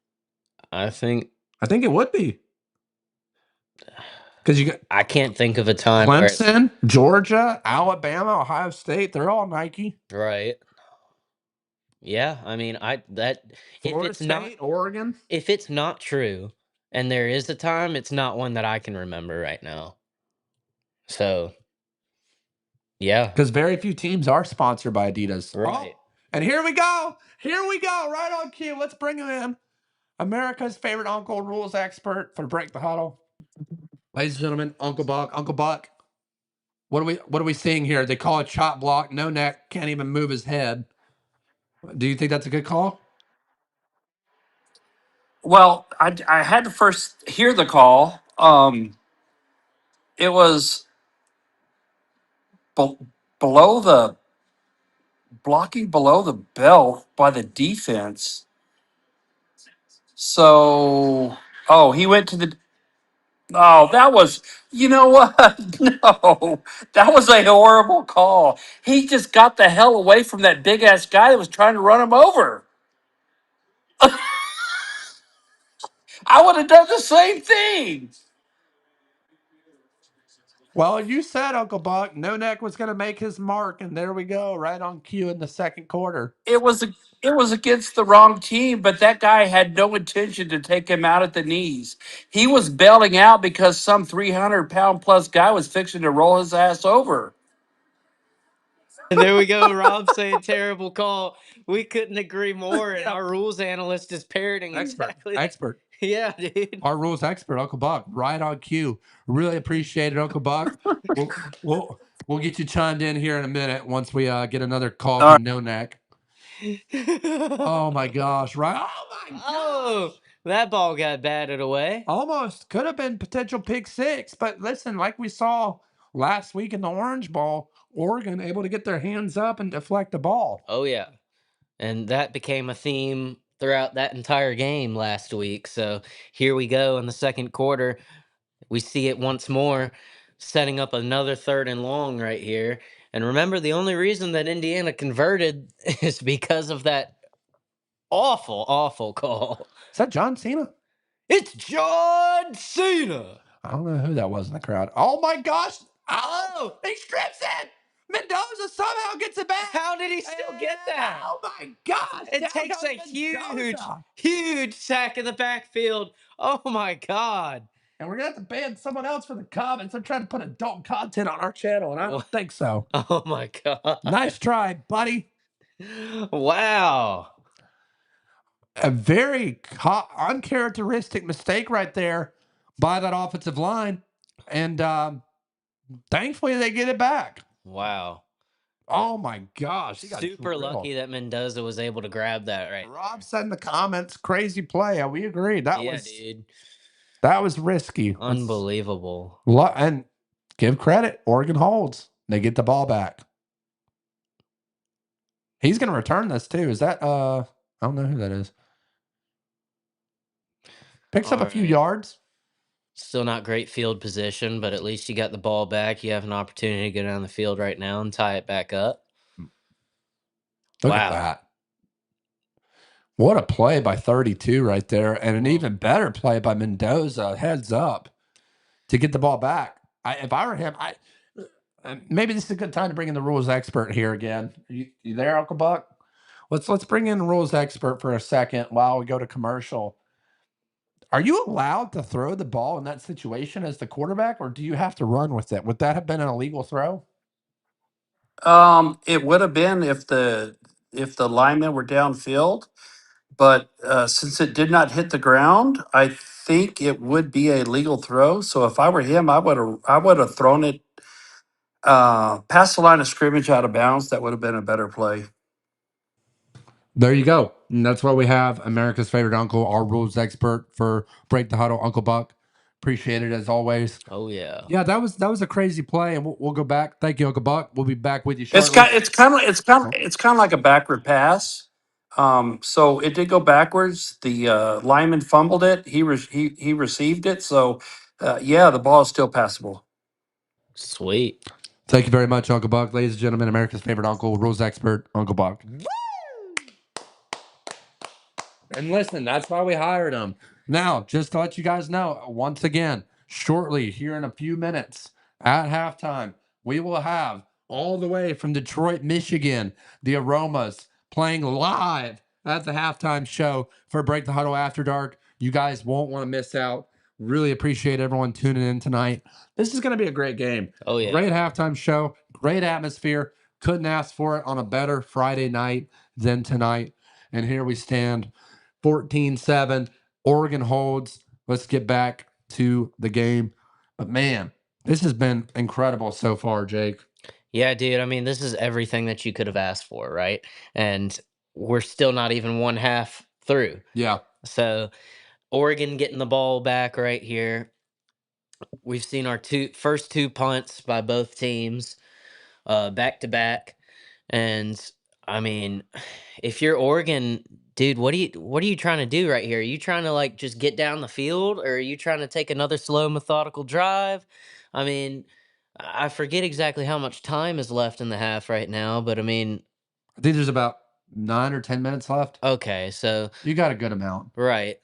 S4: I think
S1: I think it would be. Because you got
S4: I can't think of a time where it's
S1: Clemson, Georgia, Alabama, Ohio State, they're all Nike.
S4: right. Yeah, I mean, if
S1: Florida
S4: it's not
S1: State, Oregon.
S4: if it's not true and there is a time, it's not one that I can remember right now. So, yeah.
S1: Because very few teams are sponsored by Adidas.
S4: Right.
S1: Oh, and here we go. Here we go. Right on cue. Let's bring him in. America's favorite uncle, rules expert for Break the Huddle. Ladies and gentlemen, Uncle Buck. Uncle Buck. What are we seeing here? They call it chop block, no neck, can't even move his head. Do you think that's a good call?
S5: Well, I had to first hear the call. It was be- below the blocking below the belt by the defense. So, oh, he went to the. Oh, that was. You know what? No, that was a horrible call. He just got the hell away from that big ass guy that was trying to run him over. I would have done the same thing.
S1: Well, you said, Uncle Buck, no neck was going to make his mark, and there we go, right on cue in the second quarter.
S5: It was against the wrong team, but that guy had no intention to take him out at the knees. He was bailing out because some 300-pound plus guy was fixing to roll his ass over.
S4: And there we go, Rob saying terrible call. We couldn't agree more, and
S1: Yeah.
S4: our rules analyst is parroting
S1: Expert,
S4: exactly.
S1: expert.
S4: Yeah, dude.
S1: Our rules expert, Uncle Buck, right on cue. Really appreciate it, Uncle Buck. We'll get you chimed in here in a minute once we get another call
S5: All right.
S1: from No Neck. Oh my gosh! Right? Oh my
S4: Oh,
S1: gosh!
S4: that ball got batted away.
S1: Almost could have been potential pick six, but listen, like we saw last week in the Orange Bowl, Oregon able to get their hands up and deflect the ball.
S4: Oh yeah, and that became a theme throughout that entire game last week. So here we go in the second quarter. We see it once more, setting up another 3rd and long right here. And remember, the only reason that Indiana converted is because of that awful, awful call.
S1: Is that John Cena?
S4: It's John Cena.
S1: I don't know who that was in the crowd. Oh my gosh! Oh, he strips it. Mendoza somehow gets it back.
S4: How did he still get that?
S1: Oh my gosh!
S4: It
S1: Down
S4: takes
S1: goes
S4: a huge,
S1: Mendoza.
S4: huge sack in the backfield. Oh my God.
S1: And we're gonna have to ban someone else for the comments. They're trying to put adult content on our channel, and I don't think so.
S4: Oh my God.
S1: Nice try, buddy.
S4: Wow.
S1: A very uncharacteristic mistake right there by that offensive line, and thankfully they get it back.
S4: Wow.
S1: Oh my gosh, he got
S4: Super
S1: drilled.
S4: lucky that Mendoza was able to grab that right
S1: Rob
S4: there.
S1: said in the comments, crazy play. We agree.
S4: Yeah, dude.
S1: That was risky.
S4: Unbelievable.
S1: And give credit. Oregon holds. They get the ball back. He's going to return this too. Is that I don't know who that is. Picks up
S4: All
S1: a few
S4: right.
S1: yards.
S4: Still not great field position, but at least you got the ball back. You have an opportunity to go down the field right now and tie it back up.
S1: Look at
S4: Wow.
S1: that. What a play by 32 right there. And an
S4: Well,
S1: even better play by Mendoza. Heads up to get the ball back. If I were him, maybe this is a good time to bring in the rules expert here again. You there, Uncle Buck? Let's bring in the rules expert for a second while we go to commercial. Are you allowed to throw the ball in that situation as the quarterback, or do you have to run with it? Would that have been an illegal throw?
S5: It would have been if the linemen were downfield, but since it did not hit the ground, I think it would be a legal throw. So if I were him, I would have thrown it past the line of scrimmage out of bounds. That would have been a better play.
S1: There you go. And that's why we have America's favorite uncle, our rules expert for Break the Huddle, Uncle Buck. Appreciate it as always.
S4: oh yeah.
S1: Yeah, that was a crazy play, and we'll go back. Thank you, Uncle Buck. We'll be back with you
S5: It's
S1: shortly.
S5: kind it's kind of it's kind of
S1: Oh,
S5: it's kind of like a backward pass. So it did go backwards. The lineman fumbled it. He received it. So yeah, the ball is still passable.
S4: Sweet.
S1: thank you very much, Uncle Buck. Ladies and gentlemen, America's favorite uncle, rules expert, Uncle Buck. And listen, that's why we hired him. Now, just to let you guys know, once again, shortly, here in a few minutes at halftime, we will have all the way from Detroit, Michigan, the Aromas playing live at the halftime show for Break the Huddle After Dark. You guys won't want to miss out. Really appreciate everyone tuning in tonight. This is going to be a great game.
S4: Oh yeah.
S1: Great halftime show, great atmosphere. Couldn't ask for it on a better Friday night than tonight. And here we stand 14-7. Oregon holds. Let's get back to the game. But man, this has been incredible so far, Jake.
S4: Yeah, dude. I mean, this is everything that you could have asked for, right? And we're still not even one half through.
S1: Yeah.
S4: So Oregon getting the ball back right here. We've seen our first two punts by both teams, back to back. And I mean, if you're Oregon, dude, what are you trying to do right here? Are you trying to like just get down the field, or are you trying to take another slow methodical drive? I mean, I forget exactly how much time is left in the half right now, but I mean,
S1: I think there's about 9 or 10 minutes left.
S4: okay, so
S1: You got a good amount.
S4: right.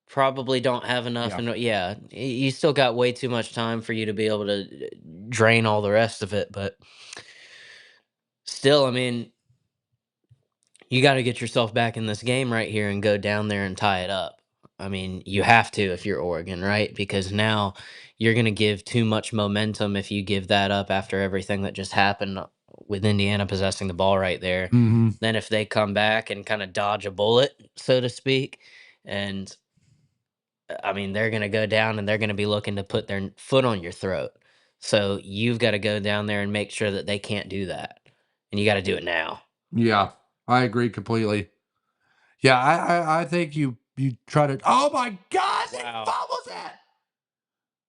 S4: Probably don't have enough,
S1: Yeah.
S4: and yeah, you still got way too much time for you to be able to drain all the rest of it, but still, I mean, you got to get yourself back in this game right here and go down there and tie it up. I mean, you have to if you're Oregon, right? Because now you're going to give too much momentum if you give that up after everything that just happened with Indiana possessing the ball right there.
S1: Mm-hmm.
S4: Then if they come back and kind of dodge a bullet, so to speak, and I mean, they're going to go down and they're going to be looking to put their foot on your throat. So you've got to go down there and make sure that they can't do that. And you got to do it now.
S1: Yeah. I agree completely. Yeah, I think you try to. Oh my God, it
S4: Wow.
S1: fumbles it.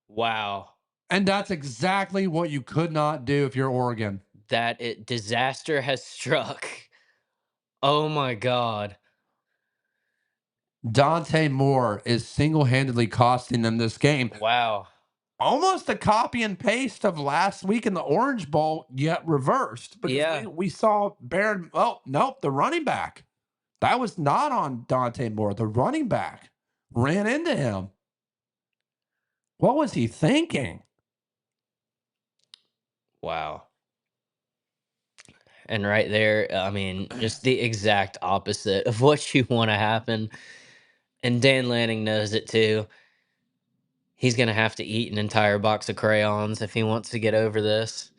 S4: Wow.
S1: And that's exactly what you could not do if you're Oregon.
S4: Disaster has struck. Oh my god.
S1: Dante Moore is single-handedly costing them this game.
S4: Wow.
S1: Almost a copy and paste of last week in the Orange Bowl, yet reversed because we
S4: Yeah.
S1: we saw Baron. Oh nope, the running back that was not on Dante Moore. The running back ran into him. What was he thinking?
S4: Wow. And right there, I mean, just the exact opposite of what you want to happen. And Dan Lanning knows it too. He's going to have to eat an entire box of crayons if he wants to get over this.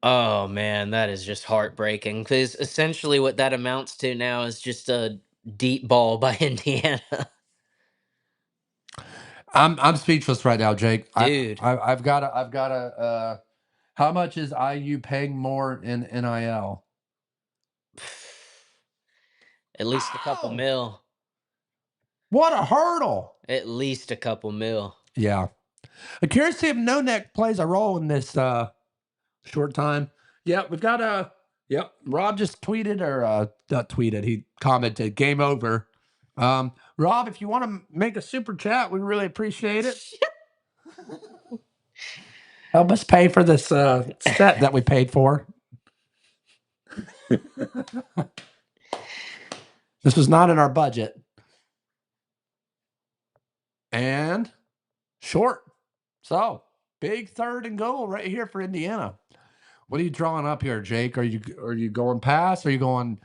S4: Oh man, that is just heartbreaking because essentially what that amounts to now is just a deep ball by Indiana.
S1: I'm speechless right now, Jake.
S4: Dude,
S1: I've got to how much is IU paying more in NIL?
S4: at least a couple
S1: Oh,
S4: mil.
S1: what a hurdle!
S4: At least a couple mil.
S1: Yeah, I'm curious to see if No Neck plays a role in this short time. Yeah, we've got a. Yep, Rob just tweeted or not tweeted. He commented, "Game over." Rob, if you want to make a super chat, we really appreciate it. Help us pay for this set that we paid for. This was not in our budget. And short. So big 3rd and goal right here for Indiana. What are you drawing up here, Jake? Are you going pass? Are you going?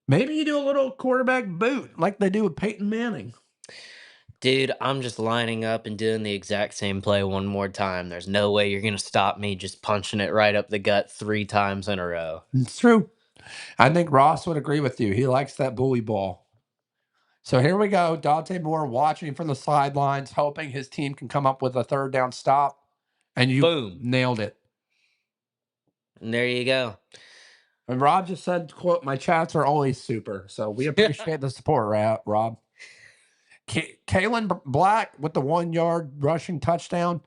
S1: Maybe you do a little quarterback boot like they do with Peyton Manning.
S4: Dude, I'm just lining up and doing the exact same play one more time. There's no way you're going to stop me just punching it right up the gut 3 times in a row.
S1: It's true. I think Ross would agree with you. He likes that bully ball. So here we go. Dante Moore watching from the sidelines, hoping his team can come up with a 3rd down stop. And you
S4: Boom.
S1: nailed it.
S4: And there you go.
S1: And Rob just said, quote, my chats are always super. So we appreciate the support, Rob. Kalen Black with the 1-yard rushing touchdown.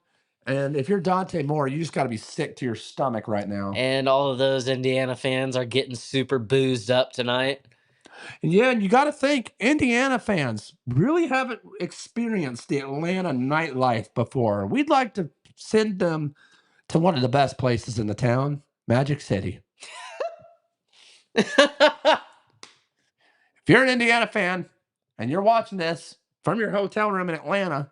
S1: And if you're Dante Moore, you just got to be sick to your stomach right now.
S4: And all of those Indiana fans are getting super boozed up tonight.
S1: And yeah, and you got to think Indiana fans really haven't experienced the Atlanta nightlife before. We'd like to send them to one of the best places in the town, Magic City. If you're an Indiana fan and you're watching this from your hotel room in Atlanta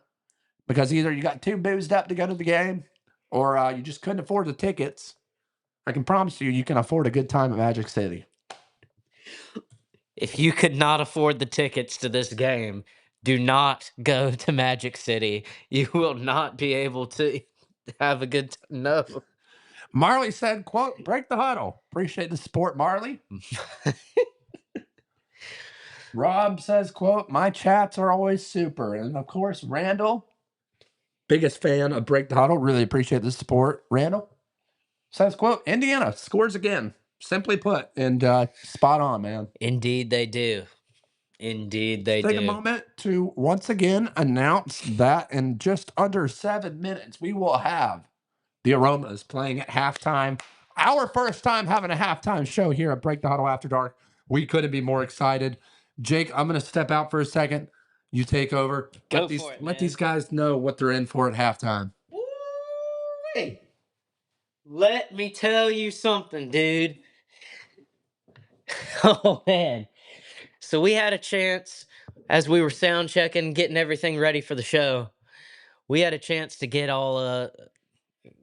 S1: because either you got too boozed up to go to the game or you just couldn't afford the tickets, I can promise you can afford a good time at Magic City.
S4: If you could not afford the tickets to this game, do not go to Magic City. You will not be able to have a good time. No.
S1: Marley said, quote, break the huddle. Appreciate the support, Marley. Rob says, quote, my chats are always super. And of course, Randall, biggest fan of Break the Huddle. Really appreciate the support. Randall says, quote, Indiana scores again. Simply put, and spot on, man.
S4: Indeed, they do. Indeed, they
S1: Take a
S4: do.
S1: moment to once again announce that in just under 7 minutes, we will have the Aromas playing at halftime. Our first time having a halftime show here at Break the Huddle After Dark. We couldn't be more excited. Jake, I'm going to step out for a second. You take over.
S4: Go
S1: Let
S4: for it,
S1: let
S4: man.
S1: these guys know what they're in for at halftime.
S4: Hey, let me tell you something, dude. Oh, man. So we had a chance as we were sound checking, getting everything ready for the show. We had a chance to get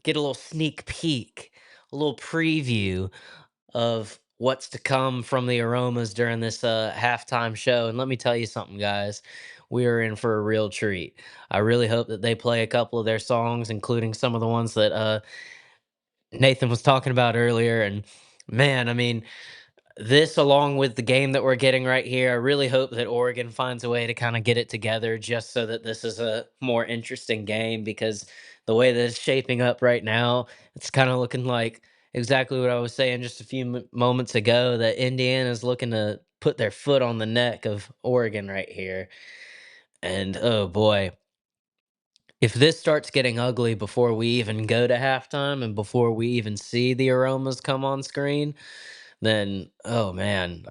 S4: get a little sneak peek, a little preview of what's to come from the Aromas during this halftime show. And let me tell you something, guys. We are in for a real treat. I really hope that they play a couple of their songs, including some of the ones that Nathan was talking about earlier. And man, I mean, this along with the game that we're getting right here, I really hope that Oregon finds a way to kind of get it together just so that this is a more interesting game, because the way that it's shaping up right now, it's kind of looking like exactly what I was saying just a few moments ago, that Indiana is looking to put their foot on the neck of Oregon right here. And oh boy, if this starts getting ugly before we even go to halftime and before we even see the Aromas come on screen, then oh man,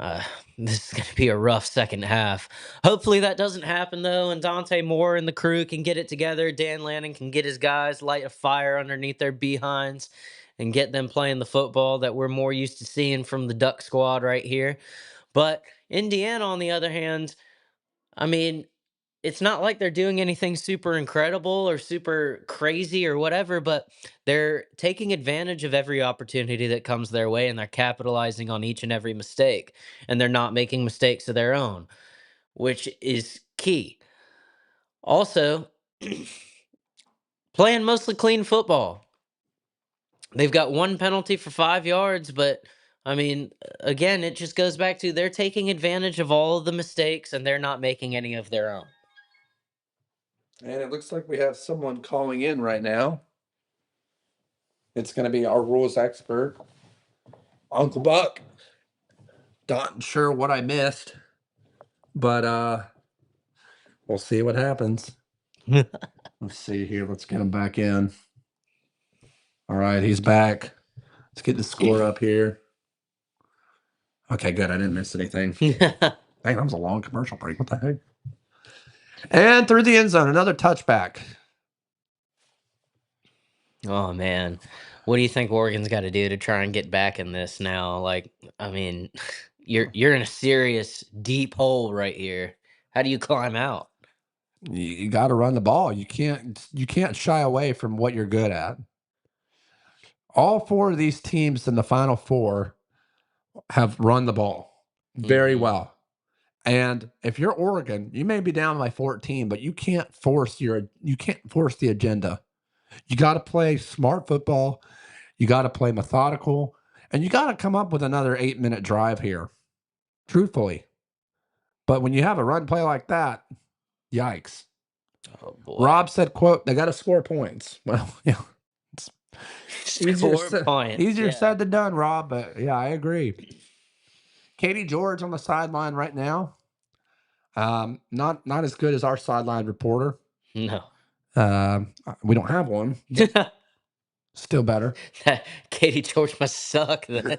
S4: this is going to be a rough second half. Hopefully that doesn't happen though, and Dante Moore and the crew can get it together. Dan Lanning can get his guys, light a fire underneath their behinds, and get them playing the football that we're more used to seeing from the Duck squad right here. But Indiana, on the other hand, I mean, it's not like they're doing anything super incredible or super crazy or whatever, but they're taking advantage of every opportunity that comes their way, and they're capitalizing on each and every mistake. And they're not making mistakes of their own, which is key. Also, playing mostly clean football. They've got one penalty for 5 yards, but I mean, again, it just goes back to they're taking advantage of all of the mistakes and they're not making any of their own.
S1: And it looks like we have someone calling in right now. It's going to be our rules expert, Uncle Buck. Not sure what I missed, but we'll see what happens. Let's see here. Let's get him back in. All right, he's back. Let's get the score up here. Okay, good. I didn't miss anything. Dang, that was a long commercial break. What the heck? And through the end zone, another touchback.
S4: Oh man, what do you think Oregon's got to do to try and get back in this now? Like, I mean, you're in a serious deep hole right here. How do you climb out?
S1: You got to run the ball. You can't shy away from what you're good at. All four of these teams in the Final Four have run the ball very
S4: Hmm.
S1: well. And if you're Oregon, you may be down by 14, but you can't force the agenda. You got to play smart football. You got to play methodical, and you got to come up with another 8-minute drive here. Truthfully, but when you have a run play like that, yikes.
S4: Oh boy,
S1: Rob said, "quote They got to score points." Well, yeah, it's
S4: score points.
S1: easier
S4: Yeah.
S1: said than done, Rob. But yeah, I agree. Katie George on the sideline right now. Not as good as our sideline reporter.
S4: No.
S1: We don't have one, but still better.
S4: Katie George must suck then.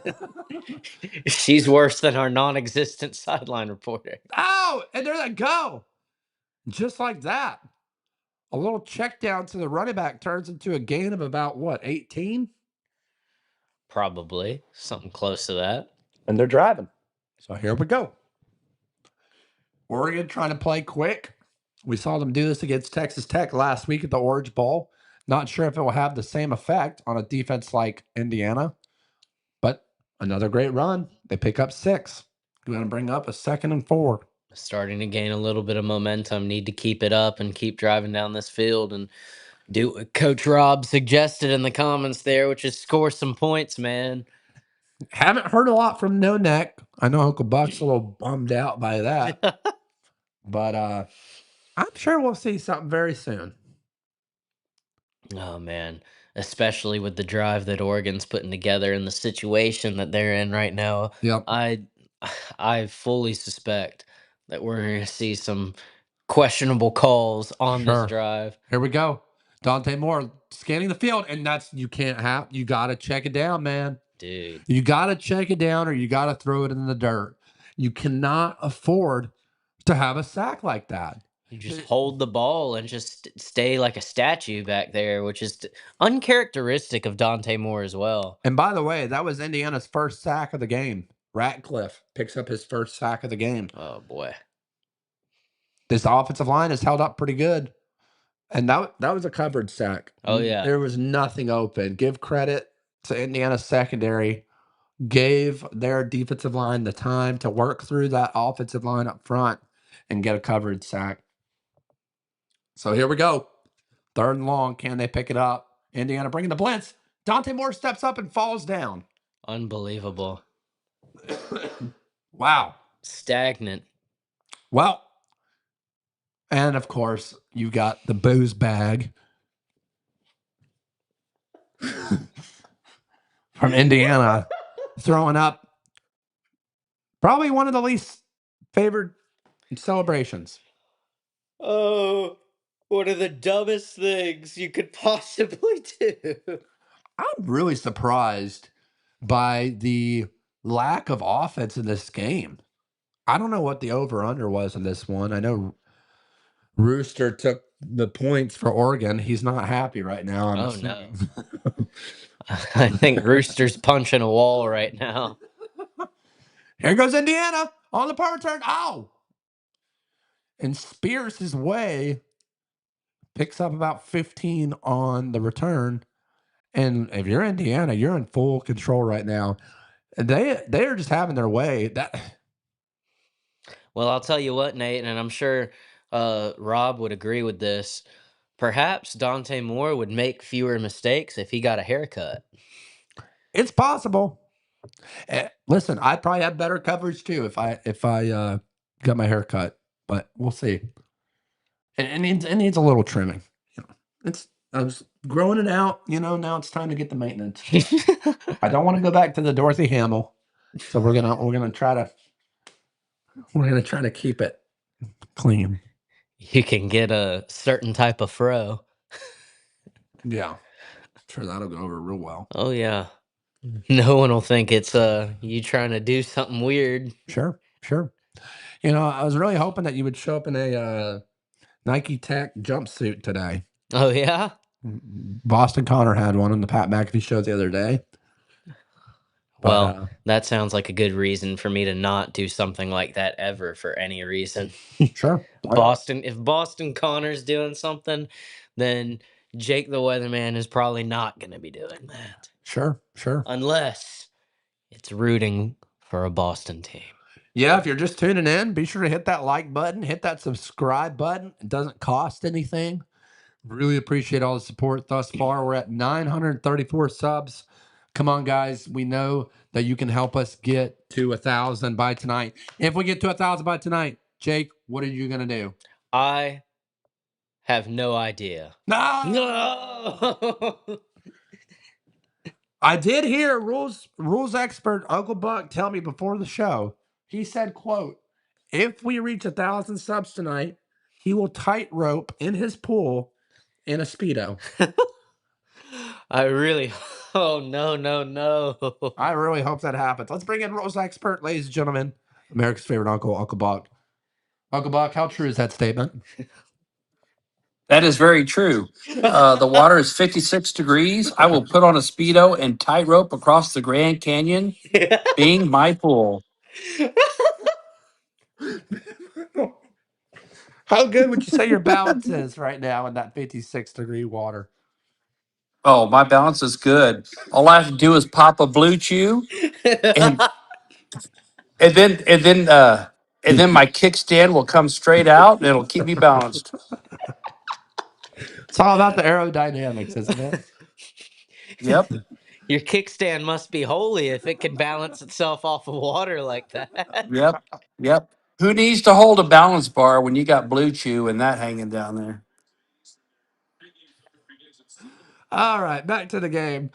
S4: She's worse than our non-existent sideline reporter.
S1: Oh, and there they go. Just like that. A little check down to the running back turns into a gain of about what, 18?
S4: Probably something close to that.
S1: And they're driving. So here we go. Oregon trying to play quick. We saw them do this against Texas Tech last week at the Orange Bowl. Not sure if it will have the same effect on a defense like Indiana, but another great run. They pick up 6. We're going to bring up a 2nd and 4.
S4: Starting to gain a little bit of momentum. Need to keep it up and keep driving down this field and do what Coach Rob suggested in the comments there, which is score some points, man.
S1: Haven't heard a lot from No Neck. I know Uncle Buck's a little bummed out by that, but I'm sure we'll see something very soon.
S4: Oh man, especially with the drive that Oregon's putting together and the situation that they're in right now.
S1: Yep.
S4: I I fully suspect that we're going to see some questionable calls on this
S1: Sure.
S4: drive.
S1: Here we go. Dante Moore scanning the field, and you got to check it down, man.
S4: Dude,
S1: You got to check it down or you got to throw it in the dirt. You cannot afford to have a sack like that.
S4: you just hold the ball and just stay like a statue back there, which is uncharacteristic of Dante Moore as well.
S1: And by the way, that was Indiana's first sack of the game. Ratcliffe picks up his first sack of the game.
S4: Oh boy.
S1: This offensive line has held up pretty good. And that was a covered sack.
S4: Oh yeah.
S1: There was nothing open. Give credit to Indiana's secondary. Gave their defensive line the time to work through that offensive line up front and get a covered sack. So here we go. 3rd and long. Can they pick it up? Indiana bringing the blitz. Dante Moore steps up and falls down.
S4: Unbelievable.
S1: Wow.
S4: Stagnant.
S1: Well, and of course, you got the booze bag from Indiana throwing up probably one of the least favored celebrations.
S4: Oh, one of the dumbest things you could possibly do.
S1: I'm really surprised by the lack of offense in this game. I don't know what the over-under was in this one. I know Rooster took the points for Oregon. He's not happy right now, I'm
S4: Oh no.
S1: assuming.
S4: I think Rooster's punching a wall right now.
S1: Here goes Indiana on the power turn. Ow! And spears his way, picks up about 15 on the return. And if you're Indiana, you're in full control right now. They are just having their way.
S4: Well, I'll tell you what, Nate, and I'm sure Rob would agree with this. Perhaps Dante Moore would make fewer mistakes if he got a haircut.
S1: It's possible. Listen, I probably have better coverage too if I got my hair cut, but we'll see. It needs a little trimming. You know, I was growing it out. Now it's time to get the maintenance. I don't want to go back to the Dorothy Hamill, so we're gonna try to keep it clean.
S4: You can get a certain type of fro.
S1: Yeah, sure that'll go over real well.
S4: Oh yeah. No one will think it's you trying to do something weird.
S1: Sure. I was really hoping that you would show up in a Nike Tech jumpsuit today.
S4: Oh yeah.
S1: Boston Connor had one on the Pat McAfee show the other day. But
S4: Well, that sounds like a good reason for me to not do something like that ever for any reason.
S1: sure, why not?
S4: Boston, if Boston Connor's doing something, then Jake the Weatherman is probably not going to be doing that.
S1: Sure, sure.
S4: Unless it's rooting for a Boston team.
S1: Yeah, if you're just tuning in, be sure to hit that like button, hit that subscribe button. It doesn't cost anything. Really appreciate all the support thus far. We're at 934 subs. Come on, guys. We know that you can help us get to 1,000 by tonight. If we get to 1,000 by tonight, Jake, what are you going to do?
S4: I have no idea.
S1: No!
S4: No!
S1: I did hear rules expert Uncle Buck tell me before the show. He said, quote, if we reach 1,000 subs tonight, he will tightrope in his pool in a Speedo.
S4: I really. Oh, no, no, no.
S1: I really hope that happens. Let's bring in rules expert, ladies and gentlemen. America's favorite uncle, Uncle Buck. Uncle Buck, how true is that statement?
S5: That is very true. The water is 56 degrees. I will put on a Speedo and tightrope across the Grand Canyon, being my pool.
S1: How good would you say your balance is right now in that 56-degree water?
S5: Oh, my balance is good. All I have to do is pop a blue chew and and then and then uh and then my kickstand will come straight out and it'll keep me balanced.
S1: It's all about the aerodynamics, isn't it?
S5: Yep.
S4: Your kickstand must be holy if it can balance itself off of water like that.
S5: Yep. Yep. Who needs to hold a balance bar when you got blue chew and that hanging down there?
S1: All right, back to the game.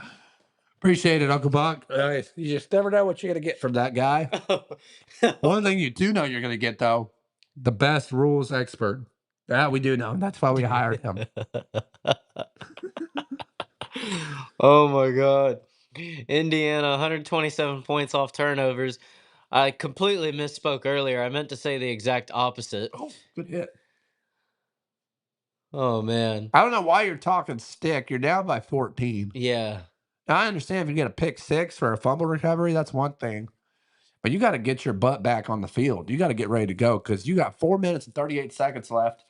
S1: Appreciate it, Uncle Buck. You just never know what you're going to get from that guy. One thing you do know you're going to get, though, the best rules expert. That we do know. That's why we hired him.
S4: Oh my God. Indiana, 127 points off turnovers. I completely misspoke earlier. I meant to say the exact opposite.
S1: Oh, good hit.
S4: Oh man.
S1: I don't know why you're talking stick. You're down by 14.
S4: Yeah.
S1: Now, I understand if you get a pick six for a fumble recovery, that's one thing. But you got to get your butt back on the field. You got to get ready to go because you got 4 minutes and 38 seconds left.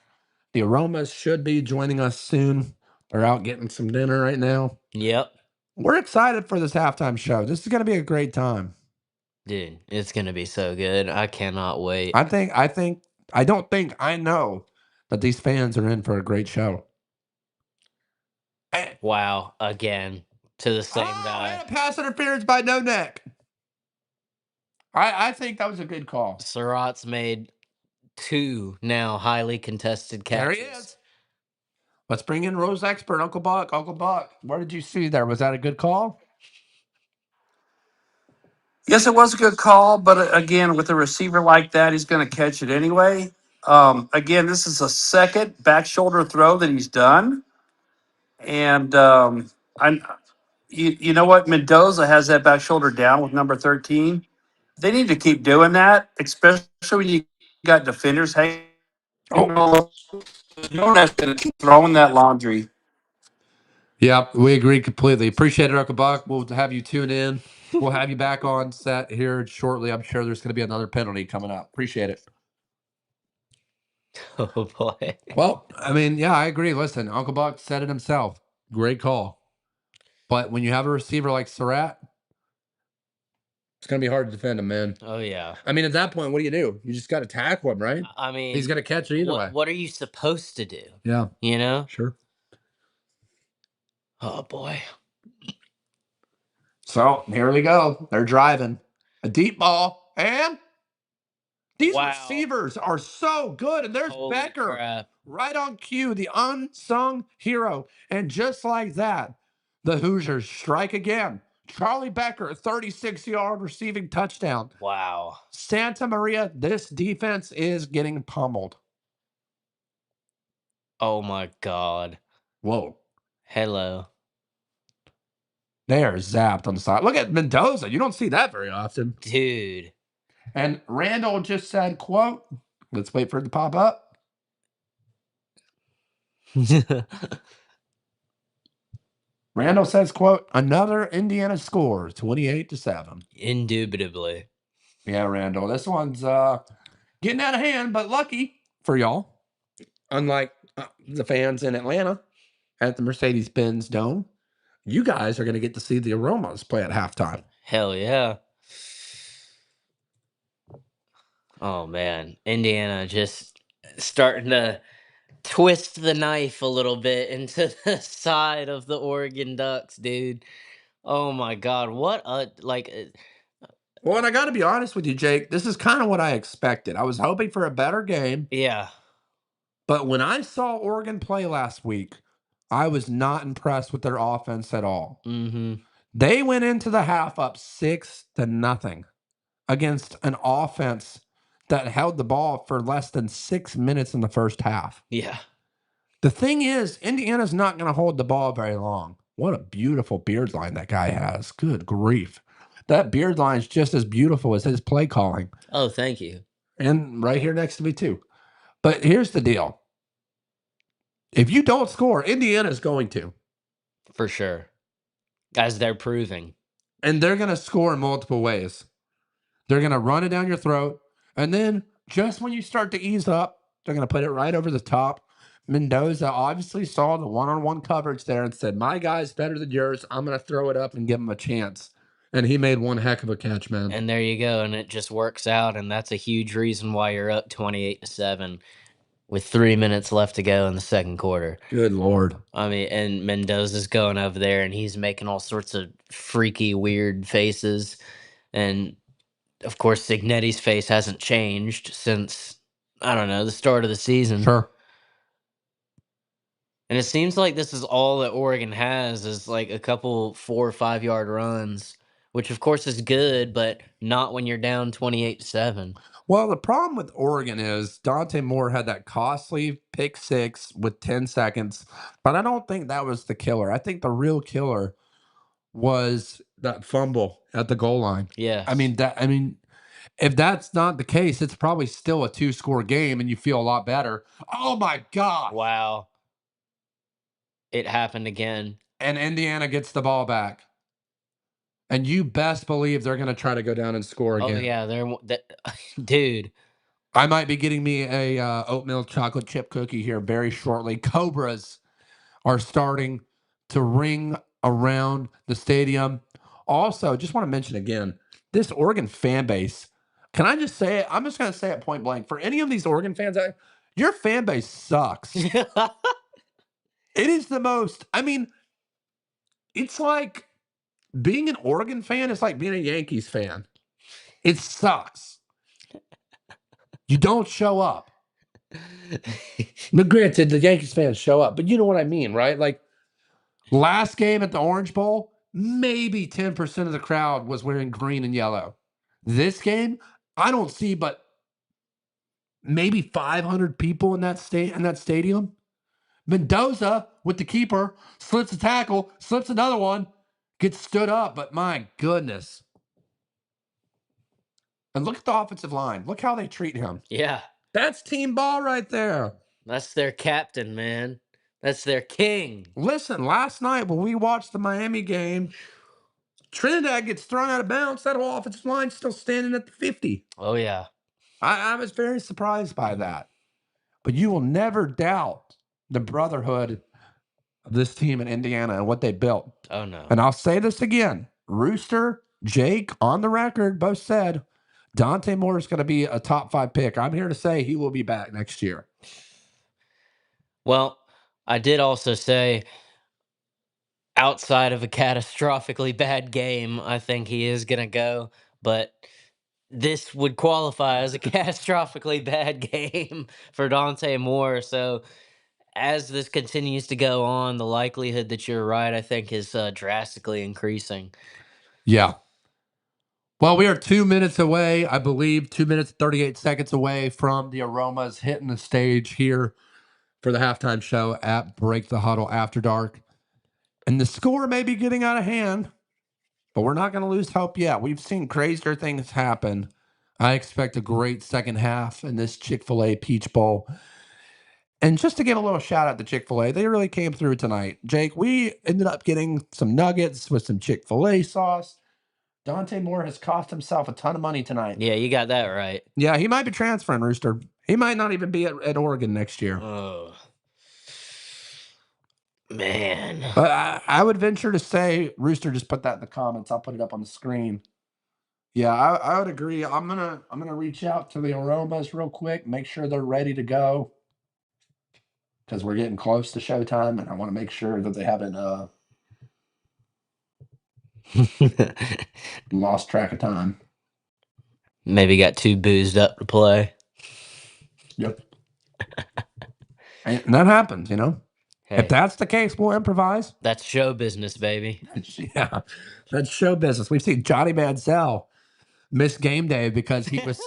S1: The Aromas should be joining us soon. They're out getting some dinner right now.
S4: Yep.
S1: We're excited for this halftime show. This is going to be a great time.
S4: Dude, it's gonna be so good. I cannot wait.
S1: I know that these fans are in for a great show. Eh,
S4: Wow. Again. To the same guy.
S1: and a pass interference by No Neck. I think that was a good call.
S4: Surratt's made 2 now highly contested
S1: There
S4: catches.
S1: he is. Let's bring in Rose expert, Uncle Buck. Uncle Buck, what did you see there? Was that a good call?
S5: Yes, it was a good call, but again, with a receiver like that, he's going to catch it anyway. Again, this is a second back shoulder throw that he's done, and I, you know what? Mendoza has that back shoulder down with number 13. They need to keep doing that, especially when you got defenders hanging.
S1: Oh,
S5: You don't have to keep throwing that laundry.
S1: yeah, we agree completely. Appreciate it, Uncle Buck. We'll have you tune in. We'll have you back on set here shortly. I'm sure there's going to be another penalty coming up. Appreciate it.
S4: Oh boy.
S1: Well, I mean, yeah, I agree. Listen, Uncle Buck said it himself. Great call. But when you have a receiver like Surratt, it's going to be hard to defend him, man.
S4: Oh yeah.
S1: I mean, at that point, what do? You just got to tackle him, right?
S4: I mean,
S1: He's going to catch it either way.
S4: what are you supposed to do?
S1: Yeah,
S4: You know?
S1: sure.
S4: Oh boy.
S1: So here we go. They're driving a deep ball, and these
S4: Wow.
S1: receivers are so good. And there's
S4: Holy
S1: Becker
S4: crap.
S1: right on cue, the unsung hero. And just like that, the Hoosiers strike again. Charlie Becker, 36-yard receiving touchdown.
S4: Wow.
S1: Santa Maria, this defense is getting pummeled.
S4: Oh my God.
S1: Whoa.
S4: Hello.
S1: They are zapped on the side. Look at Mendoza. You don't see that very often.
S4: Dude.
S1: And Randall just said, quote, let's wait for it to pop up. Randall says, quote, another Indiana score, 28-7.
S4: Indubitably.
S1: Yeah, Randall, this one's getting out of hand, but lucky for y'all. Unlike the fans in Atlanta at the Mercedes-Benz Dome, you guys are going to get to see the Aromas play at halftime.
S4: Hell yeah. Oh man, Indiana just starting to twist the knife a little bit into the side of the Oregon Ducks, dude. Oh my god, what a
S1: Well, and I got to be honest with you, Jake, this is kind of what I expected. I was hoping for a better game,
S4: yeah.
S1: but when I saw Oregon play last week, I was not impressed with their offense at all.
S4: Mm-hmm.
S1: They went into the half up 6-0 against an offense that held the ball for less than 6 minutes in the first half.
S4: Yeah.
S1: The thing is, Indiana's not going to hold the ball very long. What a beautiful beard line that guy has. Good grief. That beard line is just as beautiful as his play calling.
S4: Oh, thank you.
S1: And right here next to me, too. But here's the deal. If you don't score, Indiana's going to.
S4: For sure. As they're proving.
S1: And they're going to score in multiple ways. They're going to run it down your throat. And then just when you start to ease up, they're going to put it right over the top. Mendoza obviously saw the one-on-one coverage there and said, my guy's better than yours. I'm going to throw it up and give him a chance. And he made one heck of a catch, man.
S4: And there you go, and it just works out, and that's a huge reason why you're up 28-7 with 3 minutes left to go in the second quarter.
S1: Good Lord.
S4: I mean, and Mendoza's going over there, and he's making all sorts of freaky, weird faces, and of course, Signetti's face hasn't changed since, I don't know, the start of the season.
S1: Sure.
S4: And it seems like this is all that Oregon has is like a couple 4 or 5 yard runs, which of course is good, but not when you're down 28-7.
S1: Well, the problem with Oregon is Dante Moore had that costly pick six with 10 seconds, but I don't think that was the killer. I think the real killer was that fumble at the goal line.
S4: Yes.
S1: I mean, if that's not the case, it's probably still a 2-score game and you feel a lot better. Oh my God.
S4: Wow. It happened again.
S1: And Indiana gets the ball back. And you best believe they're going to try to go down and score
S4: Oh
S1: again.
S4: yeah, dude.
S1: I might be getting me a oatmeal chocolate chip cookie here very shortly. Cobras are starting to ring around the stadium. Also, just want to mention again, this Oregon fan base. Can I just say it? I'm just going to say it point blank. For any of these Oregon fans, your fan base sucks. It is the most. I mean, it's like being an Oregon fan is like being a Yankees fan. It sucks. You don't show up. But granted, the Yankees fans show up, but you know what I mean, right? Like last game at the Orange Bowl, maybe 10% of the crowd was wearing green and yellow. This game, I don't see but maybe 500 people in that stadium. Mendoza with the keeper slips a tackle, slips another one, gets stood up, but my goodness. And look at the offensive line. Look how they treat him.
S4: Yeah.
S1: That's team ball right there.
S4: That's their captain, man. That's their king.
S1: Listen, last night when we watched the Miami game, Trinidad gets thrown out of bounds. That whole offensive line still standing at the 50.
S4: Oh yeah.
S1: I was very surprised by that. But you will never doubt the brotherhood of this team in Indiana and what they built.
S4: Oh no.
S1: And I'll say this again. Rooster, Jake, on the record, both said Dante Moore is going to be a top 5 pick. I'm here to say he will be back next year.
S4: Well, I did also say outside of a catastrophically bad game, I think he is going to go, but this would qualify as a catastrophically bad game for Dante Moore. So, as this continues to go on, the likelihood that you're right, I think, is drastically increasing.
S1: Yeah. Well, we are 2 minutes away, I believe, 2 minutes, 38 seconds away from the Aromas hitting the stage here for the halftime show at Break the Huddle After Dark. And the score may be getting out of hand, but we're not going to lose hope yet. We've seen crazier things happen I expect a great second half in this Chick-fil-A Peach Bowl. And just to give a little shout out to Chick-fil-A, they really came through tonight. Jake, we ended up getting some nuggets with some Chick-fil-A sauce. Dante Moore has cost himself a ton of money tonight.
S4: Yeah, you got that right.
S1: Yeah, he might be transferring, Rooster. He might not even be at Oregon next year.
S4: Oh, man.
S1: But I would venture to say, Rooster, just put that in the comments. I'll put it up on the screen. Yeah, I would agree. I'm gonna reach out to the Aromas real quick, make sure they're ready to go. Because we're getting close to showtime, and I want to make sure that they haven't lost track of time.
S4: Maybe got too boozed up to play.
S1: Yep. And that happens, you know.
S4: Hey,
S1: If that's the case, we'll improvise.
S4: that's show business, baby.
S1: Yeah, that's show business. We've seen Johnny Manziel miss game day because he was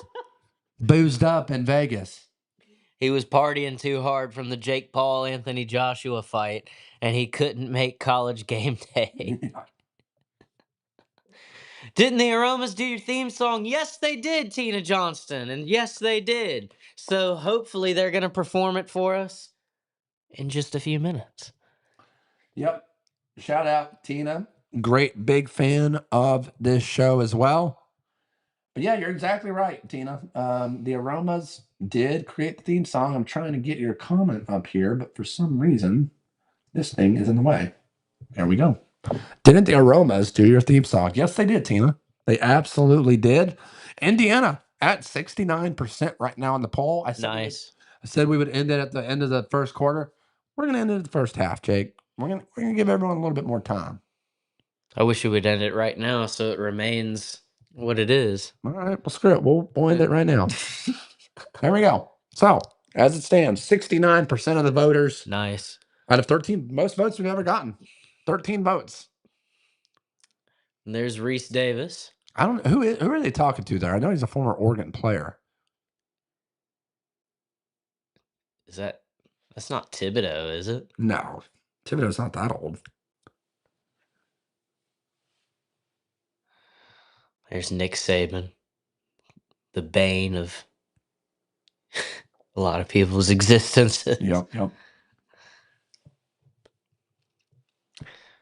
S1: boozed up in Vegas.
S4: He was partying too hard from the Jake Paul Anthony Joshua fight, and he couldn't make college game day. Didn't the Aromas do your theme song? Yes, they did, Tina Johnston. And yes, they did. So hopefully they're going to perform it for us in just a few minutes.
S1: Yep. Shout out, Tina. Great big fan of this show as well. But yeah, you're exactly right, Tina. The Aromas did create the theme song. I'm trying to get your comment up here, but for some reason, this thing is in the way. There we go. Didn't the Aromas do your theme song? Yes, they did, Tina. They absolutely did. Indiana at 69% right now in the poll. I said we would end it at the end of the first quarter. We're going to end it at the first half, Jake. We're gonna give everyone a little bit more time.
S4: I wish we would end it right now so it remains what it is.
S1: All right, well, screw it. We'll end it right now. There we go. So, as it stands, 69% of the voters
S4: Nice.
S1: out of 13, most votes we've ever gotten. 13 votes.
S4: And there's Reese Davis.
S1: I don't know who are they talking to there? I know he's a former Oregon player.
S4: That's not Thibodeau, is it?
S1: No, Thibodeau's not that old.
S4: There's Nick Saban, the bane of a lot of people's existences.
S1: Yep.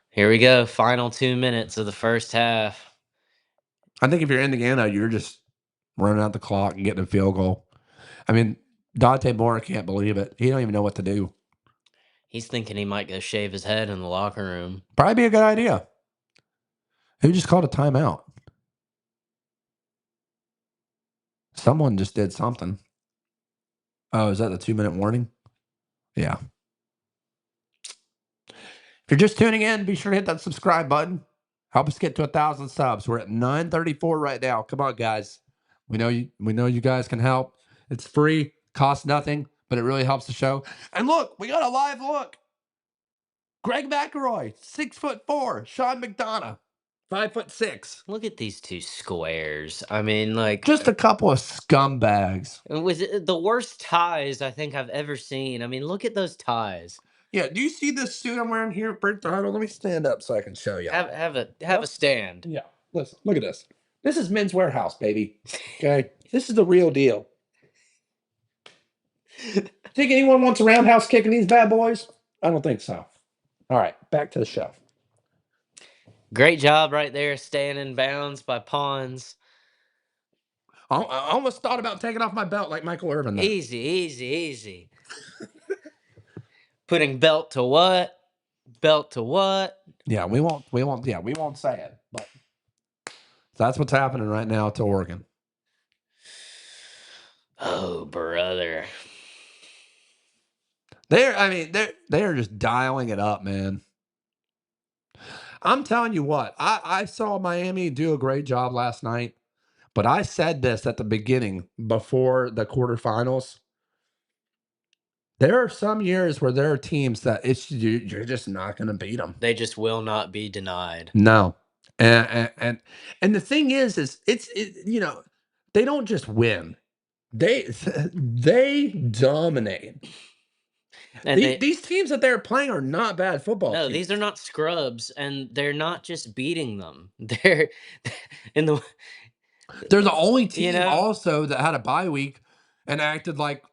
S4: Here we go. Final 2 minutes of the first half.
S1: I think if you're Indiana, you're just running out the clock and getting a field goal. I mean, Dante Moore can't believe it. He don't even know what to do.
S4: He's thinking he might go shave his head in the locker room.
S1: Probably be a good idea. Who just called a timeout? Someone just did something. Oh, is that the 2-minute warning? Yeah. If you're just tuning in, be sure to hit that subscribe button. Help us get to 1,000 subs. We're at 934 right now. Come on, guys. We know you guys can help. It's free, costs nothing, but it really helps the show. And look, we got a live look. Greg McElroy, 6'4". Sean McDonough, 5'6".
S4: Look at these two squares. I mean, like,
S1: Just a couple of scumbags.
S4: it was the worst ties I think I've ever seen. I mean, look at those ties.
S1: Yeah, do you see this suit I'm wearing here at Break the Huddle? Let me stand up so I can show you.
S4: Have a stand.
S1: Yeah, listen, look at this. This is Men's Warehouse, baby. Okay, this is the real deal. Think anyone wants a roundhouse kick in these bad boys? I don't think so. All right, back to the show.
S4: Great job right there, staying in bounds by Pawns.
S1: I almost thought about taking off my belt like Michael Irvin. There.
S4: Easy. Putting belt to what? Belt to what?
S1: Yeah, we won't say it, but that's what's happening right now to Oregon.
S4: Oh, brother.
S1: They are just dialing it up, man. I'm telling you what, I saw Miami do a great job last night, but I said this at the beginning before the quarterfinals. There are some years where there are teams that you're just not going to beat them.
S4: They just will not be denied.
S1: No, and the thing is they don't just win; they dominate. And these teams that they're playing are not bad football teams.
S4: No, these are not scrubs, and they're not just beating them. They're in the
S1: They're the only
S4: You
S1: team
S4: know?
S1: also that had a bye week and acted like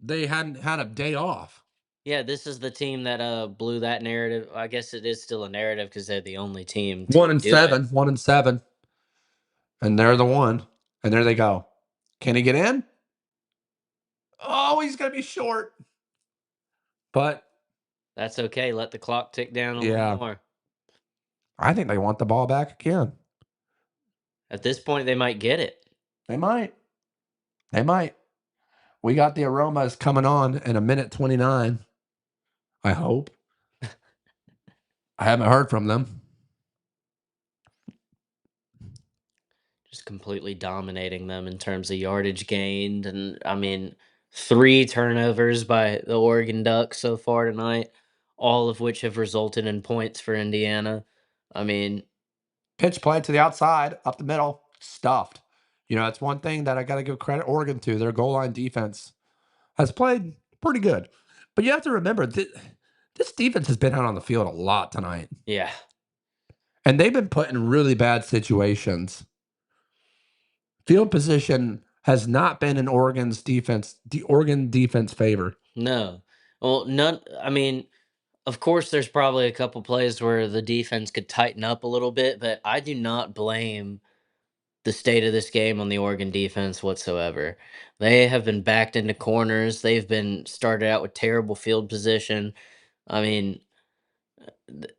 S1: they hadn't had a day off.
S4: Yeah, this is the team that blew that narrative. I guess it is still a narrative because they're the only team to
S1: One and
S4: do it.
S1: seven, 1-7, and they're the one. And there they go. Can he get in? Oh, he's gonna be short. But
S4: That's okay. Let the clock tick down a little
S1: yeah,
S4: more.
S1: I think they want the ball back again.
S4: At this point, they might get it.
S1: They might. They might. We got the Aromas coming on in a minute 29. I hope. I haven't heard from them.
S4: Just completely dominating them in terms of yardage gained. And I mean, 3 turnovers by the Oregon Ducks so far tonight, all of which have resulted in points for Indiana. I mean,
S1: Pitch play to the outside, up the middle, stuffed. You know, that's one thing that I got to give credit Oregon to. Their goal line defense has played pretty good. But you have to remember, this defense has been out on the field a lot tonight.
S4: yeah.
S1: And they've been put in really bad situations. Field position has not been in the Oregon defense favor.
S4: No. Well, none. I mean, of course, there's probably a couple plays where the defense could tighten up a little bit, but I do not blame the state of this game on the Oregon defense whatsoever. They have been backed into corners. They've been started out with terrible field position. I mean,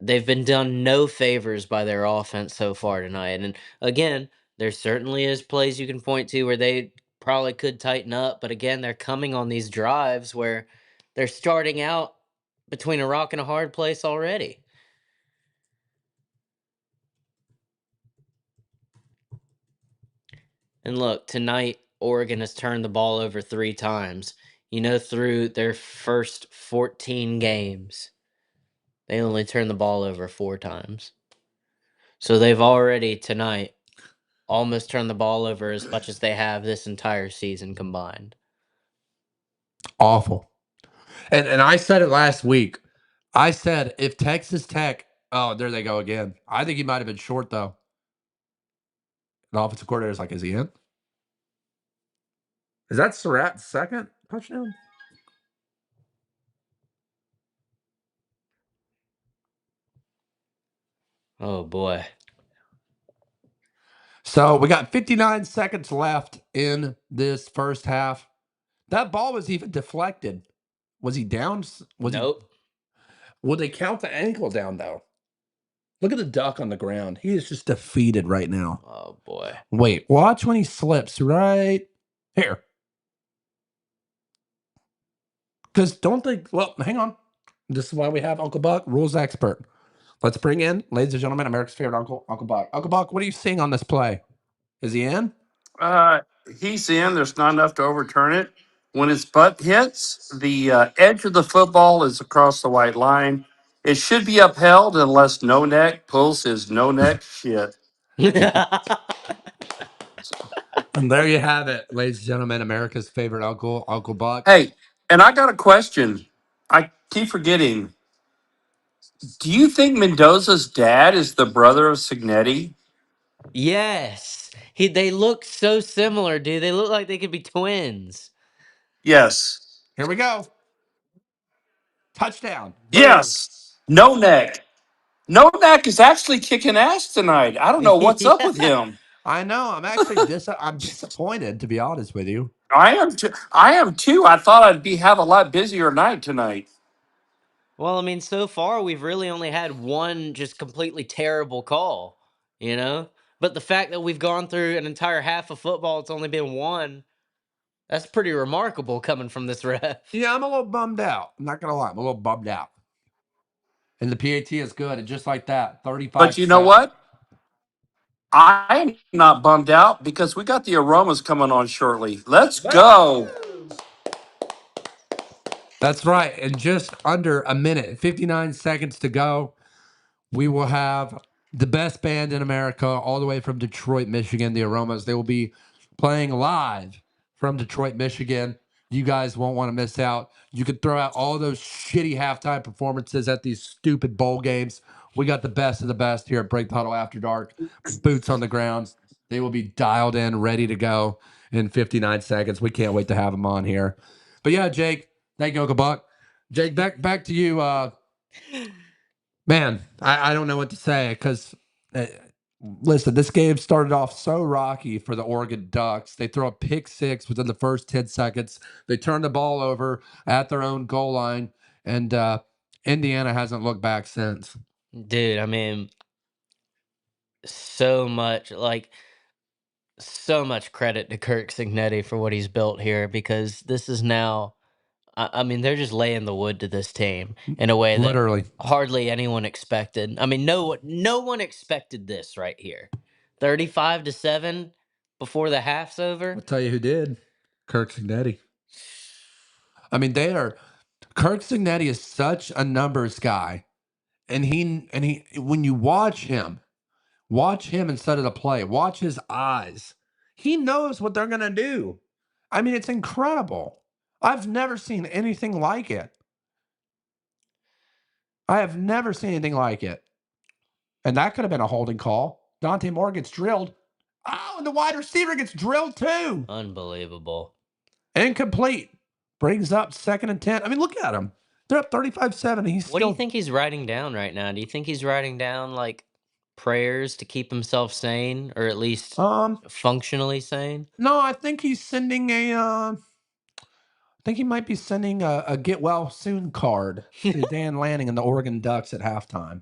S4: they've been done no favors by their offense so far tonight. And again, there certainly is plays you can point to where they probably could tighten up, but again, they're coming on these drives where they're starting out between a rock and a hard place already. And look, tonight Oregon has turned the ball over 3 times. You know, through their first 14 games, they only turned the ball over 4 times. So they've already tonight almost turned the ball over as much as they have this entire season combined.
S1: Awful. And I said it last week. I said if Texas Tech, oh, there they go again. I think he might have been short though. The offensive coordinator is like, is he in? Is that Surratt's second touchdown?
S4: Oh boy.
S1: So we got 59 seconds left in this first half. That ball was even deflected. Was he down? Was he?
S4: Nope.
S1: Would they count the ankle down though? Look at the duck on the ground. He is just defeated right now.
S4: Oh boy.
S1: Wait, watch when he slips right here. Because don't think, well, hang on. This is why we have Uncle Buck, rules expert. Let's bring in, ladies and gentlemen, America's favorite uncle, Uncle Buck. Uncle Buck, what are you seeing on this play? Is he in?
S5: Uh, he's in. There's not enough to overturn it. When his butt hits, the edge of the football is across the white line. It should be upheld unless no neck pulls his no neck shit.
S1: And there you have it, ladies and gentlemen, America's favorite uncle, Uncle Buck.
S5: Hey, and I got a question. I keep forgetting. Do you think Mendoza's dad is the brother of Signetti?
S4: Yes. They look so similar, dude. They look like they could be twins.
S5: Yes.
S1: Here we go. Touchdown. Boom.
S5: Yes. No neck. No neck is actually kicking ass tonight. I don't know what's up with
S4: Yeah.
S5: him.
S1: I know. I'm actually I'm disappointed, to be honest with you.
S5: I am too. I am too. I thought I'd be have a lot busier night tonight.
S4: Well, I mean, so far we've really only had one just completely terrible call, you know? But the fact that we've gone through an entire half of football, it's only been one, that's pretty remarkable coming from this ref.
S1: Yeah, I'm a little bummed out. I'm not going to lie. I'm a little bummed out. And the PAT is good. And just like that,
S5: But
S1: 35
S5: you know
S1: seconds.
S5: what? I'm not bummed out because we got the aromas coming on shortly. Let's go.
S1: That's right. In just under a minute, 59 seconds to go, we will have the best band in America, all the way from Detroit, Michigan, the Aromas. They will be playing live from Detroit, Michigan. You guys won't want to miss out. You could throw out all those shitty halftime performances at these stupid bowl games. We got the best of the best here at Break the Huddle After Dark. Boots on the ground. They will be dialed in, ready to go in 59 seconds. We can't wait to have them on here. But yeah, Jake, thank you, Uncle Buck. Jake, back to you. Man, I don't know what to say because, listen, this game started off so rocky for the Oregon Ducks. They throw a pick six within the first 10 seconds. They turn the ball over at their own goal line, and Indiana hasn't looked back since.
S4: Dude, I mean, so much like so much credit to Kirk Signetti for what he's built here because this is now I mean, they're just laying the wood to this team in a way that
S1: Literally.
S4: hardly anyone expected. I mean, no one expected this right here. 35-7 before the half's over.
S1: I'll tell you who did. Kirk Signetti. I mean, Kirk Signetti is such a numbers guy. And he when you watch him instead of the play, watch his eyes. He knows what they're gonna do. I mean, it's incredible. I've never seen anything like it. I have never seen anything like it. And that could have been a holding call. Dante Moore gets drilled. Oh, and the wide receiver gets drilled too.
S4: Unbelievable.
S1: Incomplete. Brings up 2nd and 10. I mean, look at him. They're up 35-7. He's
S4: What do you
S1: still
S4: think he's writing down right now? Do you think he's writing down like prayers to keep himself sane or at least functionally sane?
S1: no, I think he's sending I think he might be sending a get well soon card to Dan Lanning and the Oregon Ducks at halftime.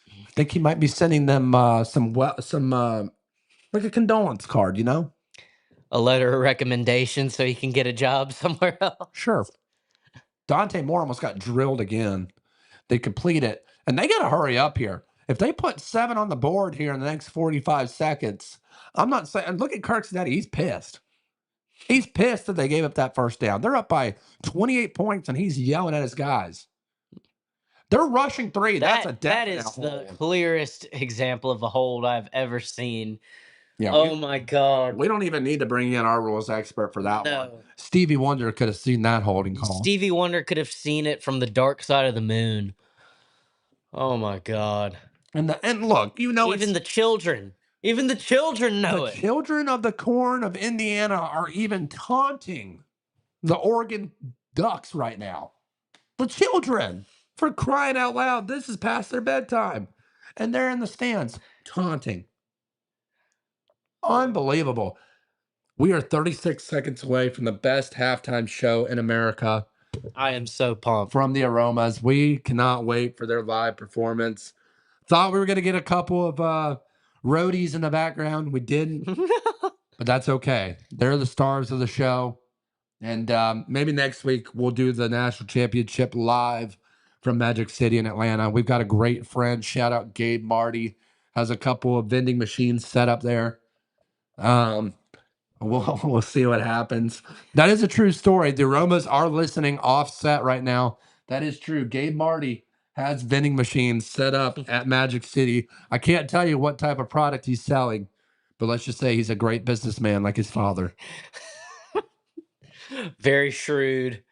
S1: I think he might be sending them some like a condolence card, you know?
S4: A letter of recommendation so he can get a job somewhere else.
S1: Sure. Dante Moore almost got drilled again. They complete it, and they got to hurry up here. If they put 7 on the board here in the next 45 seconds, I'm not saying. And look at Kirk's daddy; he's pissed. He's pissed that they gave up that first down. They're up by 28 points, and he's yelling at his guys. They're rushing 3. That's a
S4: That
S1: definite
S4: is the
S1: hold.
S4: clearest example of a hold I've ever seen.
S1: Yeah,
S4: Oh my god.
S1: we don't even need to bring in our rules expert for that one.
S4: No.
S1: Stevie Wonder could have seen that holding call.
S4: Stevie Wonder could have seen it from the dark side of the moon. Oh my god.
S1: And look, you know,
S4: Even the children know
S1: the
S4: it.
S1: children of the corn of Indiana are even taunting the Oregon Ducks right now. The children, for crying out loud, this is past their bedtime. And they're in the stands taunting. Unbelievable. We are 36 seconds away from the best halftime show in America
S4: I am so pumped.
S1: from the Aromas. We cannot wait for their live performance. Thought we were going to get a couple of roadies in the background. We didn't, but that's okay. They're the stars of the show. And maybe next week we'll do the national championship live from Magic City in Atlanta. We've got a great friend. Shout out Gabe Marty. Has a couple of vending machines set up there. We'll see what happens. That is a true story. The Aromas are listening offset right now. That is true. Gabe Marty has vending machines set up at Magic City. I can't tell you what type of product he's selling, but let's just say he's a great businessman like his father.
S4: Very shrewd.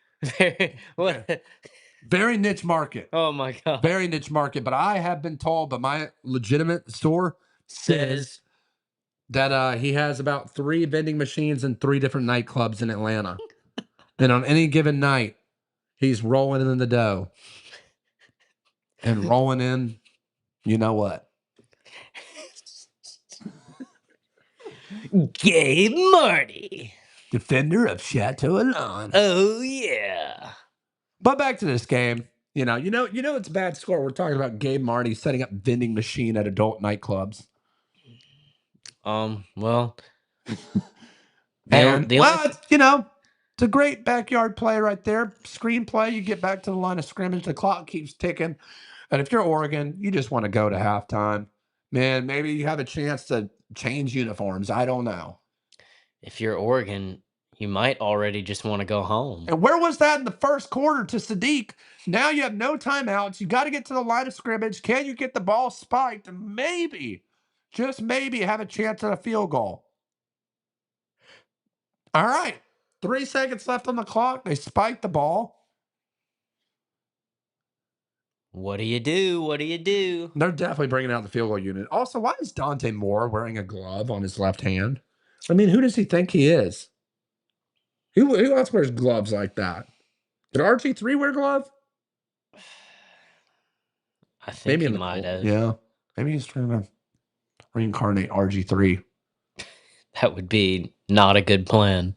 S1: Very niche market.
S4: Oh my god.
S1: Very niche market. But I have been told by my legitimate store says that he has about 3 vending machines in 3 different nightclubs in Atlanta. And on any given night, he's rolling in the dough. And rolling in, you know what?
S4: Gabe Marty.
S1: Defender of Chateau Alon.
S4: Oh yeah.
S1: But back to this game. You know, it's a bad score. We're talking about Gabe Marty setting up vending machine at adult nightclubs.
S4: Well,
S1: And
S4: the
S1: well,
S4: only
S1: it's a great backyard play right there. Screenplay, you get back to the line of scrimmage, the clock keeps ticking. And if you're Oregon, you just want to go to halftime. Man, maybe you have a chance to change uniforms. I don't know.
S4: if you're Oregon, you might already just want to go home.
S1: And where was that in the first quarter to Sadiq? Now you have no timeouts. You got to get to the line of scrimmage. Can you get the ball spiked? And maybe, just maybe, have a chance at a field goal. All right. 3 seconds left on the clock. They spiked the ball.
S4: What do you do? What do you do?
S1: They're definitely bringing out the field goal unit. Also, why is Dante Moore wearing a glove on his left hand? I mean, who does he think he is? Who else wears gloves like that? Did RG3 wear a glove?
S4: I think
S1: Maybe
S4: he
S1: in the
S4: might
S1: goal.
S4: have.
S1: Yeah. Maybe he's trying to reincarnate RG3.
S4: That would be not a good plan.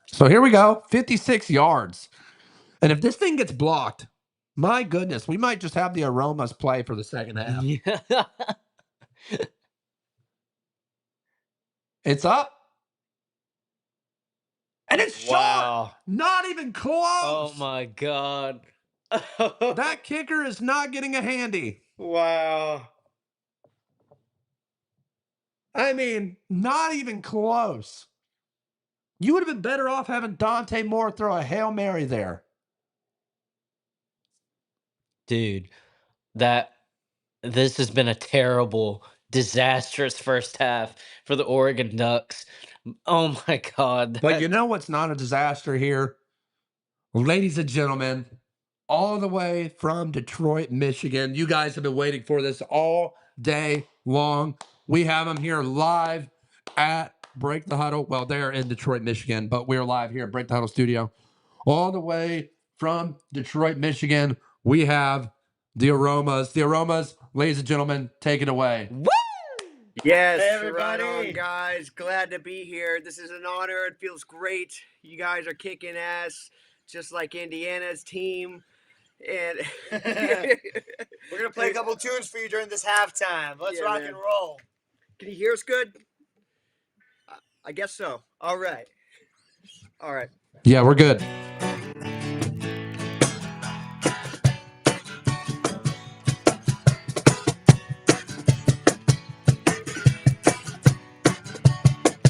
S1: So here we go. 56 yards. And if this thing gets blocked, my goodness, we might just have the Aromas play for the second half.
S4: Yeah.
S1: It's up. And it's short.
S4: Wow.
S1: Not even close.
S4: Oh my God.
S1: That kicker is not getting a handy.
S4: Wow.
S1: I mean, not even close. You would have been better off having Dante Moore throw a Hail Mary there.
S4: Dude, this has been a terrible, disastrous first half for the Oregon Ducks. Oh my God.
S1: But you know what's not a disaster here? Ladies and gentlemen, all the way from Detroit, Michigan. You guys have been waiting for this all day long. We have them here live at Break the Huddle. Well, they're in Detroit, Michigan, but we're live here at Break the Huddle studio. All the way from Detroit, Michigan, we have the Aromas. The Aromas, ladies and gentlemen, take it away.
S4: Woo!
S6: Yes,
S4: Hey,
S6: right
S4: everybody.
S6: on, guys. Glad to be here. This is an honor. It feels great. You guys are kicking ass, just like Indiana's team. And
S7: We're gonna play a couple tunes for you during this halftime. Let's
S6: Yeah,
S7: rock
S6: man.
S7: and roll.
S6: Can you hear us good? I guess so. All right. All right.
S1: Yeah, we're good.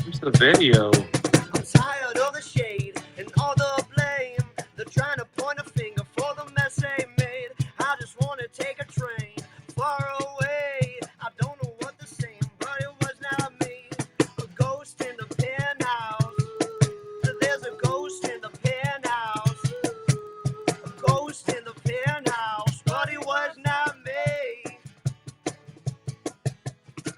S5: Here's the video.
S6: I'm tired of the shade and all the blame. They're trying to point a finger for the mess they made. I just want to take a train far away. I don't know what they're saying, but it was not me. A ghost in the penthouse. There's a ghost in the penthouse. A ghost in the penthouse, but it was not me.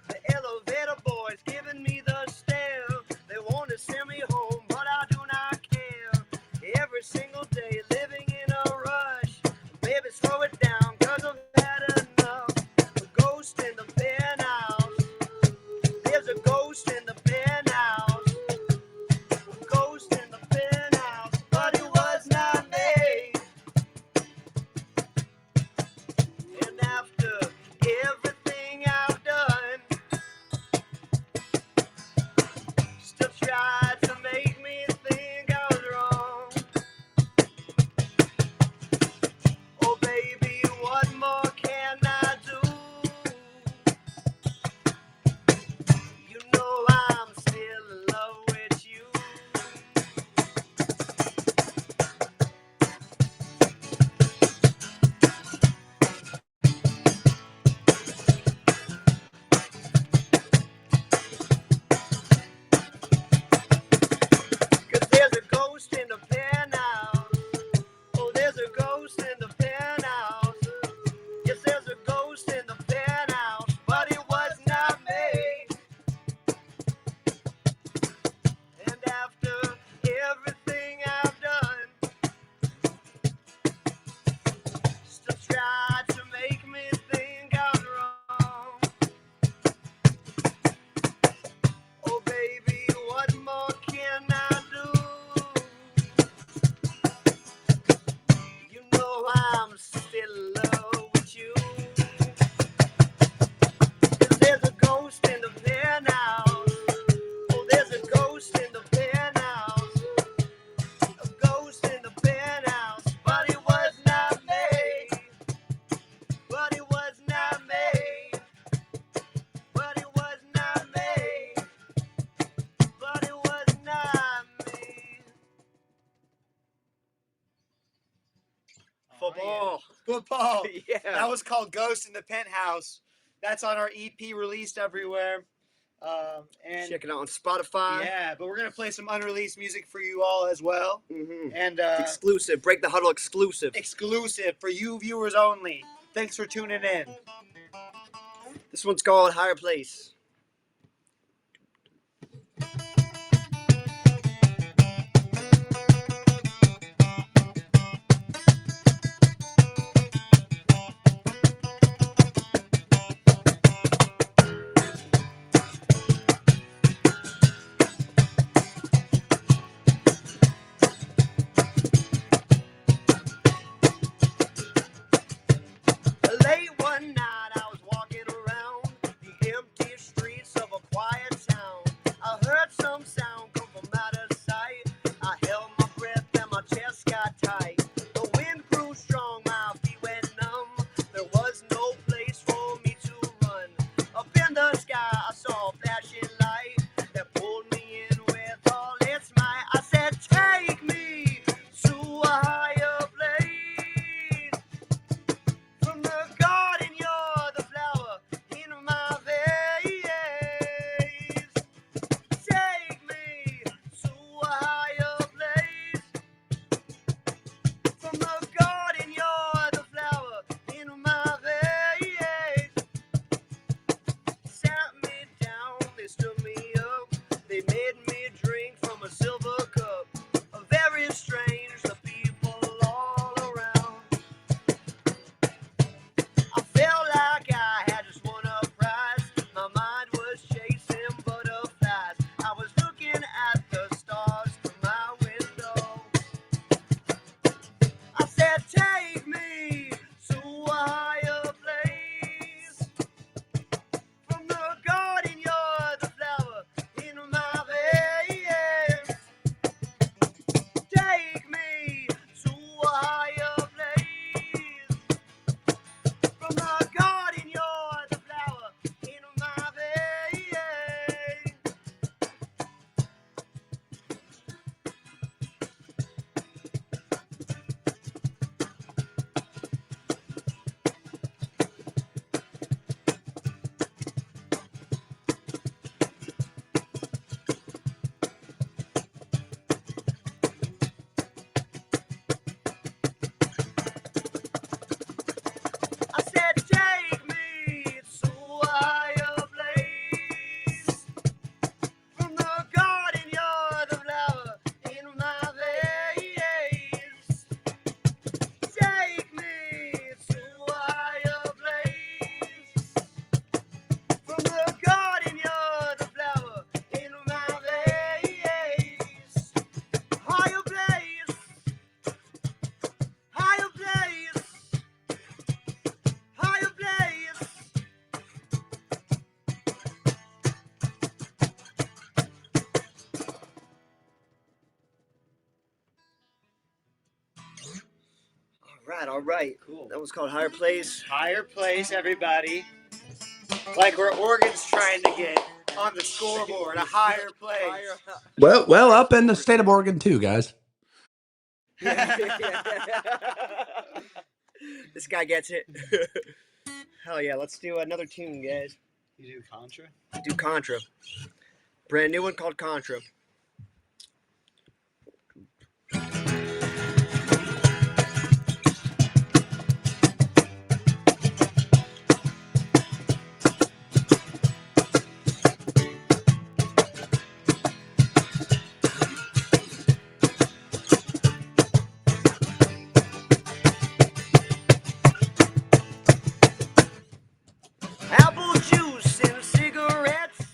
S6: The elevator boys giving me the stare. They want to send me home, but I do not care. Every single day living in a rush. Baby, slow it down, cause I've had enough. A ghost in the penthouse. There's a ghost in the penthouse. A ghost in the penthouse, but it was not me. And after everything I've done, still tried to make me think I was wrong. Oh baby, what more can I do? You know I'm still in love with you. Cause there's a ghost in the penthouse. Oh, there's a ghost in the penthouse. Yes, there's a ghost in the penthouse, but it was not me. And after everything I've done, still try to make me think I'm wrong. Oh baby, what more can I do? You know I'm still in love with you. 'Cause there's a ghost in the penthouse. Oh, there's a ghost in the penthouse. A ghost in the penthouse, but it was not me. But it was not me. But it was not me. But it was not me. Football.
S7: Football.
S6: Yeah.
S7: That was called Ghost in the Penthouse. That's on our EP released everywhere. And
S6: Check it out on Spotify.
S7: yeah, but we're gonna play some unreleased music for you all as well, and
S6: Exclusive. Break the Huddle exclusive.
S7: exclusive for you viewers only. Thanks for tuning in.
S6: This one's called Higher Place.
S7: Late one night, I was walking around the empty streets of a quiet town. I heard some sound come from out of sight. I held my breath and my chest got tight. The wind grew strong, my feet went numb. There was no place for me to run. Up in the sky, I saw a flashing light that pulled me in with all its might. I said, take me to a higher place. From the garden, you're the flower in my vase. Take me to a higher place. From the garden, you're the flower in my vase. Sat me down, they stood me up. They made me drink from a silver cup. Very strange, the people all around. I felt like I had just won a prize. My mind was chasing butterflies. I was looking at the stars from my window. I said, take me to a higher place. From the garden, you're the flower in my vase. Take me to a higher place. From the garden, you're the flower in my vase. I said, take me to a higher place. From the garden, you're the flower in my vase. Take me to a higher place. From the garden, you're the flower in my vase. Higher place, higher place, higher place.
S6: All right.
S7: Cool.
S6: That was called Higher Place.
S7: Higher place, everybody. Like where Oregon's trying to get on the scoreboard, a higher place.
S1: Well, up in the state of Oregon too, guys.
S6: This guy gets it. Hell yeah, let's do another tune, guys.
S7: You do Contra?
S6: Do Contra. Brand new one called Contra.
S7: Apple juice and cigarettes.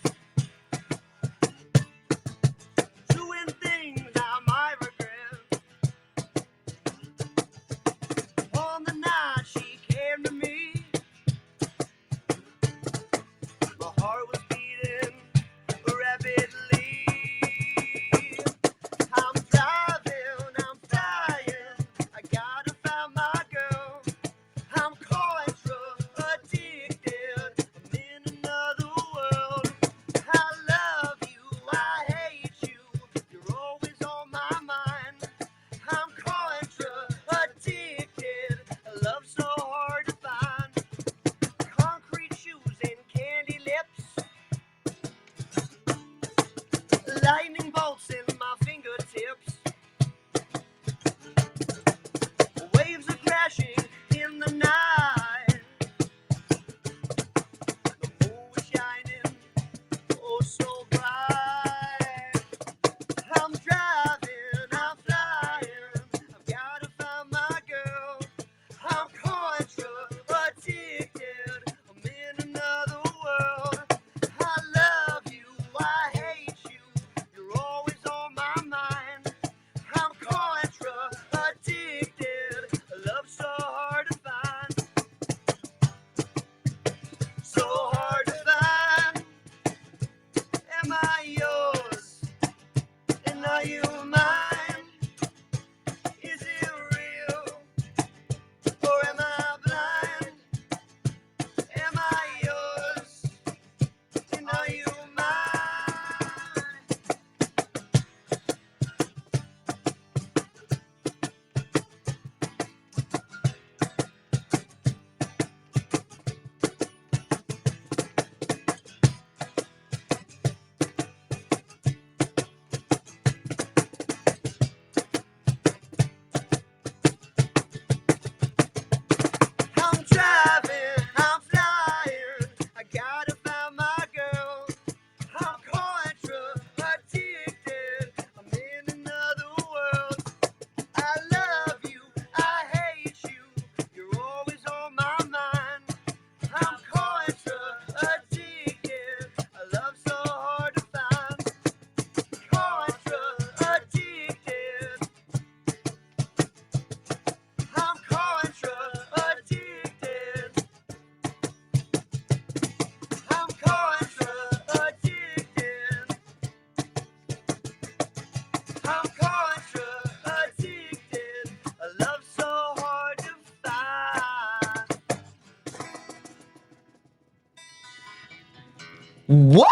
S4: Woo!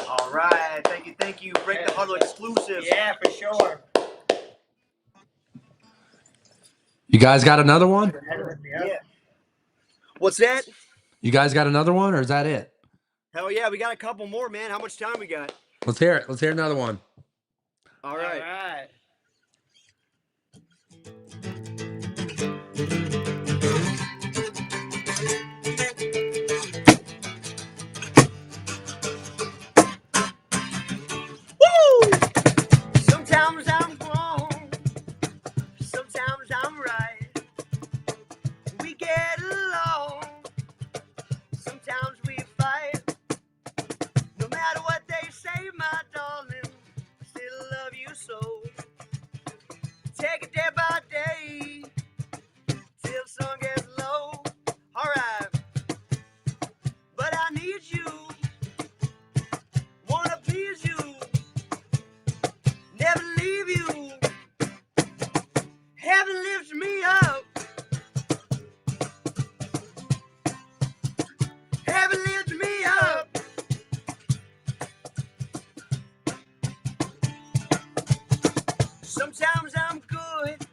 S6: All right. Thank you. Break the Huddle exclusive.
S7: Yeah, for sure.
S1: You guys got another one?
S6: Yeah. What's that?
S1: You guys got another one, or is that it?
S6: Hell yeah, we got a couple more, man. How much time we got?
S1: Let's hear it. Let's hear another one.
S6: All right.
S7: All right.
S6: Woo! Sometimes I'm wrong. Sometimes I'm right. We get along. Sometimes we fight. No matter what they say, my darling, I still love you so. Take it day by day till the sun gets low. Alright, but I need you. Wanna please you. Never leave you. Heaven lifts me up. Heaven lifts me up. Sometimes I'm good.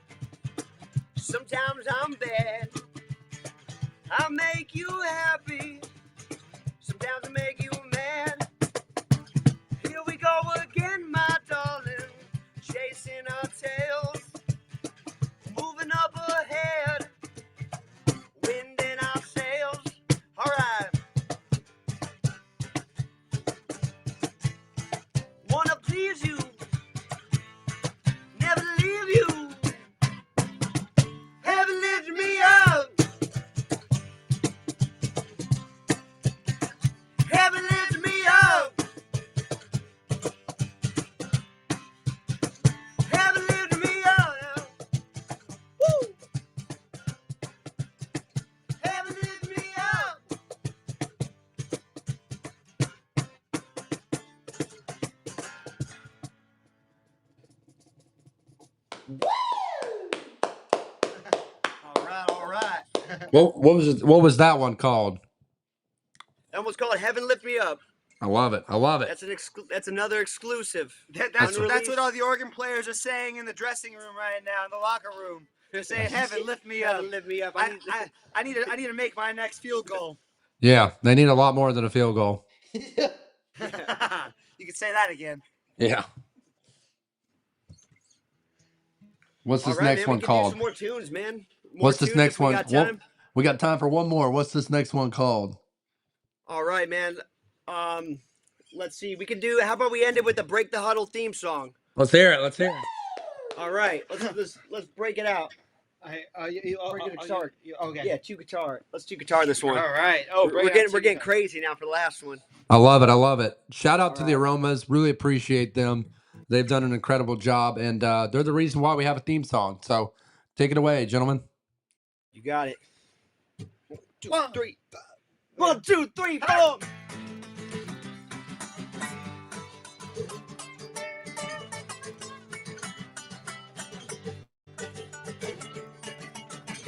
S6: Sometimes I'm bad. I make you happy. Sometimes I make you mad. Here we go again, my darling. Chasing our tails. Moving up ahead. Wind in our sails. Alright. Wanna please you. Never leave you. Heaven lifts me up. Heaven lifts me up. Heaven lifts me up. Woo! Heaven lifts me up. All right.
S1: What was that one called?
S6: That one's called Heaven Lift Me Up.
S1: I love it. I love it.
S6: That's another exclusive.
S7: That's what all the organ players are saying in the dressing room right now, in the locker room. They're saying, "Heaven, lift me up."
S6: Heaven lift me up.
S7: I need to make my next field goal.
S1: Yeah, they need a lot more than a field goal.
S7: You can say that again.
S1: Yeah. What's this
S6: All right,
S1: next
S6: man,
S1: one
S6: we can do
S1: called?
S6: some more tunes, man. More
S1: What's this
S6: tunes
S1: next
S6: if we
S1: one?
S6: got time.
S1: We got time for one more. What's this next one called?
S6: All right, man. Let's see. We can do. How about we end it with the Break the Huddle theme song?
S1: Let's hear it. Let's hear it.
S6: All right, let's break it out.
S7: Break
S6: the guitar.
S7: Okay.
S6: Yeah, two guitar. Let's do guitar this one.
S7: All right. Oh,
S6: we're getting crazy now for the last one.
S1: I love it. I love it. Shout out to the
S6: right.
S1: Aromas. Really appreciate them. They've done an incredible job, and they're the reason why we have a theme song. So take it away, gentlemen.
S6: You got it. 1, 2, 3. 1, 2, 3, 4.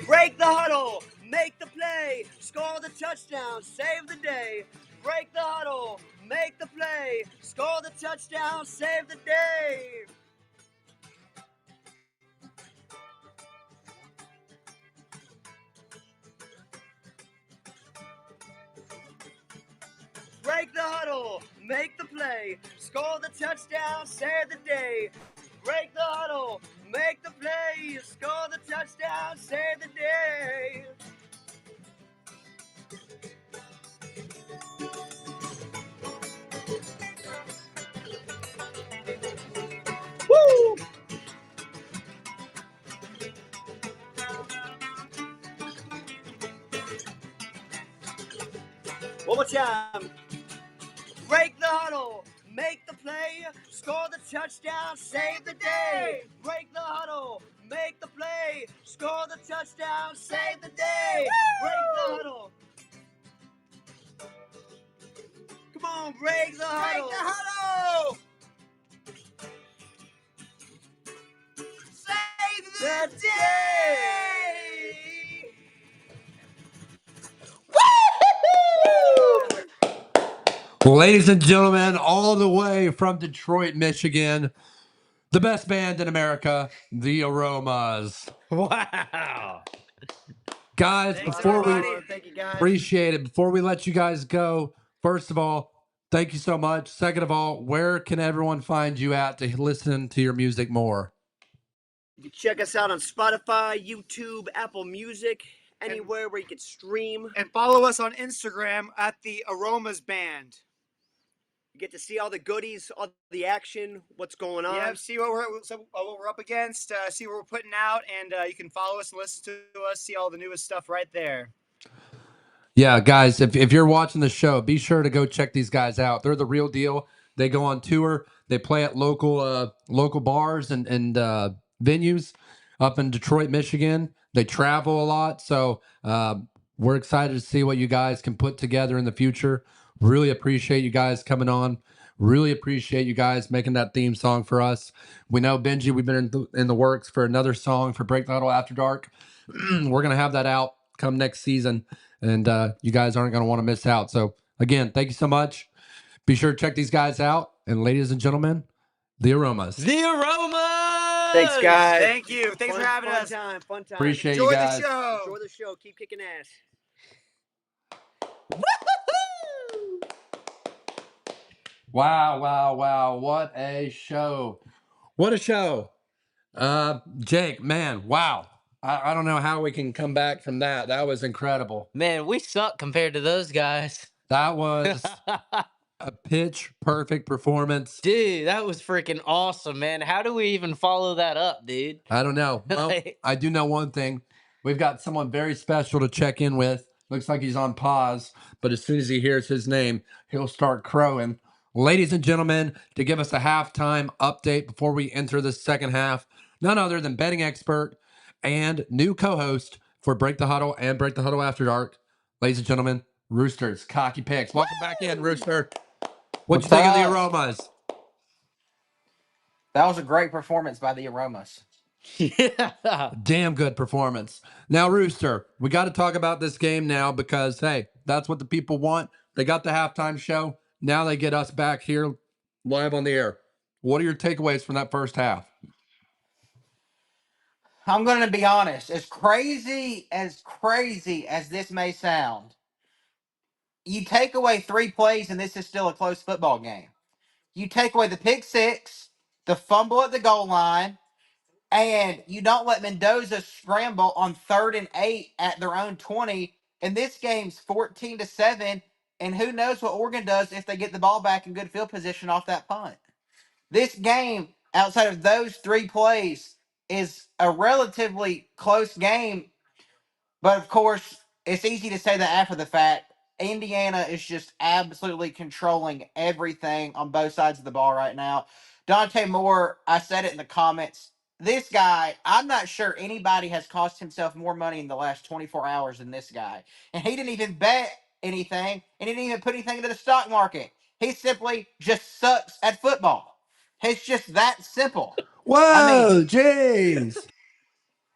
S6: Break the huddle, make the play, score the touchdown, save the day. Break the huddle, make the play, score the touchdown, save the day. Break the huddle, make the play, score the touchdown, save the day. Break the huddle, make the play, score the touchdown, save the day. Woo! One more time. Break the huddle, make the play, score the touchdown, save the day. Break the huddle, make the play, score the touchdown, save the day. Break the huddle. Come on, break the huddle.
S7: Break the huddle. Save the day.
S6: Woo!
S1: Ladies and gentlemen, all the way from Detroit, Michigan, the best band in America, the Aromas.
S4: Wow.
S1: Guys,
S6: Thanks,
S1: before we
S6: everybody. Thank you, guys.
S1: appreciate it, before we let you guys go, first of all, thank you so much. Second of all, where can everyone find you at to listen to your music more?
S6: You can check us out on Spotify, YouTube, Apple Music, anywhere where you can stream.
S7: And follow us on Instagram at the Aromas Band.
S6: You get to see all the goodies, all the action, what's going on.
S7: Yeah, see what we're up against, see what we're putting out, and you can follow us and listen to us, see all the newest stuff right there.
S1: Yeah, guys, if you're watching the show, be sure to go check these guys out. They're the real deal. They go on tour. They play at local bars and venues up in Detroit, Michigan. They travel a lot, so we're excited to see what you guys can put together in the future. Really appreciate you guys coming on. Really appreciate you guys making that theme song for us. We know Benji, we've been in the works for another song for Break the Huddle After Dark. We're gonna have that out come next season, and you guys aren't gonna want to miss out. So again, thank you so much. Be sure to check these guys out, and ladies and gentlemen, the Aromas.
S4: The Aromas.
S6: Thanks, guys.
S7: Thank you. Thanks for having us.
S6: Fun time.
S1: Appreciate
S7: Enjoy
S1: you
S7: the
S1: guys.
S7: show.
S6: Enjoy the show. Keep kicking ass.
S4: Woo-hoo-hoo!
S1: Wow, wow, wow. What a show. What a show. Jake, man, wow. I don't know how we can come back from that. That was incredible.
S4: Man, we suck compared to those guys.
S1: That was a pitch perfect performance.
S4: Dude, that was freaking awesome, man. How do we even follow that up, dude?
S1: I don't know. Well,
S4: Like-
S1: I do know one thing. We've got someone very special to check in with. Looks like he's on pause, but as soon as he hears his name, he'll start crowing. Ladies and gentlemen, to give us a halftime update before we enter the second half, none other than betting expert and new co-host for Break the Huddle and Break the Huddle After Dark. Ladies and gentlemen, Roosters, Cocky Picks. Welcome back in, Rooster. What'd you
S3: What's
S1: think of the
S3: up?
S1: Aromas?
S3: That was a great performance by the Aromas.
S4: yeah.
S1: Damn good performance. Now, Rooster, we got to talk about this game now because, hey, that's what the people want. They got the halftime show. Now they get us back here live on the air. What are your takeaways from that first half?
S3: I'm going to be honest. As crazy as this may sound, you take away 3 plays and this is still a close football game. You take away the pick six, the fumble at the goal line, and you don't let Mendoza scramble on 3rd and 8 at their own 20. And this game's 14-7. And who knows what Oregon does if they get the ball back in good field position off that punt. This game, outside of those 3 plays, is a relatively close game. But of course, it's easy to say that after the fact. Indiana is just absolutely controlling everything on both sides of the ball right now. Dante Moore, I said it in the comments. This guy, I'm not sure anybody has cost himself more money in the last 24 hours than this guy. And he didn't even bet anything, and he didn't even put anything into the stock market. He simply just sucks at football. It's just that simple.
S1: Whoa, jeez.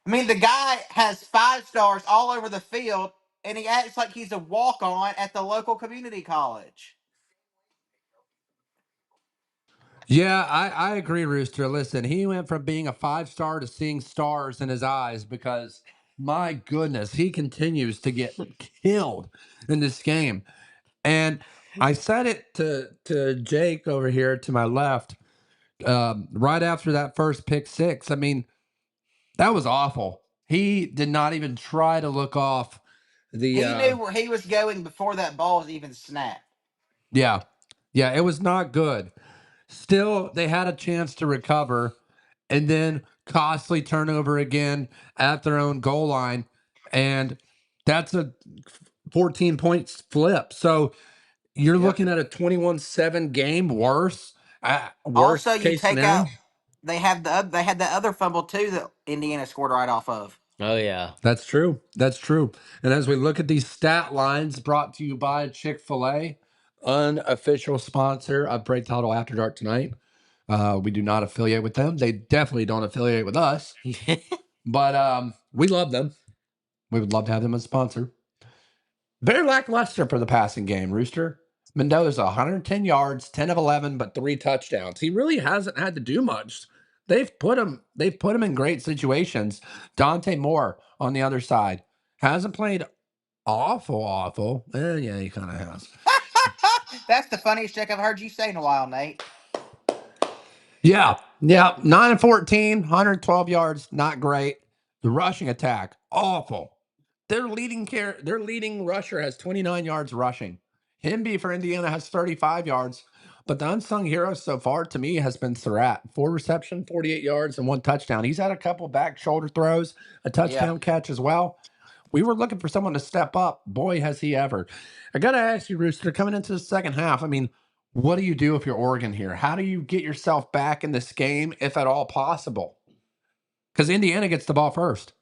S3: The guy has 5 stars all over the field, and he acts like he's a walk on at the local community college.
S1: Yeah, I agree, Rooster. Listen, he went from being a 5-star to seeing stars in his eyes because, my goodness, he continues to get killed in this game. And I said it to Jake over here to my left right after that first pick six. I mean, that was awful. He did not even try to look off the.
S3: He knew where he was going before that ball was even snapped.
S1: Yeah, yeah, it was not good. Still, they had a chance to recover, and then costly turnover again at their own goal line, and that's a 14 points flip. So you're
S3: Yep.
S1: looking at a 21-7 game worse.
S3: Also,
S1: Worst
S3: you
S1: case
S3: take
S1: scenario.
S3: out they had that other fumble too that Indiana scored right off of.
S4: Oh yeah.
S1: That's true. That's true. And as we look at these stat lines brought to you by Chick-fil-A, unofficial sponsor of Break the Huddle After Dark tonight. We do not affiliate with them. They definitely don't affiliate with us. But we love them. We would love to have them as a sponsor. Very lackluster for the passing game, Rooster. Mendoza, 110 yards, 10 of 11, but 3 touchdowns. He really hasn't had to do much. They've put him in great situations. Dante Moore on the other side hasn't played awful. Yeah, he kind of has.
S3: That's the funniest joke I've heard you say in a while, Nate.
S1: Yeah. 9 and 14, 112 yards, not great. The rushing attack, awful. Their leading rusher has 29 yards rushing. Himby for Indiana has 35 yards. But the unsung hero so far to me has been Surratt. 4 reception, 48 yards, and 1 touchdown. He's had a couple back shoulder throws, a
S3: Yeah.
S1: touchdown catch as well. We were looking for someone to step up. Boy, has he ever. I got to ask you, Rooster, coming into the second half, I mean, what do you do if you're Oregon here? How do you get yourself back in this game, if at all possible? Because Indiana gets the ball first.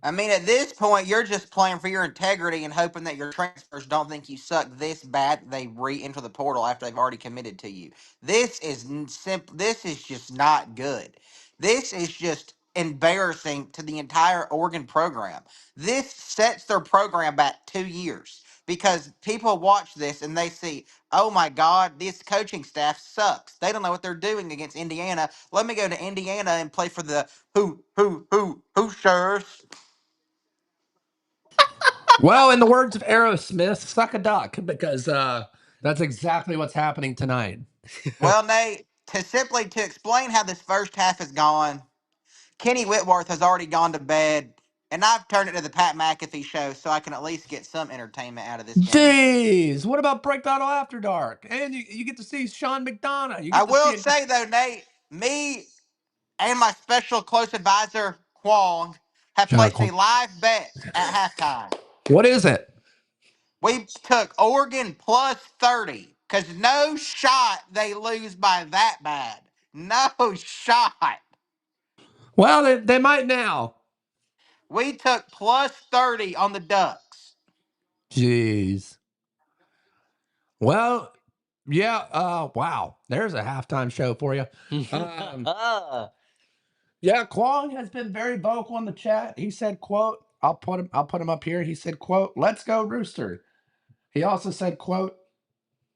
S3: I mean, at this point, you're just playing for your integrity and hoping that your transfers don't think you suck this bad that they re-enter the portal after they've already committed to you. This is simple. This is just not good. This is just embarrassing to the entire Oregon program. This sets their program back 2 years because people watch this and they see, oh my God, this coaching staff sucks. They don't know what they're doing against Indiana. Let me go to Indiana and play for the Hoosiers.
S1: Well, in the words of Aerosmith, suck a duck, because that's exactly what's happening tonight.
S3: Well, Nate, to explain how this first half has gone, Kenny Whitworth has already gone to bed, and I've turned it to the Pat McAfee show so I can at least get some entertainment out of this game.
S1: Jeez, what about Break Battle After Dark? And you get to see Sean McDonough. You
S3: I
S1: get to see
S3: will
S1: it.
S3: say though, Nate, me and my special close advisor Kwong have placed a live bet at halftime.
S1: What is it?
S3: We took Oregon plus 30 because no shot they lose by that bad. No shot.
S1: Well, they might now.
S3: We took plus 30 on the Ducks.
S1: Jeez. Well, yeah. Wow. There's a halftime show for you. Yeah, Kwong has been very vocal in the chat. He said, "quote I'll put him up here." He said, "quote Let's go Rooster." He also said, "quote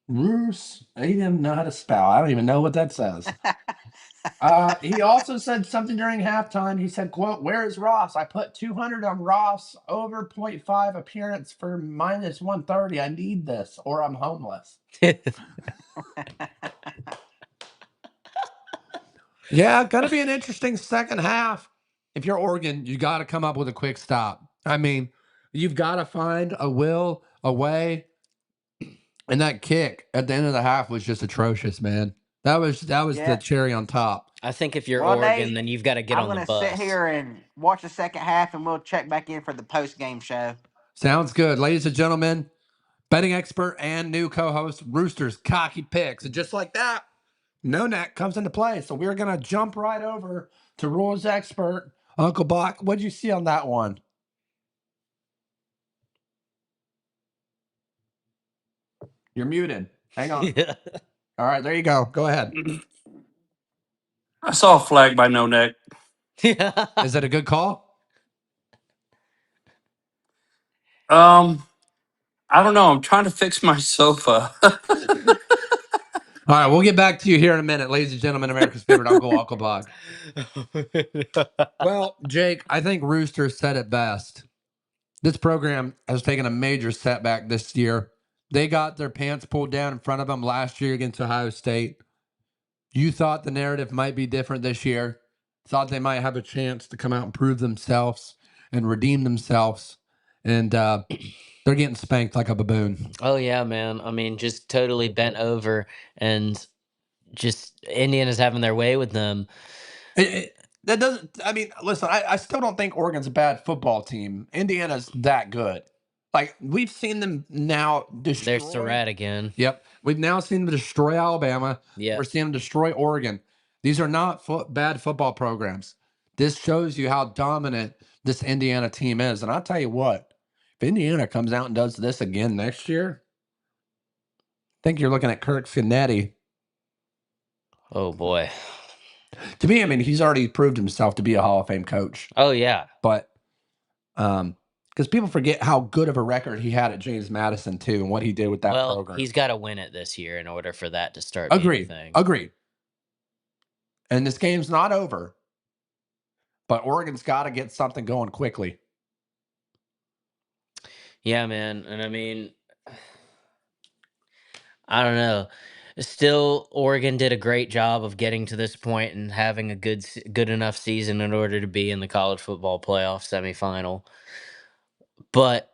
S1: Roos." He didn't know how to spell. I don't even know what that says. He also said something during halftime. He said, "quote Where is Ross? I put 200 on Ross over 0.5 appearance for minus 130. I need this or I'm homeless." Yeah, gonna be an interesting second half. If you're Oregon, you got to come up with a quick stop. I mean, you've got to find a will, a way. And that kick at the end of the half was just atrocious, man. That was the
S3: Yeah.
S1: cherry on top.
S4: I think if you're
S3: Well,
S4: Oregon,
S3: Nate,
S4: then you've got to get
S3: I'm
S4: on the
S3: going to sit
S4: bus.
S3: here and watch the second half and we'll check back in for the post game show.
S1: Sounds good, ladies and gentlemen. Betting expert and new co-host Rooster's cocky picks, and just like that, no net comes into play. So we're gonna jump right over to rules expert Uncle Buck. What'd you see on that one? You're muted. Hang on. All right, there you go. Go ahead.
S5: I saw a flag by No Neck.
S1: Is it a good call?
S5: I don't know. I'm trying to fix my sofa.
S1: All right, we'll get back to you here in a minute, ladies and gentlemen. America's favorite Uncle Buck. Well, Jake, I think Rooster said it best. This program has taken a major setback this year. They got their pants pulled down in front of them last year against Ohio State. You thought the narrative might be different this year, thought they might have a chance to come out and prove themselves and redeem themselves. And they're getting spanked like a baboon.
S4: Oh yeah, man. I mean, just totally bent over, and just Indiana's having their way with them.
S1: That doesn't, I mean, listen, I still don't think Oregon's a bad football team. Indiana's that good. Like, we've seen them now
S4: There's
S1: destroy.
S4: Surratt again.
S1: Yep. We've now seen them destroy Alabama.
S4: Yeah.
S1: We're seeing them destroy Oregon. These are not bad football programs. This shows you how dominant this Indiana team is. And I'll tell you what, if Indiana comes out and does this again next year, I think you're looking at Kirk Finetti.
S4: Oh boy.
S1: To me, I mean, he's already proved himself to be a Hall of Fame coach.
S4: Oh yeah.
S1: But because people forget how good of a record he had at James Madison too, and what he did with that
S4: Well,
S1: program.
S4: he's got to win it this year in order for that to start being a
S1: Agreed.
S4: thing.
S1: Agreed. And this game's not over, but Oregon's got to get something going quickly.
S4: Yeah, man. And I mean, I don't know. Still, Oregon did a great job of getting to this point and having a good enough season in order to be in the college football playoff semifinal. But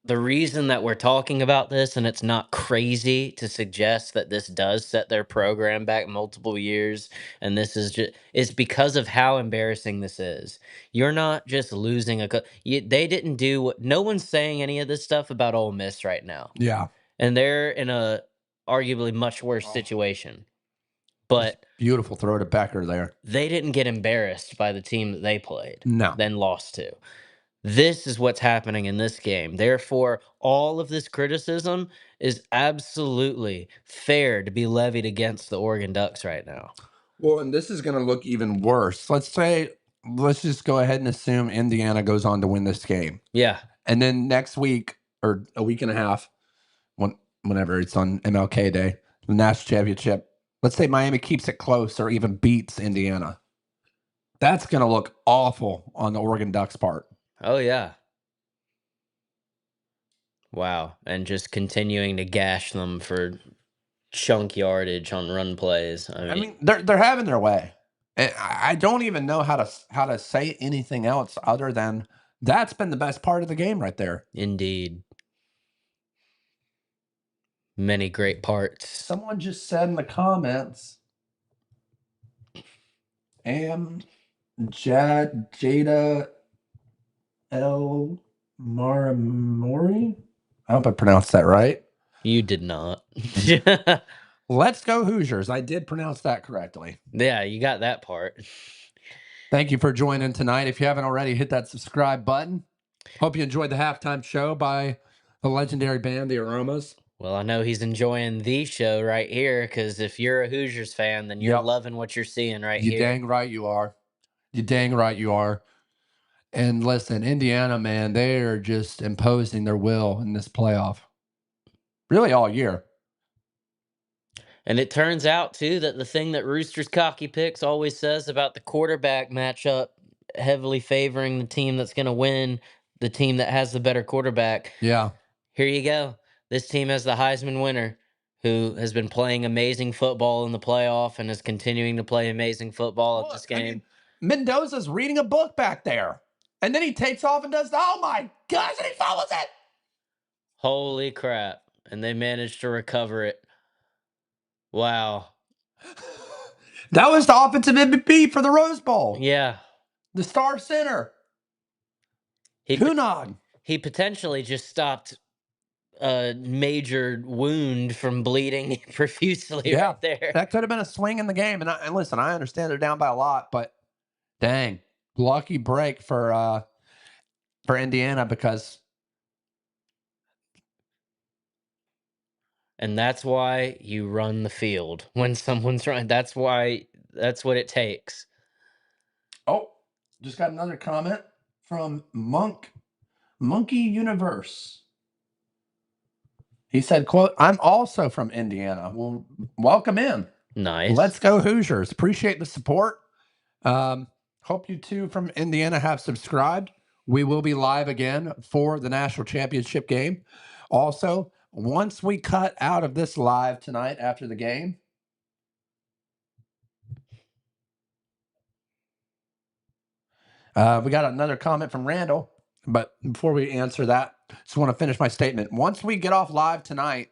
S4: the reason that we're talking about this, and it's not crazy to suggest that this does set their program back multiple years, and this is because of how embarrassing this is. You're not just losing they didn't do what, no one's saying any of this stuff about Ole Miss right now,
S1: Yeah.
S4: and they're in a arguably much worse situation. But
S1: Beautiful throw to Becker there.
S4: they didn't get embarrassed by the team that they played,
S1: No.
S4: then lost to. This is what's happening in this game. Therefore, all of this criticism is absolutely fair to be levied against the Oregon Ducks right now.
S1: Well, and this is going to look even worse. Let's just go ahead and assume Indiana goes on to win this game.
S4: Yeah.
S1: And then next week or a week and a half, whenever it's on MLK Day, the national championship, let's say Miami keeps it close or even beats Indiana. That's going to look awful on the Oregon Ducks' part.
S4: Oh, yeah. Wow. And just continuing to gash them for chunk yardage on run plays.
S1: I mean, they're having their way. And I don't even know how to say anything else other than that's been the best part of the game right there.
S4: Indeed. Many great parts.
S1: Someone just said in the comments, Jada L. Maramori. I hope I pronounced that right.
S4: You did not.
S1: Let's go Hoosiers. I did pronounce that correctly.
S4: Yeah, you got that part.
S1: Thank you for joining tonight. If you haven't already, hit that subscribe button. Hope you enjoyed the halftime show by the legendary band, the Aromas.
S4: Well, I know he's enjoying the show right here because if you're a Hoosiers fan, then you're loving what you're seeing right
S1: You
S4: here.
S1: dang right you are. You dang right you are. And listen, Indiana, man, they are just imposing their will in this playoff. Really all year.
S4: And it turns out, too, that the thing that Rooster's Cocky Picks always says about the quarterback matchup heavily favoring the team that's going to win, the team that has the better quarterback.
S1: Yeah.
S4: Here you go. This team has the Heisman winner who has been playing amazing football in the playoff and is continuing to play amazing football at this game.
S1: I mean, Mendoza's reading a book back there. And then he takes off and does, oh my gosh, and he follows it.
S4: Holy crap. And they managed to recover it. Wow.
S1: That was the offensive MVP for the Rose Bowl.
S4: Yeah.
S1: The star center. Kunag.
S4: He potentially just stopped a major wound from bleeding profusely right there.
S1: That could have been a swing in the game. And listen, I understand they're down by a lot, but dang, lucky break for Indiana because.
S4: And that's why you run the field when someone's running. That's what it takes.
S1: Oh, just got another comment from Monkey Universe. He said, quote, I'm also from Indiana. Well, welcome in.
S4: Nice.
S1: Let's go Hoosiers. Appreciate the support. Hope you two from Indiana have subscribed. We will be live again for the national championship game. Also, once we cut out of this live tonight after the game, we got another comment from Randall. But before we answer that, just want to finish my statement. Once we get off live tonight,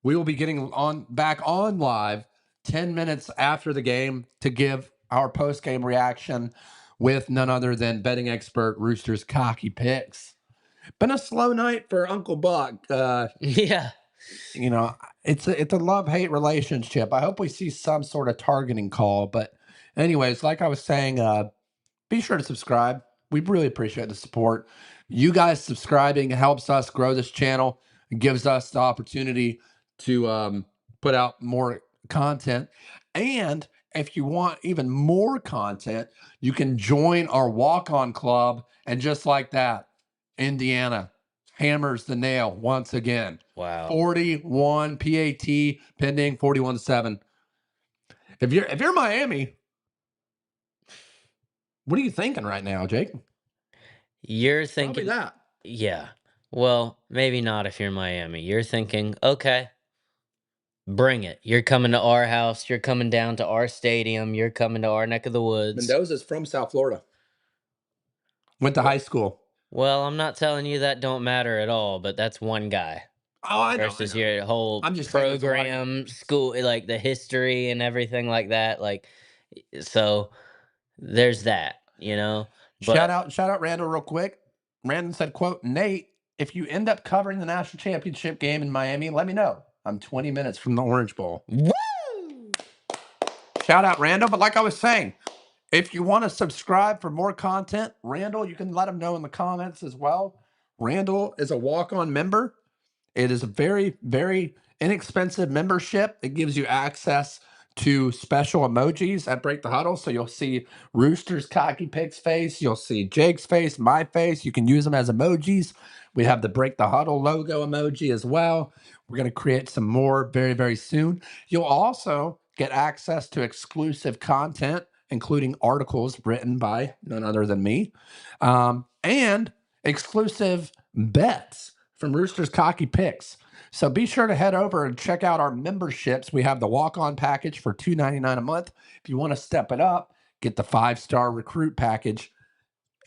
S1: we will be getting back on live 10 minutes after the game to give our post-game reaction with none other than betting expert Rooster's Cocky Picks. Been a slow night for Uncle Buck.
S4: Yeah.
S1: You know, it's a love-hate relationship. I hope we see some sort of targeting call. But anyways, like I was saying, be sure to subscribe. We really appreciate the support. You guys subscribing helps us grow this channel and gives us the opportunity to put out more content. And if you want even more content, you can join our walk-on club. And just like that, Indiana hammers the nail once again.
S4: Wow.
S1: 41 PAT pending 41-7. If you're Miami, what are you thinking right now, Jake?
S4: You're
S1: Probably
S4: thinking,
S1: that.
S4: yeah. Well, maybe not if you're Miami. You're thinking, okay, bring it. You're coming to our house. You're coming down to our stadium. You're coming to our neck of the woods.
S1: Mendoza's from South Florida. Went to high school.
S4: Well, I'm not telling you that don't matter at all, but that's one guy
S1: Oh, I know.
S4: versus your whole
S1: I'm just saying there's a lot of
S4: program, school, like the history and everything like that. Like, so there's that, you know. But
S1: shout out Randall real quick. Randall said, quote, Nate, if you end up covering the national championship game in Miami, let me know. I'm 20 minutes from the Orange Bowl.
S4: woo!
S1: Shout out Randall. But like I was saying, if you want to subscribe for more content, Randall, you can let him know in the comments as well. Randall is a walk-on member. It is a very, very inexpensive membership. It gives you access to special emojis at Break the Huddle. So you'll see Rooster's Cocky Pig's face. You'll see Jake's face, my face. You can use them as emojis. We have the Break the Huddle logo emoji as well. We're going to create some more very, very soon. You'll also get access to exclusive content, including articles written by none other than me, and exclusive bets from Rooster's Cocky Picks. So be sure to head over and check out our memberships. We have the walk-on package for $2.99 a month. If you want to step it up, get the 5-star recruit package,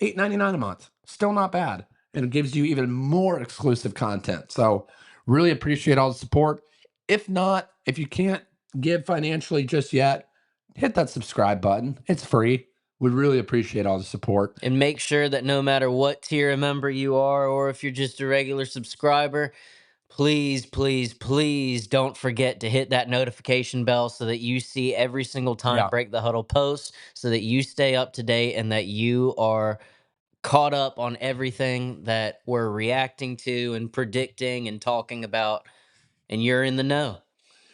S1: $8.99 a month. Still not bad. And it gives you even more exclusive content. So really appreciate all the support. If not, if you can't give financially just yet, hit that subscribe button. It's free. We really appreciate all the support.
S4: And make sure that no matter what tier of member you are, or if you're just a regular subscriber, please, please, please don't forget to hit that notification bell so that you see every single time
S1: Yeah.
S4: Break the Huddle posts, so that you stay up to date and that you are caught up on everything that we're reacting to and predicting and talking about, and you're in the know.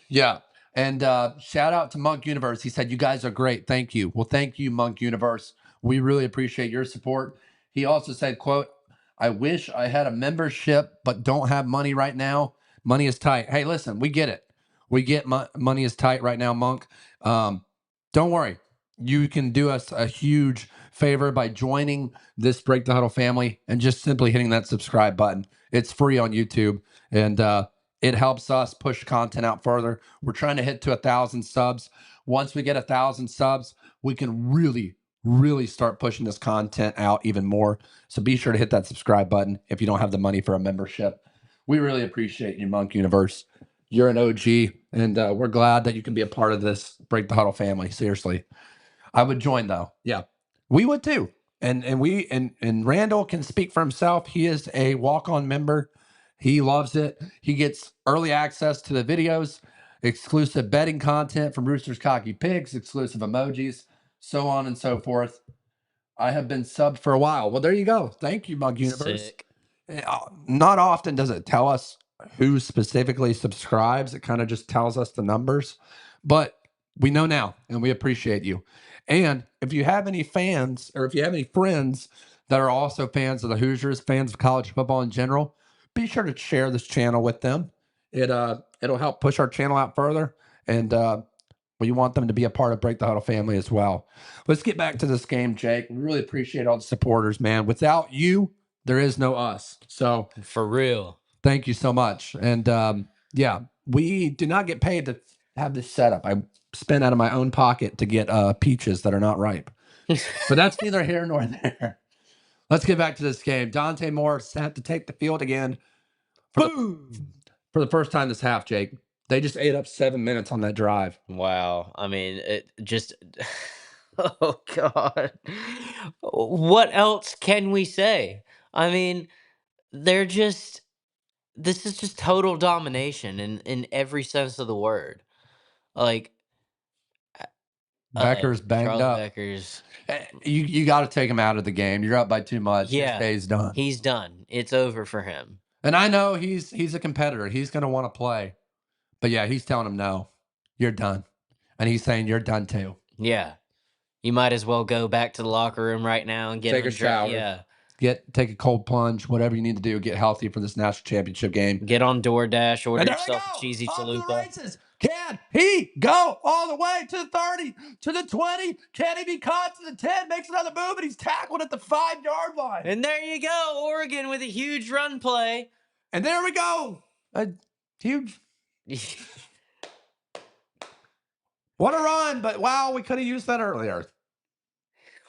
S1: Yeah. And shout out to Monk Universe. He said, you guys are great. Thank you. Well, thank you, Monk Universe. We really appreciate your support. He also said, quote, I wish I had a membership, but don't have money right now. Money is tight. Hey, listen, we get it. We get money is tight right now, Monk. Don't worry. You can do us a huge favor by joining this Break the Huddle family and just simply hitting that subscribe button. It's free on YouTube. And it helps us push content out further. We're trying to hit to 1,000 subs. Once we get 1,000 subs, we can really, really start pushing this content out even more. So be sure to hit that subscribe button if you don't have the money for a membership. We really appreciate you, Monk Universe. You're an OG, and we're glad that you can be a part of this Break the Huddle family. Seriously. I would join though. Yeah. We would too. And Randall can speak for himself. He is a walk-on member. He loves it. He gets early access to the videos, exclusive betting content from Rooster's Cocky Pigs, exclusive emojis, so on and so forth. I have been subbed for a while. Well, there you go. Thank you, Mug Universe.
S4: Sick.
S1: Not often does it tell us who specifically subscribes. It kind of just tells us the numbers, but we know now and we appreciate you. And if you have any fans or if you have any friends that are also fans of the Hoosiers, fans of college football in general, be sure to share this channel with them. It'll help push our channel out further, and we want them to be a part of Break the Huddle family as well. Let's get back to this game, Jake. We really appreciate all the supporters, man. Without you, there is no us. So
S4: For real.
S1: thank you so much. And yeah, we do not get paid to have this set up. I spent out of my own pocket to get peaches that are not ripe. But that's neither here nor there. Let's get back to this game. Dante Moore had to take the field again for the first time this half, Jake. They just ate up 7 minutes on that drive.
S4: Wow. I mean, it just oh god. What else can we say? I mean, they're just this is just total domination in every sense of the word. Like uh-oh,
S1: Becker's banged
S4: Charles
S1: up.
S4: Becker's
S1: You got to take him out of the game. You're up by too much. His
S4: yeah,
S1: day's done.
S4: he's done. It's over for him.
S1: And I know he's a competitor. He's going to want to play. But yeah, he's telling him no. You're done. And he's saying you're done too.
S4: Yeah. You might as well go back to the locker room right now and get
S1: Take
S4: him
S1: a shower.
S4: Yeah.
S1: take a cold plunge, whatever you need to do, get healthy for this national championship game.
S4: Get on DoorDash, order
S1: And there we
S4: yourself a
S1: go.
S4: cheesy
S1: Off to the
S4: chalupa.
S1: races. Can he go all the way to the 30, to the 20? Can he be caught to the 10? Makes another move, and he's tackled at the 5-yard line.
S4: And there you go, Oregon with a huge run play.
S1: And there we go. A huge. What a run, but wow, we could have used that earlier.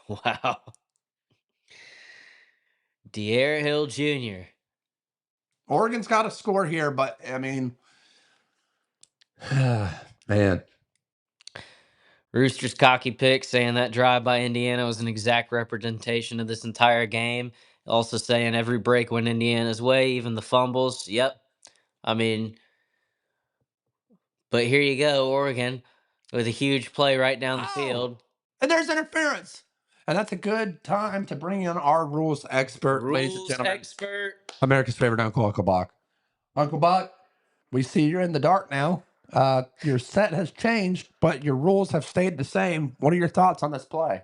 S4: Wow. De'Ara Hill Jr.
S1: Oregon's got a score here, but I mean, man.
S4: Rooster's cocky pick saying that drive by Indiana was an exact representation of this entire game. Also saying every break went Indiana's way, even the fumbles. Yep. I mean, but here you go, Oregon, with a huge play right down the field.
S1: And there's interference. And that's a good time to bring in our rules expert, ladies and
S4: Rules
S1: gentlemen.
S4: expert.
S1: America's favorite Uncle Buck. Uncle Buck, we see you're in the dark now. Your set has changed, but your rules have stayed the same. What are your thoughts on this play?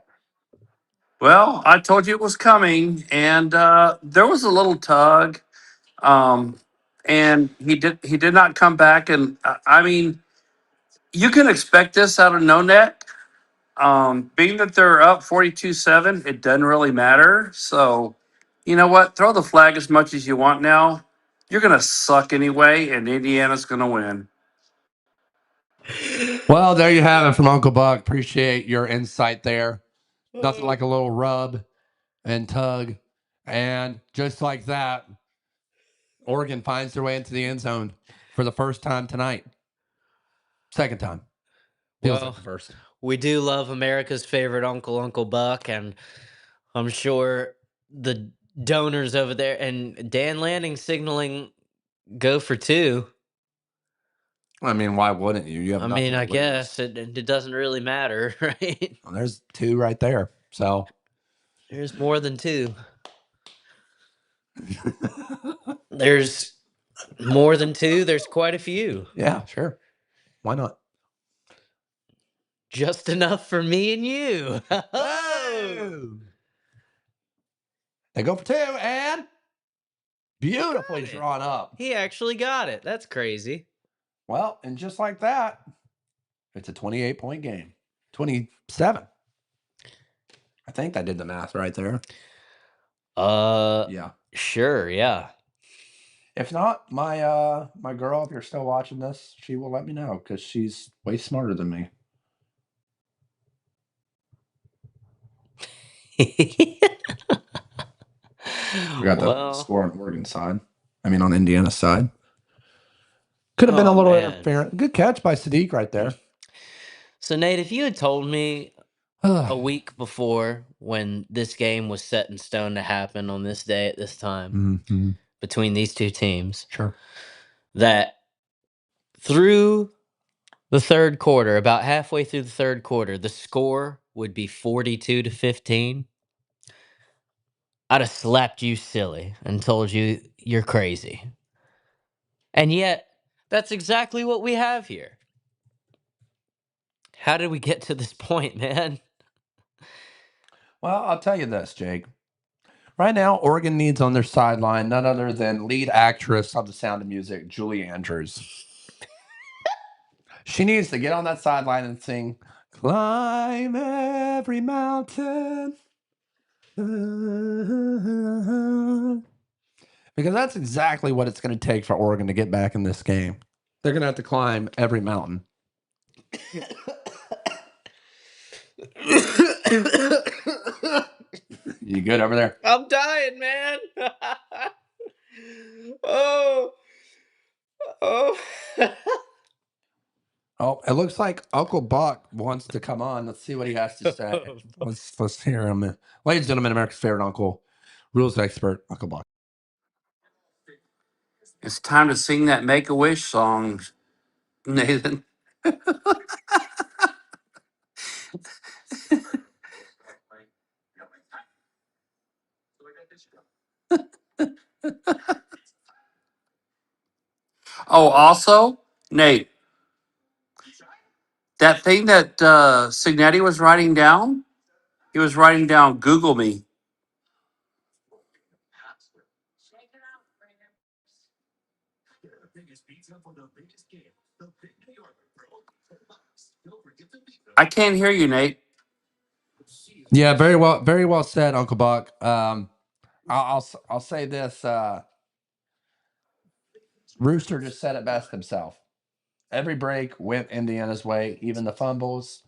S5: Well, I told you it was coming, and there was a little tug, and he did not come back. And I mean, you can expect this out of no neck. Being that they're up 42-7, it doesn't really matter. So, you know what? Throw the flag as much as you want now. You're gonna suck anyway, and Indiana's gonna win.
S1: Well, there you have it from Uncle Buck. Appreciate your insight there. Nothing like a little rub and tug. And just like that, Oregon finds their way into the end zone for the first time tonight. Second time. Feels like the first.
S4: We do love America's favorite Uncle Buck, and I'm sure the donors over there and Dan Lanning signaling go for two.
S1: I mean, why wouldn't you? You have
S4: I
S1: nothing
S4: mean,
S1: to
S4: I
S1: lose.
S4: guess it doesn't really matter, right?
S1: Well, there's two right there. So
S4: There's more than two. There's more than two. There's quite a few.
S1: yeah, sure. Why not?
S4: Just enough for me and you.
S1: Oh! They go for two and beautifully drawn up.
S4: He actually got it. That's crazy.
S1: Well, and just like that, it's a 28-point game. 27. I think I did the math right there. Yeah.
S4: Sure, yeah.
S1: If not, my girl, if you're still watching this, she will let me know because she's way smarter than me. We got the score on Oregon's side. I mean, on Indiana's side. Could have been a little interference. Good catch by Sadiq right there.
S4: So, Nate, if you had told me a week before when this game was set in stone to happen on this day at this time between these two teams,
S1: Sure.
S4: that through the third quarter, about halfway through the third quarter, the score would be 42-15. I'd have slapped you silly and told you you're crazy. And yet, that's exactly what we have here. How did we get to this point, man?
S1: Well, I'll tell you this, Jake. Right now, Oregon needs on their sideline none other than lead actress of The Sound of Music, Julie Andrews. She needs to get on that sideline and sing, "Climb every mountain." Because that's exactly what it's going to take for Oregon to get back in this game. They're going to have to climb every mountain. You good over there?
S4: I'm dying, man. Oh.
S1: Oh, it looks like Uncle Buck wants to come on. Let's see what he has to say. Let's hear him. Ladies and gentlemen, America's favorite uncle, rules expert, Uncle Buck.
S5: It's time to sing that Make a Wish song, Nathan. Oh, also, Nate, that thing that Signetti was writing down, he was writing down Google me. I can't hear you, Nate.
S1: Yeah, very well said, Uncle Buck. I'll say this. Rooster just said it best himself. Every break went Indiana's way, even the fumbles.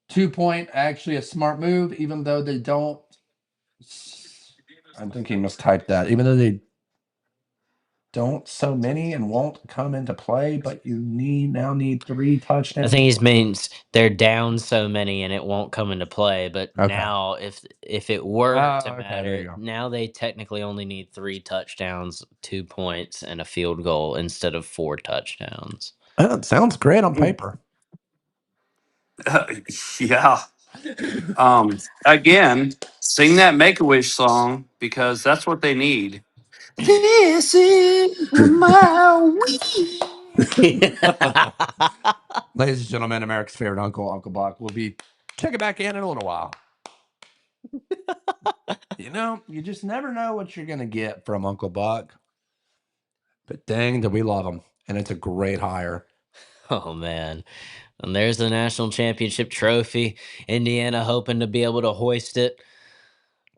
S1: 2 point, actually a smart move, even though they don't. I think he must type that. Even though they don't so many and won't come into play, but you now need 3
S4: I
S1: touchdowns.
S4: think he means they're down so many and it won't come into play. But
S1: Okay.
S4: now, if it were to
S1: Okay, there you
S4: matter,
S1: go.
S4: now they technically only need 3 touchdowns, 2 points, and a field goal instead of 4 touchdowns.
S1: It sounds great on paper.
S5: Yeah. Again, sing that Make a Wish song because that's what they need. This is my wish.
S1: Ladies and gentlemen, America's favorite uncle, Uncle Buck, will be checking back in a little while. You just never know what you're going to get from Uncle Buck. But dang, do we love him. And it's a great hire.
S4: Oh man. And there's the national championship trophy. Indiana hoping to be able to hoist it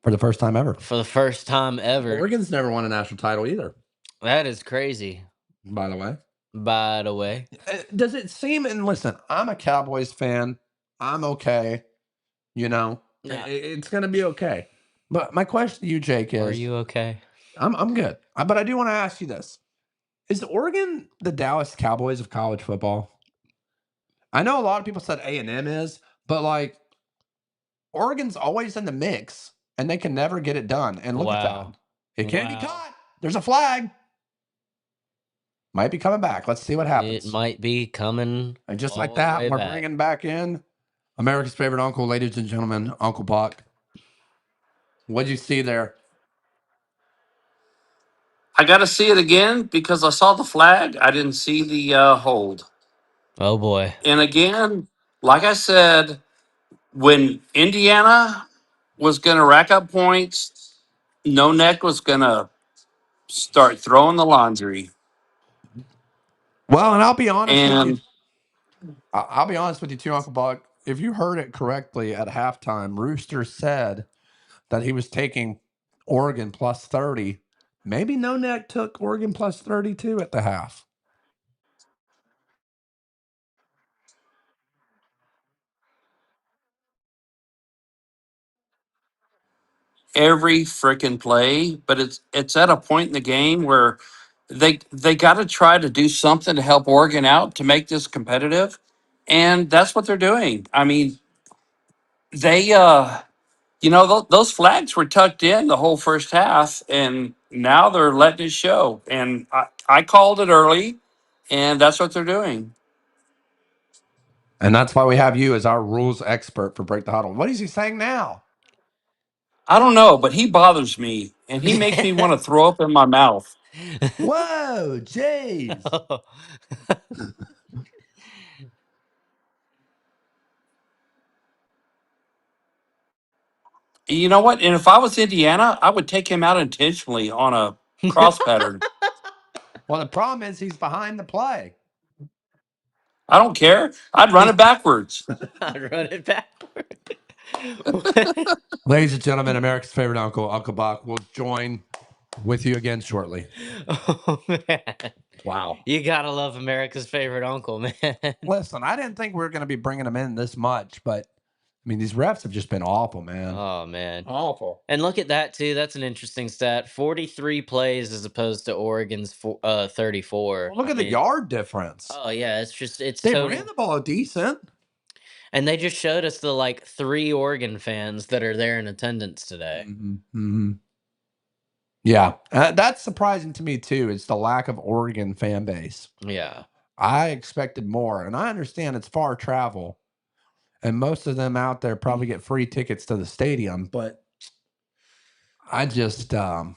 S1: For the first time ever.
S4: for the first time ever.
S1: Oregon's never won a national title either,
S4: That is crazy,
S1: by the way.
S4: by the way.
S1: Does it seem, and listen, I'm a Cowboys fan. I'm okay.
S4: Yeah.
S1: It's going to be okay. But my question to you, Jake,
S4: Are
S1: is
S4: you okay?
S1: I'm good. But I do want to ask you this. Is Oregon the Dallas Cowboys of college football? I know a lot of people said A&M is, but like Oregon's always in the mix and they can never get it done. And look at that.
S4: Wow.
S1: It can't be
S4: Wow.
S1: caught. There's a flag. Might be coming back. Let's see what
S4: It
S1: happens.
S4: might be coming.
S1: And just
S4: all
S1: like
S4: the
S1: that,
S4: way
S1: we're
S4: back.
S1: bringing back in America's favorite uncle, ladies and gentlemen, Uncle Buck. What'd you see there?
S5: I got to see it again because I saw the flag. I didn't see the hold.
S4: Oh boy.
S5: And again, like I said, when Indiana was going to rack up points, No Neck was going to start throwing the laundry.
S1: Well, and I'll be honest with you.
S5: And
S1: I'll be honest with you too, Uncle Buck. If you heard it correctly at halftime, Rooster said that he was taking Oregon plus 30. Maybe No Neck took Oregon plus 32 at the half.
S5: every freaking play, but it's at a point in the game where they got to try to do something to help Oregon out to make this competitive, and that's what they're doing. I mean, they those flags were tucked in the whole first half, and now they're letting it show. And I called it early, and that's what they're doing.
S1: And that's why we have you as our rules expert for Break the Huddle. What is he saying now?
S5: I don't know, but he bothers me, and he makes me want to throw up in my mouth.
S1: Whoa, jeez.
S5: You know what? And if I was Indiana, I would take him out intentionally on a cross pattern.
S1: Well, the problem is he's behind the play.
S5: I don't care. I'd run it backwards.
S4: I'd run it backward.
S1: Ladies and gentlemen, America's favorite uncle, Uncle Buck, will join with you again shortly.
S4: Oh man.
S1: Wow.
S4: You gotta love America's favorite uncle, man.
S1: Listen, I didn't think we were going to be bringing him in this much, but I mean, these refs have just been awful, man.
S4: Oh man.
S1: Awful.
S4: And look at that too. That's an interesting stat. 43 plays as opposed to Oregon's 34.
S1: Well, look
S4: I
S1: at the
S4: mean,
S1: yard difference.
S4: oh yeah, it's
S1: They
S4: total.
S1: ran the ball decent.
S4: And they just showed us the like 3 Oregon fans that are there in attendance today.
S1: Yeah, that's surprising to me too. It's the lack of Oregon fan base.
S4: Yeah.
S1: I expected more, and I understand it's far travel, and most of them out there probably get free tickets to the stadium. But I just, I'm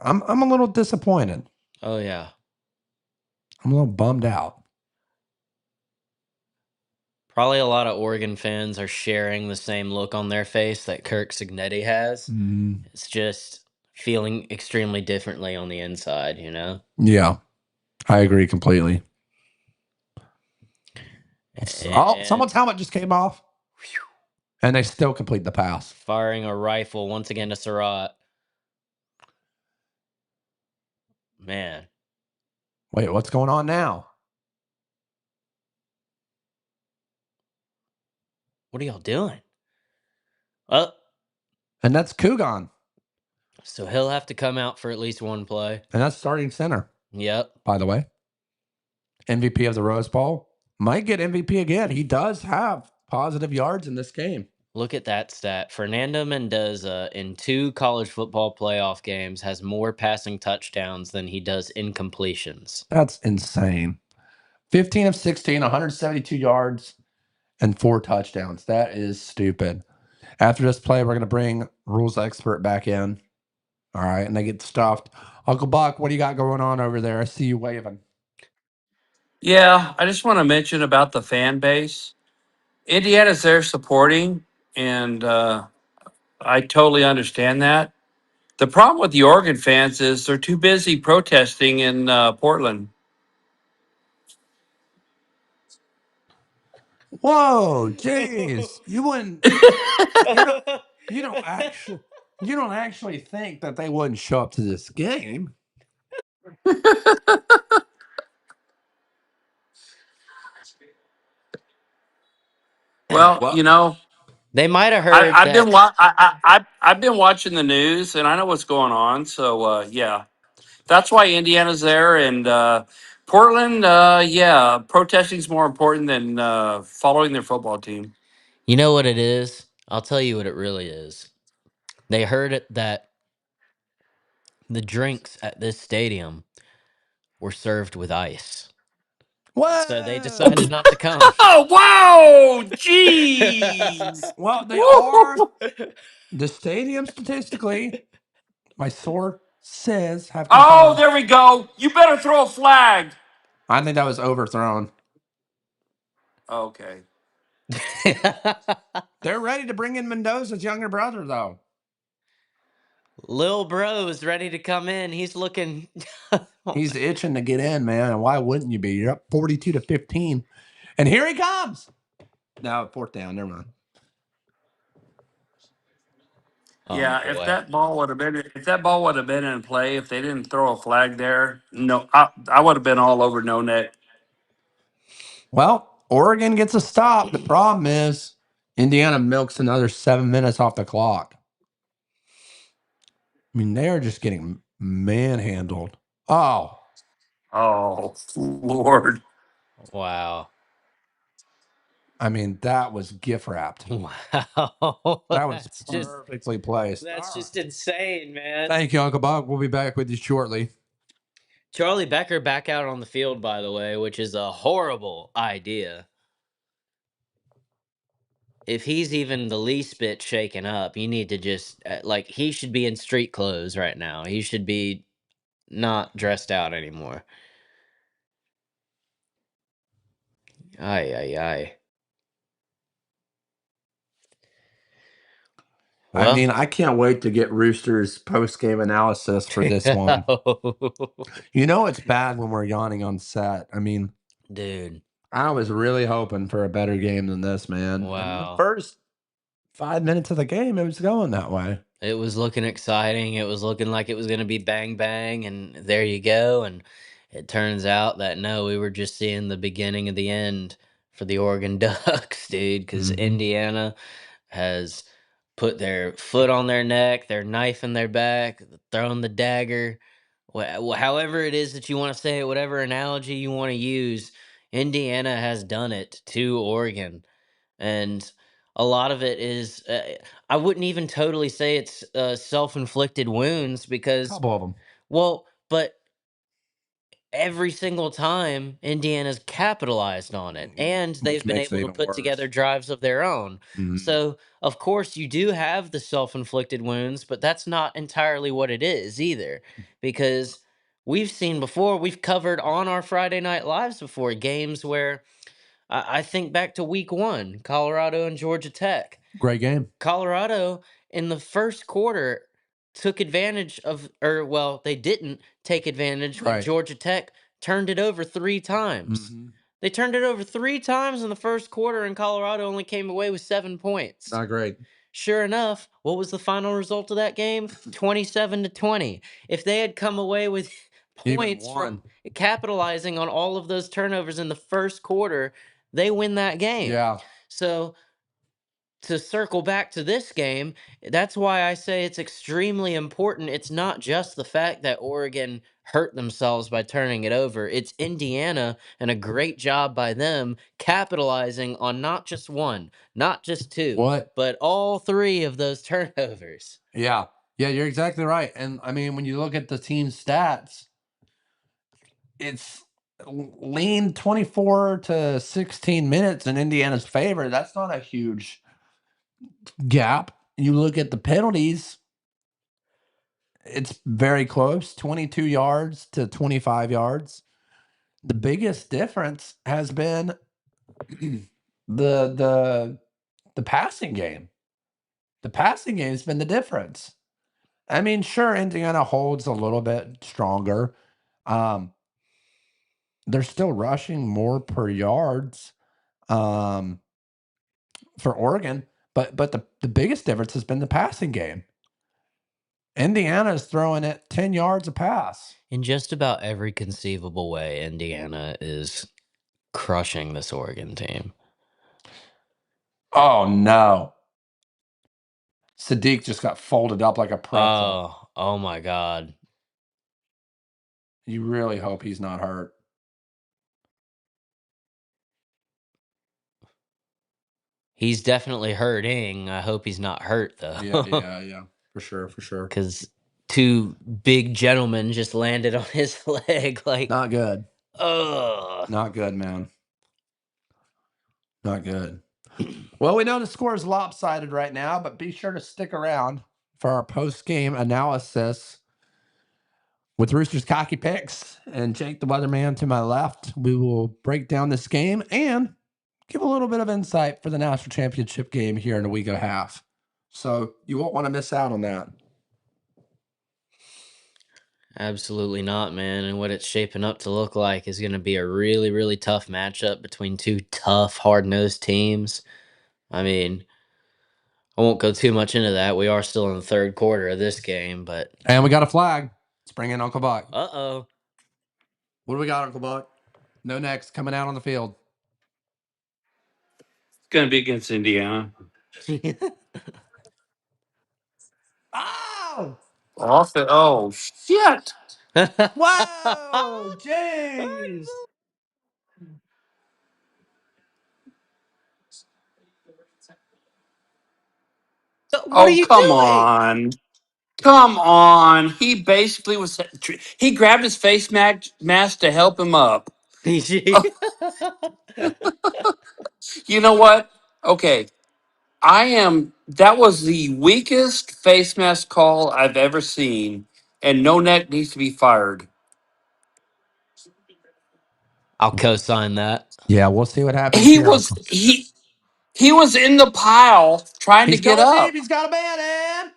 S1: a little disappointed.
S4: Oh yeah.
S1: I'm a little bummed out.
S4: Probably a lot of Oregon fans are sharing the same look on their face that Kirk Signetti has. It's just feeling extremely differently on the inside.
S1: Yeah, I agree completely. Oh,
S4: And
S1: someone's helmet just came off, and they still complete the pass.
S4: firing a rifle once again to Surratt. Man,
S1: Wait, what's going on now?
S4: what are y'all doing? Oh,
S1: And that's Kugan,
S4: so he'll have to come out for at least one play.
S1: and that's starting center,
S4: Yep.
S1: by the way. MVP of the Rose Bowl. Might get MVP again. He does have positive yards in this game.
S4: Look at that stat. Fernando Mendoza in 2 college football playoff games has more passing touchdowns than he does incompletions.
S1: That's insane. 15 of 16, 172 yards, and 4 touchdowns. That is stupid. After this play, we're going to bring rules expert back in. All right, and they get stuffed. Uncle Buck, what do you got going on over there? I see you waving.
S5: Yeah, I just want to mention about the fan base. Indiana's there supporting, and I totally understand that. The problem with the Oregon fans is they're too busy protesting in Portland.
S1: Whoa, jeez. You wouldn't you don't you don't actually you don't actually think that they wouldn't show up to this game.
S5: Well,
S1: Well,
S4: They might have
S5: I,
S4: heard
S5: I've
S4: that.
S5: been I've been watching the news and I know what's going on. So yeah, that's why Indiana's there and Portland. Yeah, protesting is more important than following their football team.
S4: You know what it is? I'll tell you what it really is. They heard it that the drinks at this stadium were served with ice. So they decided
S1: whoa.
S4: not to come.
S5: Oh wow! Jeez.
S1: Well, they are
S5: Woo!
S1: the stadium statistically, my source says have
S5: Oh,
S1: confirmed.
S5: there we go. You better throw a flag.
S1: I think that was overthrown.
S5: Okay.
S1: They're ready to bring in Mendoza's younger brother, though.
S4: Lil Bro's ready to come in. He's looking.
S1: He's itching to get in, man. And why wouldn't you be? You're up 42 to 15. And here he comes. No, 4th down. Never mind.
S4: Oh
S5: Yeah,
S4: boy.
S5: if that ball would have been in play, if they didn't throw a flag there, no, I would have been all over no neck.
S1: Well, Oregon gets a stop. The problem is Indiana milks another 7 minutes off the clock. I mean, they are just getting manhandled. Oh,
S5: Oh Lord.
S4: Wow.
S1: I mean, that was gift wrapped.
S4: Wow.
S1: That was perfectly placed.
S4: That's
S1: All right.
S4: just insane, man.
S1: Thank you, Uncle Bob. We'll be back with you shortly.
S4: Charlie Becker back out on the field, by the way, which is a horrible idea. If he's even the least bit shaken up, you need to just like he should be in street clothes right now. He should be not dressed out anymore. Ay ay ay.
S1: I
S4: Well,
S1: mean, I can't wait to get Rooster's post game analysis for this one. You know, it's bad when we're yawning on set. I mean,
S4: dude.
S1: I was really hoping for a better game than this, man. And the
S4: Wow.
S1: first 5 minutes of the game, it was going that way.
S4: It was looking exciting. It was looking like it was going to be bang bang, and there you go. And it turns out that no, we were just seeing the beginning of the end for the Oregon Ducks, dude. Because
S1: Mhm.
S4: Indiana has put their foot on their neck, their knife in their back, thrown the dagger. However it is that you want to say it, whatever analogy you want to use, Indiana has done it to Oregon, and a lot of it is I wouldn't even totally say it's self-inflicted wounds because
S1: Couple of them,
S4: but every single time Indiana's capitalized on it and
S1: which
S4: they've been
S1: makes it
S4: able to
S1: even
S4: put
S1: worse.
S4: together drives of their own.
S1: Mhm.
S4: So, of course, you do have the self-inflicted wounds, but that's not entirely what it is either because we've seen before, we've covered on our Friday night lives before games where I think back to week 1, Colorado and Georgia Tech.
S1: Great game.
S4: Colorado in the first quarter took advantage of, or well, they didn't take advantage, but
S1: Right.
S4: Georgia Tech turned it over 3 times.
S1: Mhm.
S4: They turned it over 3 times in the first quarter, and Colorado only came away with 7 points.
S1: Not great.
S4: Sure enough, what was the final result of that game? 27-20. If they had come away with
S1: Even
S4: points
S1: one.
S4: from capitalizing on all of those turnovers in the first quarter, they win that game.
S1: Yeah.
S4: So to circle back to this game, that's why I say it's extremely important. It's not just the fact that Oregon hurt themselves by turning it over. It's Indiana and a great job by them capitalizing on not just one, not just two,
S1: What?
S4: but all three of those turnovers.
S1: Yeah. Yeah, you're exactly right. And I mean, when you look at the team's stats, it's lean 24 to 16 minutes in Indiana's favor. That's not a huge gap. You look at the penalties, it's very close, 22 yards to 25 yards. The biggest difference has been the the the passing game. The passing game's been the difference. I mean, sure, Indiana holds a little bit stronger. Um, they're still rushing more per yards um, for Oregon, but the biggest difference has been the passing game. Indiana is throwing it 10 yards a pass.
S4: In just about every conceivable way, Indiana is crushing this Oregon team.
S1: Oh no. Sadiq just got folded up like a pretzel.
S4: Oh my God.
S1: You really hope he's not hurt.
S4: He's definitely hurting. I hope he's not hurt
S1: Yeah,
S4: though.
S1: yeah, yeah. For sure, for sure.
S4: Because two big gentlemen just landed on his leg. Like,
S1: Not good.
S4: ugh.
S1: Not good, man. Not good. Well, we know the score is lopsided right now, but be sure to stick around for our post-game analysis with Rooster's Cocky Picks and Jake the Weatherman to my left. We will break down this game and give a little bit of insight for the national championship game here in a week and a half. So you won't want to miss out on that.
S4: Absolutely not, man. And what it's shaping up to look like is going to be a really, really tough matchup between two tough, hard nosed teams. I mean, I won't go too much into that. We are still in the third quarter of this game, but
S1: And we got a flag. Let's bring in Uncle Buck.
S4: uh
S1: What do we got, Uncle Buck? No next coming out on the field.
S5: It's going to be against Indiana.
S4: oh.
S1: Oh!
S5: Off it. Oh, shit.
S1: Wow! Jeez!
S4: What are
S5: Oh,
S4: you
S5: come
S4: doing?
S5: on. Come on. He basically was, he grabbed his mask to help him up. You know what? Okay. That was the weakest face mask call I've ever seen, and No Neck needs to be fired.
S4: I'll co-sign that.
S1: Yeah, we'll see what happens
S5: He
S1: here,
S5: was,
S1: Uncle.
S5: he was in the pile trying to
S1: He's
S5: get
S1: going deep.
S5: up.
S1: He's got a man in.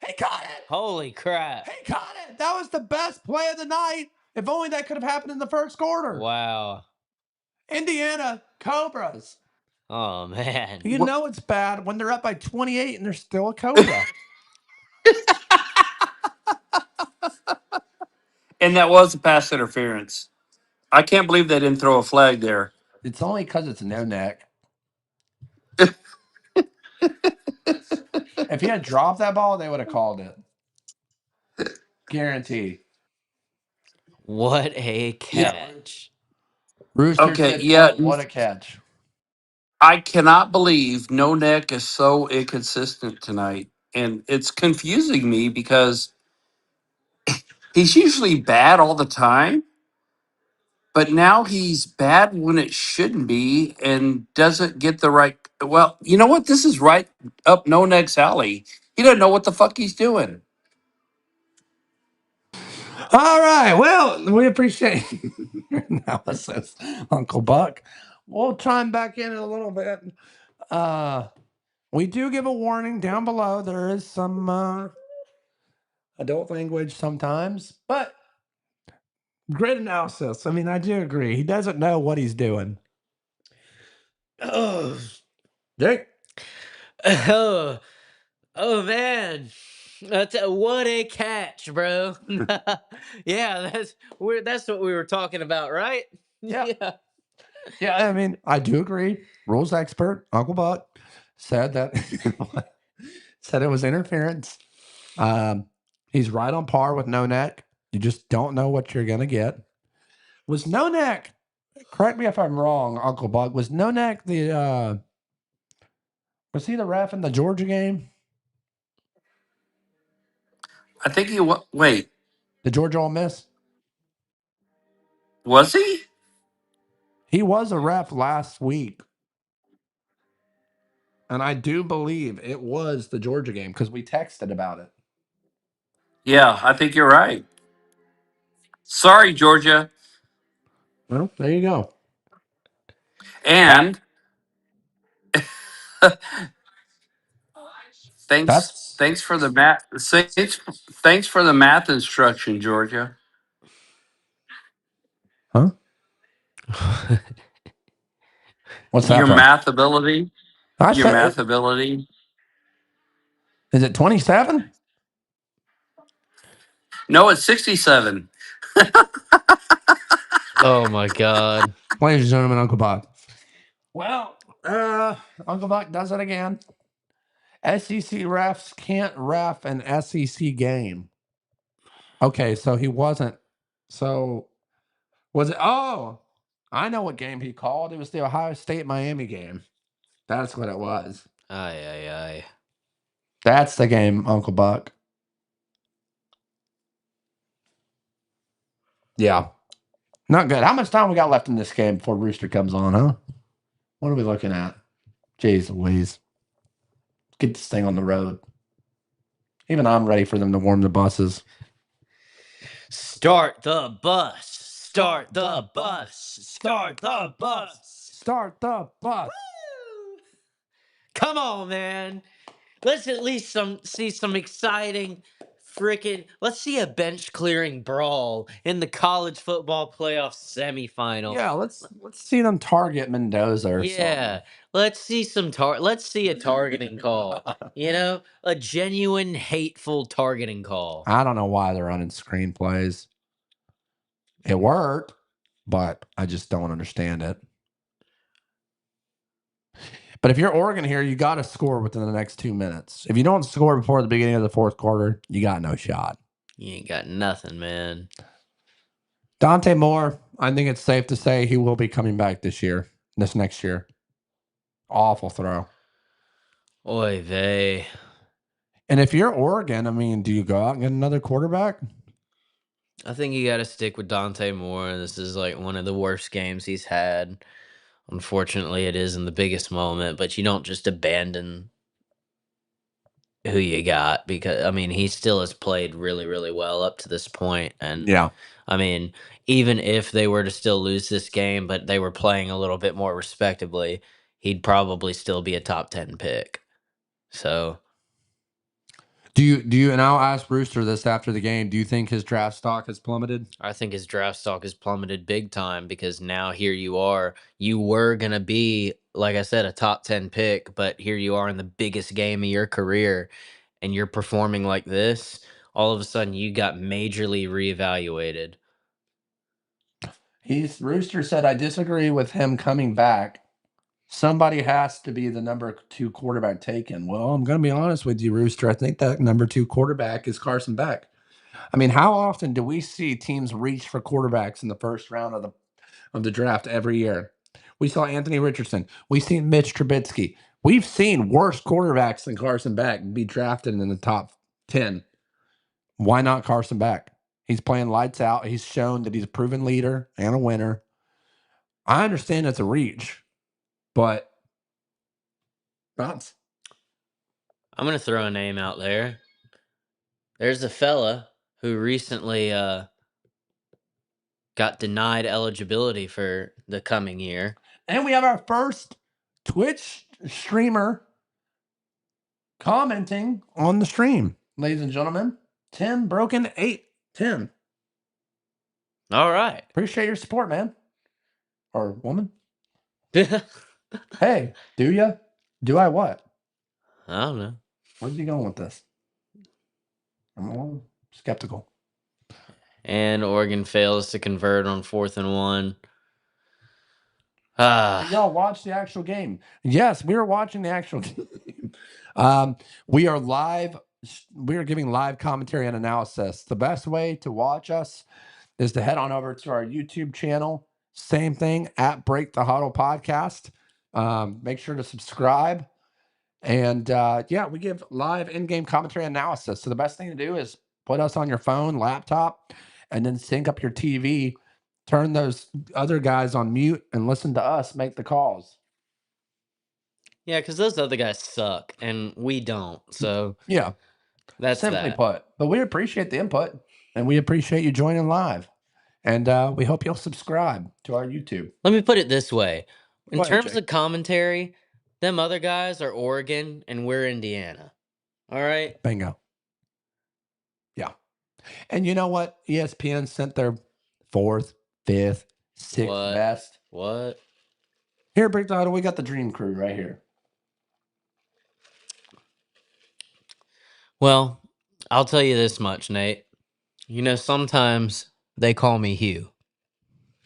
S1: He caught it.
S4: Holy crap.
S1: He caught it. That was the best play of the night. If only that could have happened in the first quarter.
S4: Wow.
S1: Indiana Cobras.
S4: Oh man.
S1: You know it's bad when they're up by 28 and they're still a Cobra.
S5: And that was a pass interference. I can't believe they didn't throw a flag there.
S1: It's only because it's no neck. If he had dropped that ball, they would have called it. Guarantee.
S4: What a
S1: Yeah.
S4: catch.
S1: Rooster
S5: Okay,
S1: said,
S5: yeah.
S1: quote, what a catch.
S5: I cannot believe No Neck is so inconsistent tonight. And it's confusing me because he's usually bad all the time, but now he's bad when it shouldn't be and doesn't get the right. Well, you know what? This is right up No Neck's alley. He doesn't know what the fuck he's doing.
S1: All right. Well, we appreciate your analysis, Uncle Buck. We'll chime back in a little bit. We do give a warning down below. There is some adult language sometimes, but Great analysis. I mean, I do agree. He doesn't know what he's doing.
S4: Oh,
S1: Dick?
S4: oh, oh man. What a catch, bro. Yeah, that's what we were talking about, right?
S1: Yeah.
S4: Yeah.
S1: Yeah, I mean, I do agree. Rules expert, Uncle Buck, said that said it was interference. He's right on par with No Neck. You just don't know what you're gonna get. Was No Neck, correct me if I'm wrong, Uncle Buck, was No Neck was he the ref in the Georgia game?
S5: I think wait,
S1: The Georgia Ole Miss?
S5: was he?
S1: He was a ref last week. And I do believe it was the Georgia game because we texted about it.
S5: Yeah, I think you're right. Sorry, Georgia.
S1: Well, there you go.
S5: And thanks,
S1: That's
S5: thanks for the math. Thanks for the math instruction, Georgia.
S1: huh? What's that
S5: Your
S1: from?
S5: math ability.
S1: I
S5: Your
S1: said,
S5: math ability.
S1: is it 27?
S5: No, it's 67.
S4: Oh my god.
S1: Ladies and gentlemen, Uncle Buck. Well, Uncle Buck does it again. SEC refs can't ref an SEC game. Okay, so he wasn't. So was it? Oh, I know what game he called. It was the Ohio State Miami game. That's what it was.
S4: Ay ay ay.
S1: That's the game, Uncle Buck. Yeah. Not good. How much time we got left in this game before Rooster comes on, huh? What are we looking at? Jeez Louise. Get this thing on the road. Even I'm ready for them to warm the buses.
S4: Start the bus. Start the bus. Start the bus.
S1: Start the bus.
S4: Woo! Come on, man. Let's at least see some exciting freaking. Let's see a bench clearing brawl in the college football playoff semifinal.
S1: Yeah, let's see them target Mendoza or
S4: Yeah,
S1: something.
S4: let's see let's see a targeting call. You know, a genuine hateful targeting call.
S1: I don't know why they're running screenplays. It worked, but I just don't understand it. But if you're Oregon here, you got to score within the next 2 minutes. If you don't score before the beginning of the fourth quarter, you got no shot.
S4: You ain't got nothing, man.
S1: Dante Moore, I think it's safe to say he will be coming back this next year. Awful throw.
S4: Oy vey.
S1: And if you're Oregon, I mean, do you go out and get another quarterback?
S4: I think you got to stick with Dante Moore. This is like one of the worst games he's had. Unfortunately, it is in the biggest moment, but you don't just abandon who you got because I mean he still has played really really well up to this point, and
S1: Yeah.
S4: I mean even if they were to still lose this game, but they were playing a little bit more respectably, he'd probably still be a top 10 pick. So
S1: Do you and I'll ask Brewster this after the game. Do you think his draft stock has plummeted?
S4: I think his draft stock has plummeted big time because now here you are. You were going to be, like I said, a top 10 pick, but here you are in the biggest game of your career and you're performing like this. All of a sudden, you got majorly reevaluated.
S1: Rooster said, I disagree with him coming back. Somebody has to be the number 2 quarterback taken. Well, I'm going to be honest with you, Rooster. I think that number 2 quarterback is Carson Beck. I mean, how often do we see teams reach for quarterbacks in the first round of the draft every year? We saw Anthony Richardson. We've seen Mitch Trubisky. We've seen worse quarterbacks than Carson Beck be drafted in the top 10. Why not Carson Beck? He's playing lights out. He's shown that he's a proven leader and a winner. I understand it's a reach, but thoughts?
S4: I'm going to throw a name out there. There's a fella who recently got denied eligibility for the coming year.
S1: And we have our first Twitch streamer commenting on the stream, ladies and gentlemen. Tim Broken 810.
S4: All right.
S1: Appreciate your support, man. Or woman.
S4: I
S1: Hey, do ya? Do I what?
S4: don't know.
S1: Where's he going with this? I'm a little skeptical.
S4: And Oregon fails to convert on 4th and 1.
S1: Did
S4: Ah,
S1: y'all watch the actual game? Yes, we were watching the actual game. We are live. We are giving live commentary and analysis. The best way to watch us is to head on over to our YouTube channel. Same thing at Break the Huddle Podcast. Make sure to subscribe. And yeah, we give live in-game commentary analysis. So the best thing to do is put us on your phone, laptop, and then sync up your TV. Turn those other guys on mute and listen to us make the calls.
S4: yeah, because those other guys suck and we don't. So
S1: Yeah,
S4: that's
S1: simply
S4: that.
S1: put. But we appreciate the input and we appreciate you joining live. And we hope you'll subscribe to our YouTube.
S4: Let me put it this way. In
S1: Go ahead,
S4: terms
S1: Jake.
S4: of commentary, them other guys are Oregon and we're Indiana. All right?
S1: Bingo. Yeah. And you know what? ESPN sent their fourth, fifth, sixth
S4: What?
S1: best.
S4: What?
S1: Here, Big Title, we got the Dream Crew right here.
S4: Well, I'll tell you this much, Nate. You know, sometimes they call me Hugh.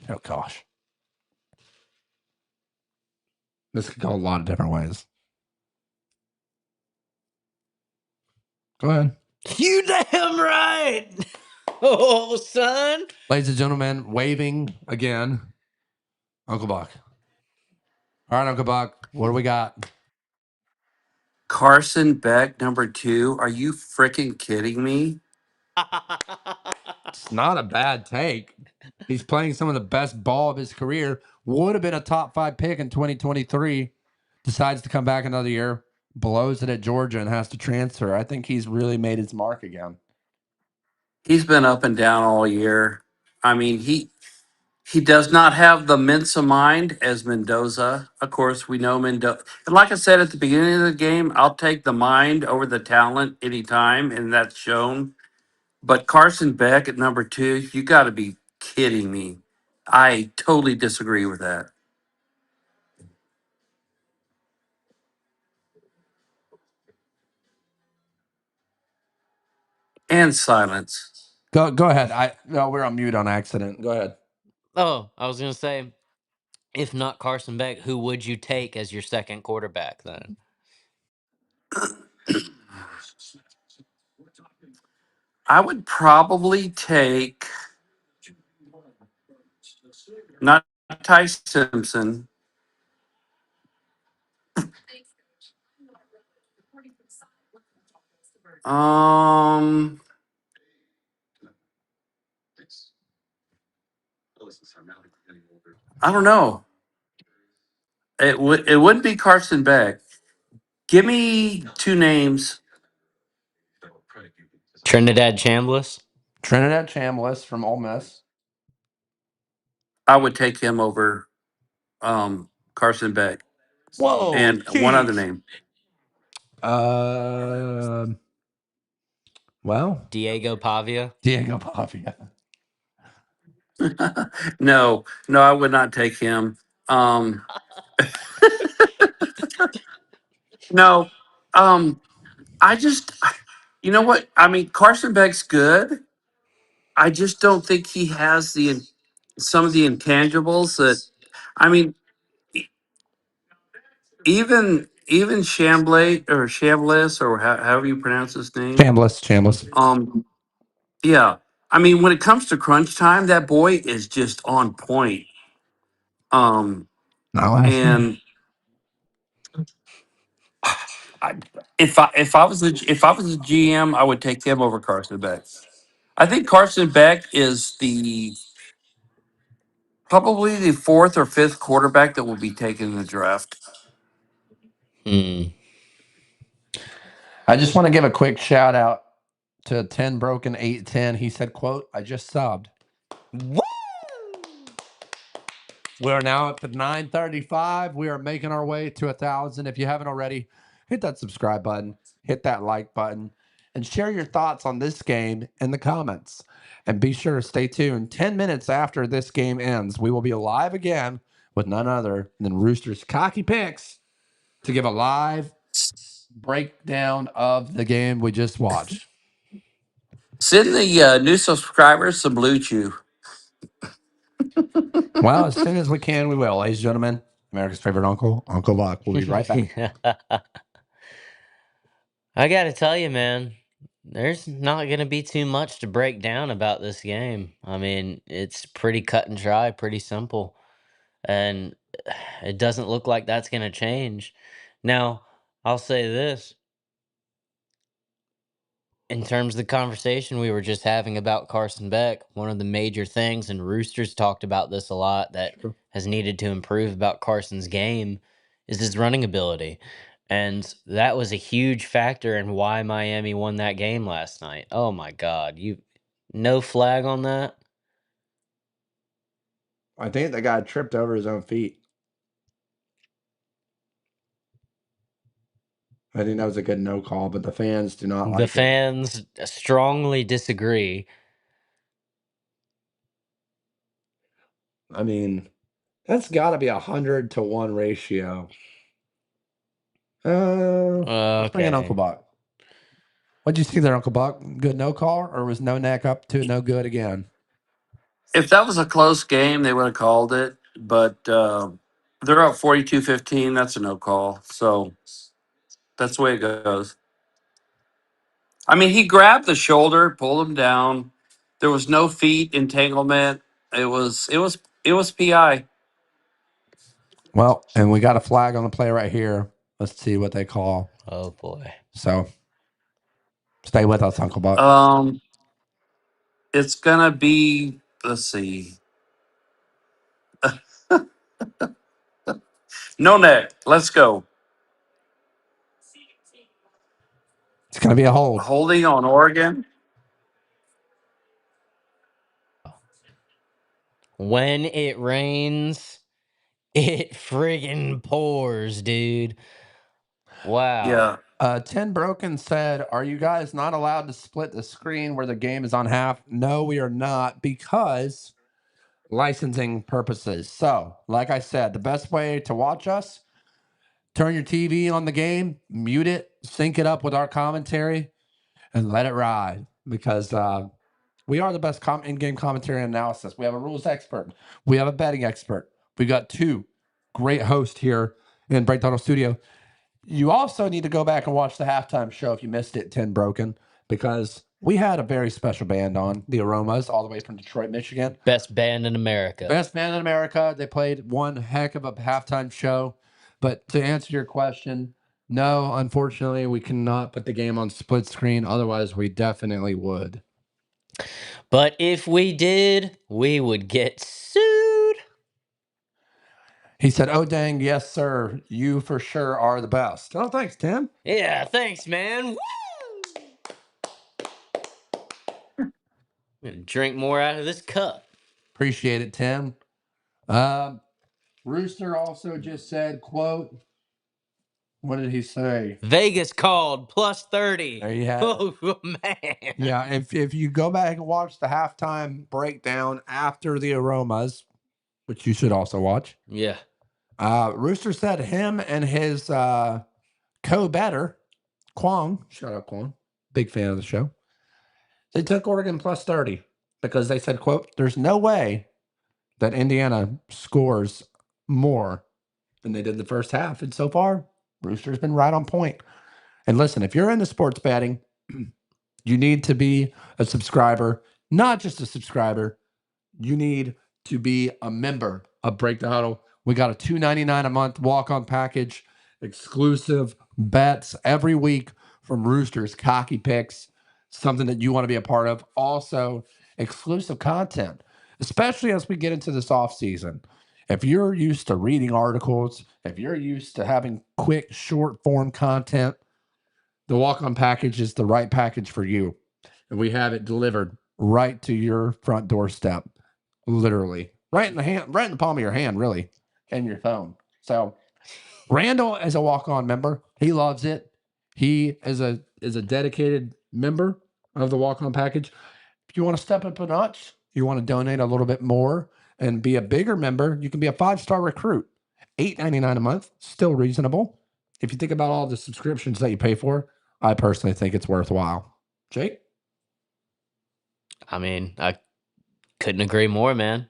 S1: Oh, gosh. This could go a lot of different ways. Go ahead.
S4: You damn right. Oh, son.
S1: Ladies and gentlemen, waving again. Uncle Buck. All right, Uncle Buck, what do we got?
S5: Carson Beck, number 2. Are you freaking kidding me?
S1: It's not a bad take. He's playing some of the best ball of his career. Would have been a top 5 pick in 2023. Decides to come back another year. Blows it at Georgia and has to transfer. I think he's really made his mark again.
S5: He's been up and down all year. I mean, he does not have the Mensa mind as Mendoza. Of course, we know Mendoza. And like I said at the beginning of the game, I'll take the mind over the talent anytime, and that's shown. But Carson Beck at number 2, you got to be kidding me. I totally disagree with that. And silence.
S1: Go ahead. No, we're on mute on accident. Go ahead.
S4: Oh, I was going to say, if not Carson Beck, who would you take as your second quarterback then?
S5: I would probably take not Ty Simpson. Um, I don't know. It wouldn't be Carson Beck. Give me 2 names.
S4: Trinidad Chambliss?
S1: Trinidad Chambliss from Ole Miss.
S5: I would take him over Carson Beck.
S1: Whoa,
S5: And one other
S1: jeez.
S5: name.
S1: Uh, well,
S4: Diego Pavia?
S1: Diego Pavia.
S5: No, I would not take him. Um, no, I just, you know what? I mean, Carson Beck's good. I just don't think he has some of the intangibles that. I mean, e- even Chambliss or however you pronounce his name.
S1: Chambliss.
S5: Um, yeah. I mean, when it comes to crunch time, that boy is just on point. Um,
S1: Not last year.
S5: and I, if I was a GM, I would take him over Carson Beck. I think Carson Beck is the probably the 4th or 5th quarterback that will be taken in the draft.
S4: Hmm.
S1: I just want to give a quick shout out to 10 Broken 810. He said, quote, I just subbed.
S4: Woo!
S1: We're now up to 935. We are making our way to 1,000. If you haven't already, hit that subscribe button, hit that like button, and share your thoughts on this game in the comments. And be sure to stay tuned. 10 minutes after this game ends, we will be live again with none other than Rooster's Cocky Picks to give a live breakdown of the game we just watched.
S5: Send the new subscribers some Blue Chew.
S1: Well, as soon as we can, we will. Ladies and gentlemen, America's favorite uncle, Uncle Buck. We'll be right back.
S4: I gotta tell you, man, there's not gonna be too much to break down about this game. I mean, it's pretty cut and dry, pretty simple, and it doesn't look like that's gonna change. Now, I'll say this. In terms of the conversation we were just having about Carson Beck, one of the major things, and Roosters talked about this a lot, that has needed to improve about Carson's game is his running ability. And that was a huge factor in why Miami won that game last night. Oh my God. No flag on that?
S1: I think the guy tripped over his own feet. I think that was a good no call, but the fans do not
S4: The
S1: like it.
S4: fans strongly disagree.
S1: I mean, that's got to be 100-to-1 ratio. Let's bring in Uncle
S4: Okay.
S1: Buck. What'd you see there, Uncle Buck? Good no call, or was no neck up to no good again?
S5: If that was a close game, they would have called it. But they're up 42-15. That's a no call. So that's the way it goes. I mean, he grabbed the shoulder, pulled him down. There was no feet entanglement. It was PI.
S1: Well, and we got a flag on the play right here. Let's see what they call.
S4: Oh boy.
S1: So stay with us, Uncle Buck.
S5: It's gonna be. Let's see. No neck. Let's go.
S1: It's going to be a hold.
S5: Holding on Oregon.
S4: When it rains, it friggin' pours, dude. Wow.
S5: Yeah.
S1: 10 Broken said, are you guys not allowed to split the screen where the game is on half? No, we are not, because licensing purposes. So, like I said, the best way to watch us, turn your TV on the game, mute it, sync it up with our commentary, and let it ride, because we are the best in-game commentary and analysis. We have a rules expert. We have a betting expert. We got two great hosts here in Break Tunnel Studio. You also need to go back and watch the halftime show if you missed it, 10 Broken, because we had a very special band on, the Aromas, all the way from Detroit, Michigan.
S4: Best band in America.
S1: Best band in America. They played one heck of a halftime show. But to answer your question, no, unfortunately, we cannot put the game on split screen. Otherwise, we definitely would.
S4: But if we did, we would get sued.
S1: He said, oh, dang, yes, sir. You for sure are the best. Oh, thanks, Tim.
S4: Yeah, thanks, man. Woo! I'm gonna drink more out of this cup.
S1: Appreciate it, Tim. Rooster also just said, quote, what did he say?
S4: Vegas called plus 30.
S1: There you have it.
S4: Oh, man.
S1: Yeah, if you go back and watch the halftime breakdown after the Aromas, which you should also watch,
S4: Yeah.
S1: Rooster said him and his co-better, Kwong, shout out Kwong, big fan of the show, they took Oregon plus 30 because they said, quote, there's no way that Indiana scores more than they did the first half. And so far, Rooster's been right on point. And listen, if you're into sports betting, you need to be a subscriber, not just a subscriber. You need to be a member of Break the Huddle. We got a $2.99 a month walk-on package, exclusive bets every week from Rooster's Cocky Picks, something that you want to be a part of. Also, exclusive content, especially as we get into this off season. If you're used to reading articles, if you're used to having quick, short form content, the walk-on package is the right package for you. And we have it delivered right to your front doorstep, literally. Right in the palm of your hand, really, and your phone. So Randall is a walk-on member. He loves it. He is a dedicated member of the walk-on package. If you want to step up a notch, you want to donate a little bit more and be a bigger member, you can be a 5-star recruit. $8.99 a month, still reasonable. If you think about all the subscriptions that you pay for, I personally think it's worthwhile. Jake?
S4: I mean, I couldn't agree more, man.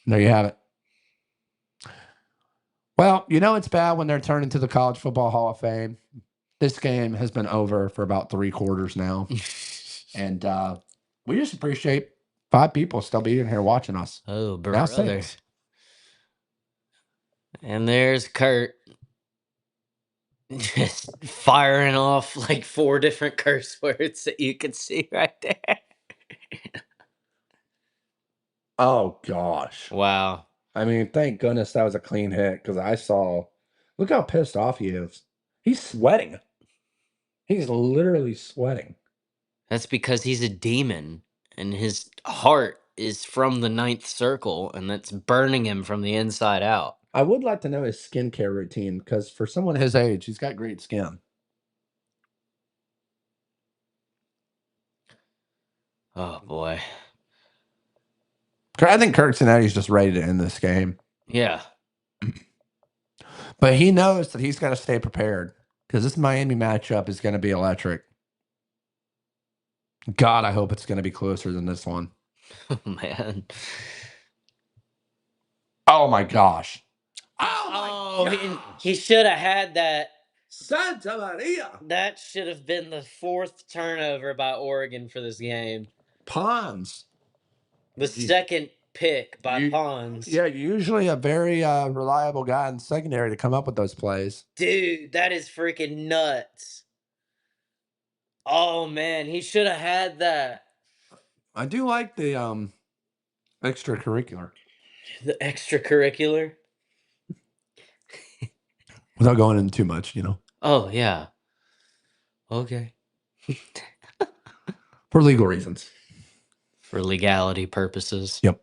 S1: There you have it. Well, you know it's bad when they're turning to the College Football Hall of Fame. This game has been over for about 3 quarters now. And we just appreciate 5 people still being here watching us.
S4: Oh,
S1: Now
S4: brother.
S1: 6.
S4: And there's Kurt just firing off like 4 different curse words that you can see right there.
S1: Oh, gosh.
S4: Wow.
S1: I mean, thank goodness that was a clean hit because I saw. Look how pissed off he is. He's sweating. He's literally sweating.
S4: That's because he's a demon and his heart is from the ninth circle and that's burning him from the inside out.
S1: I would like to know his skincare routine because for someone his age, he's got great skin.
S4: Oh, boy.
S1: I think Kirk Cincinnati's just ready to end this game.
S4: Yeah.
S1: But he knows that he's got to stay prepared because this Miami matchup is going to be electric. God, I hope it's going to be closer than this one.
S4: Oh, man.
S1: Oh, my gosh.
S4: Oh, he should have had that.
S1: Santa Maria.
S4: That should have been the 4th turnover by Oregon for this game.
S1: Pons.
S4: The second pick by Pons.
S1: Yeah, usually a very reliable guy in secondary to come up with those plays.
S4: Dude, that is freaking nuts. Oh, man, he should have had that.
S1: I do like the extracurricular.
S4: The extracurricular?
S1: Without going into too much,
S4: Oh, yeah. Okay.
S1: for legal reasons.
S4: For legality purposes.
S1: Yep.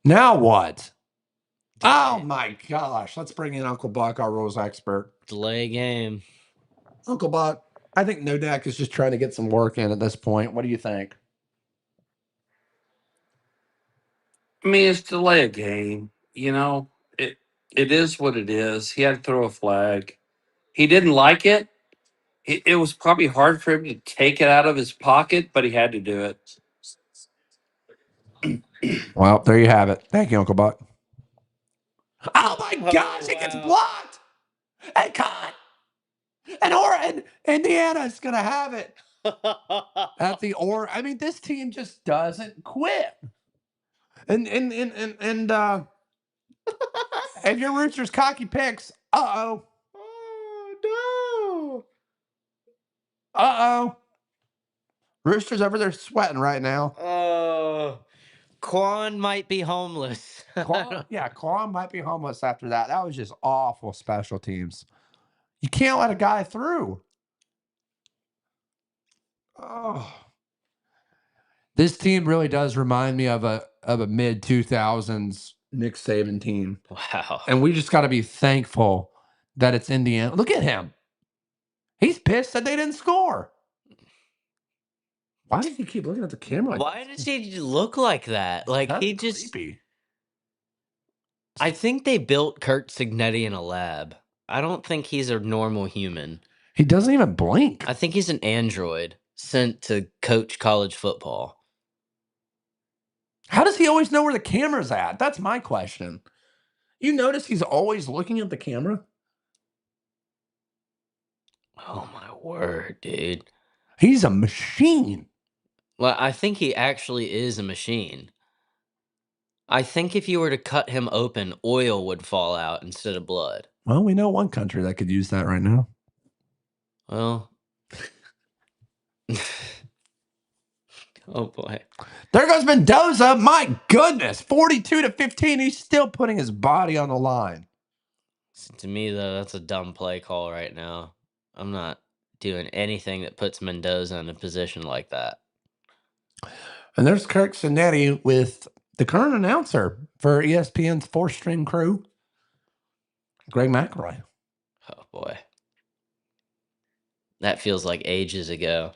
S1: Now what? Oh my gosh. Let's bring in Uncle Buck, our rules expert.
S4: Delay game.
S1: Uncle Buck, I think Nodak is just trying to get some work in at this point. What do you think?
S5: I mean, it's delay a game. It is what it is. He had to throw a flag. He didn't like it. It was probably hard for him to take it out of his pocket, but he had to do it.
S1: Well, there you have it. Thank you, Uncle Buck. Oh my gosh, it gets
S4: wow.
S1: blocked and caught. And Indiana is going to have it at the I mean, this team just doesn't quit. And if your Roosters cocky picks, oh no. Roosters over there sweating right now.
S4: Quan might be homeless.
S1: Quan might be homeless after that. That was just awful special teams. You can't let a guy through. Oh. This team really does remind me of a mid 2000s Nick Saban team.
S4: Wow.
S1: And we just got to be thankful that it's Indiana. Look at him. He's pissed that they didn't score. Why does he keep looking at the camera?
S4: Why does he look like that? Like he just
S1: creepy.
S4: I think they built Kurt Signetti in a lab. I don't think he's a normal human.
S1: He doesn't even blink.
S4: I think he's an android sent to coach college football.
S1: How does he always know where the camera's at? That's my question. You notice he's always looking at the camera?
S4: Oh my word, dude.
S1: He's a machine.
S4: Well, I think he actually is a machine. I think if you were to cut him open, oil would fall out instead of blood.
S1: Well, we know one country that could use that right now.
S4: Well, oh boy.
S1: There goes Mendoza. My goodness. 42-15. He's still putting his body on the line.
S4: To me, though, that's a dumb play call right now. I'm not doing anything that puts Mendoza in a position like that.
S1: And there's Kirk Cincinnati with the current announcer for ESPN's 4-string crew, Greg McElroy.
S4: Oh boy. That feels like ages ago.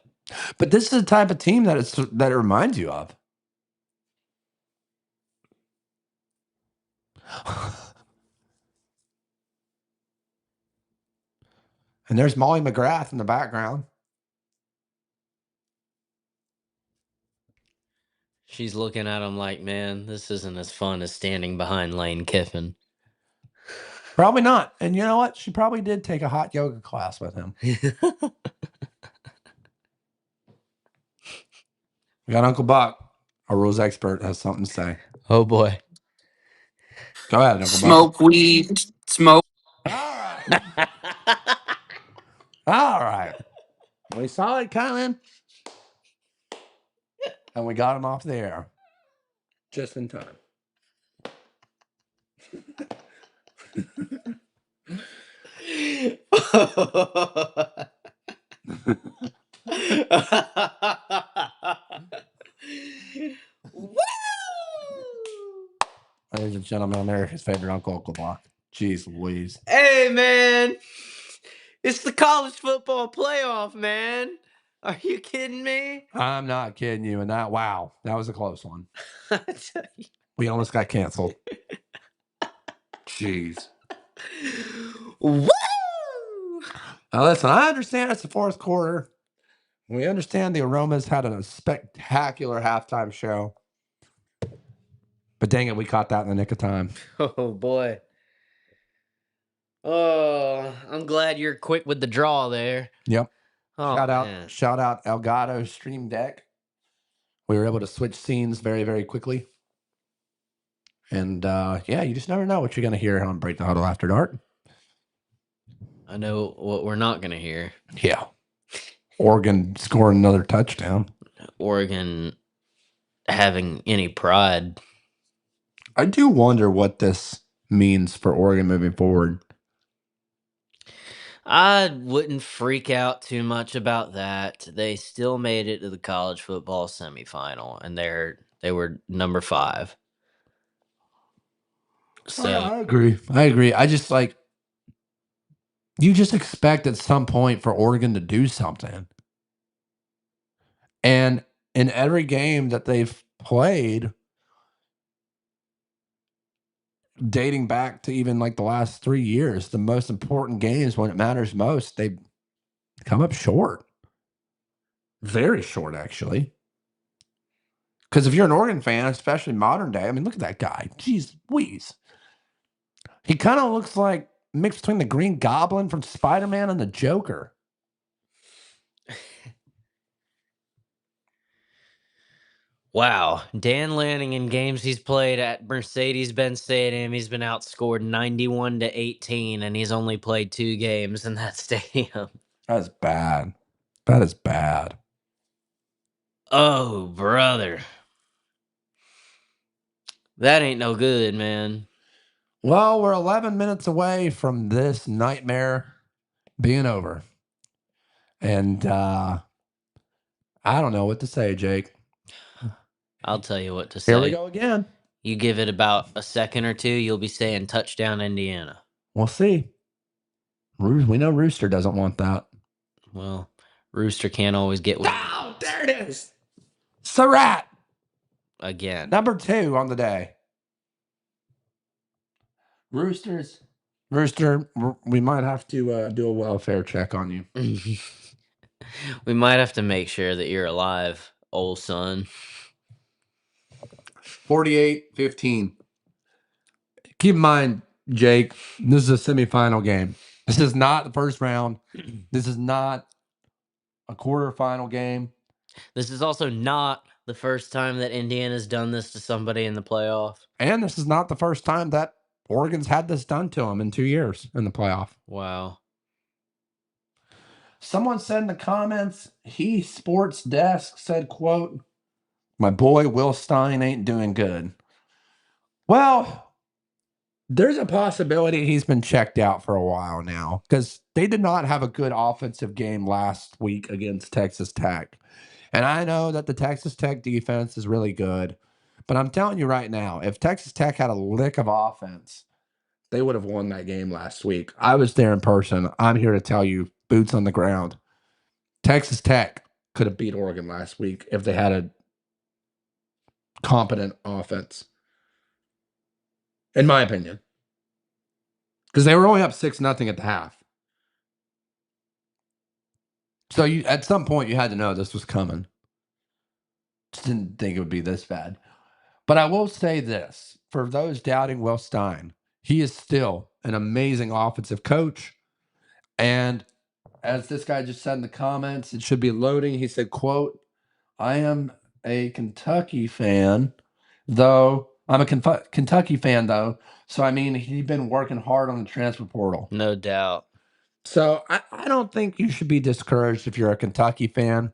S1: But this is the type of team that it reminds you of. And there's Molly McGrath in the background.
S4: She's looking at him like, man, this isn't as fun as standing behind Lane Kiffin.
S1: Probably not. And you know what? She probably did take a hot yoga class with him. We got Uncle Buck, our rules expert, has something to say.
S4: Oh boy.
S1: Go ahead, Uncle
S5: Smoke weed, smoke.
S1: Buck. All right. All right. We saw it coming. And we got him off the air. Just in time.
S4: Woo!
S1: Ladies and gentlemen, America's favorite Uncle Buck. Jeez Louise.
S4: Hey man, it's the college football playoff, man. Are you kidding me?
S1: I'm not kidding you. And that was a close one.
S4: I tell you.
S1: We almost got canceled. Jeez.
S4: Woo!
S1: Now listen, I understand it's the fourth quarter. We understand the Aromas had a spectacular halftime show. But dang it, we caught that in the nick of time.
S4: Oh boy. Oh, I'm glad you're quick with the draw there.
S1: Yep.
S4: Oh, man.
S1: Shout out Elgato Stream Deck. We were able to switch scenes very, very quickly. And yeah, you just never know what you're going to hear on Break the Huddle After Dark.
S4: I know what we're not going to hear.
S1: Yeah. Oregon scoring another touchdown.
S4: Oregon having any pride.
S1: I do wonder what this means for Oregon moving forward.
S4: I wouldn't freak out too much about that. They still made it to the college football semifinal, and they were number 5. So
S1: I agree. I just you just expect at some point for Oregon to do something. And in every game that they've played, dating back to even like the last 3 years, the most important games when it matters most, they come up short. Very short, actually. Because if you're an Oregon fan, especially modern day, I mean, look at that guy. Jeez Louise. He kind of looks like mixed between the Green Goblin from Spider-Man and the Joker.
S4: wow, Dan Lanning in games he's played at Mercedes-Benz Stadium, he's been outscored 91-18, and he's only played 2 games in that stadium.
S1: That is bad. That is bad.
S4: Oh, brother. That ain't no good, man.
S1: Well, we're 11 minutes away from this nightmare being over. And I don't know what to say, Jake.
S4: I'll tell you what to say.
S1: Here we go again.
S4: You give it about a second or two, you'll be saying touchdown Indiana.
S1: We'll see. We know Rooster doesn't want that.
S4: Well, Rooster can't always get what
S1: Oh, there it is. Surratt.
S4: again.
S1: Number 2 on the day. Rooster, we might have to do a welfare check on you.
S4: We might have to make sure that you're alive, old son.
S1: 48-15. Keep in mind, Jake, this is a semifinal game. This is not the first round. This is not a quarterfinal game.
S4: This is also not the first time that Indiana's done this to somebody in the playoff.
S1: And this is not the first time that Oregon's had this done to them in 2 years in the playoff.
S4: Wow.
S1: Someone said in the comments, he Sports Desk said, quote, "My boy Will Stein ain't doing good." Well, there's a possibility he's been checked out for a while now because they did not have a good offensive game last week against Texas Tech. And I know that the Texas Tech defense is really good, but I'm telling you right now, if Texas Tech had a lick of offense, they would have won that game last week. I was there in person. I'm here to tell you, boots on the ground. Texas Tech could have beat Oregon last week if they had a competent offense, in my opinion, because they were only up 6-0 at the half. So you, at some point, you had to know this was coming. Just didn't think it would be this bad. But I will say this, for those doubting Will Stein, he is still an amazing offensive coach. And as this guy just said in the comments, it should be loading. He said, quote, I am a Kentucky fan, though. I'm a Kentucky fan, though. So, I mean, he's been working hard on the transfer portal.
S4: No doubt.
S1: So, I don't think you should be discouraged if you're a Kentucky fan.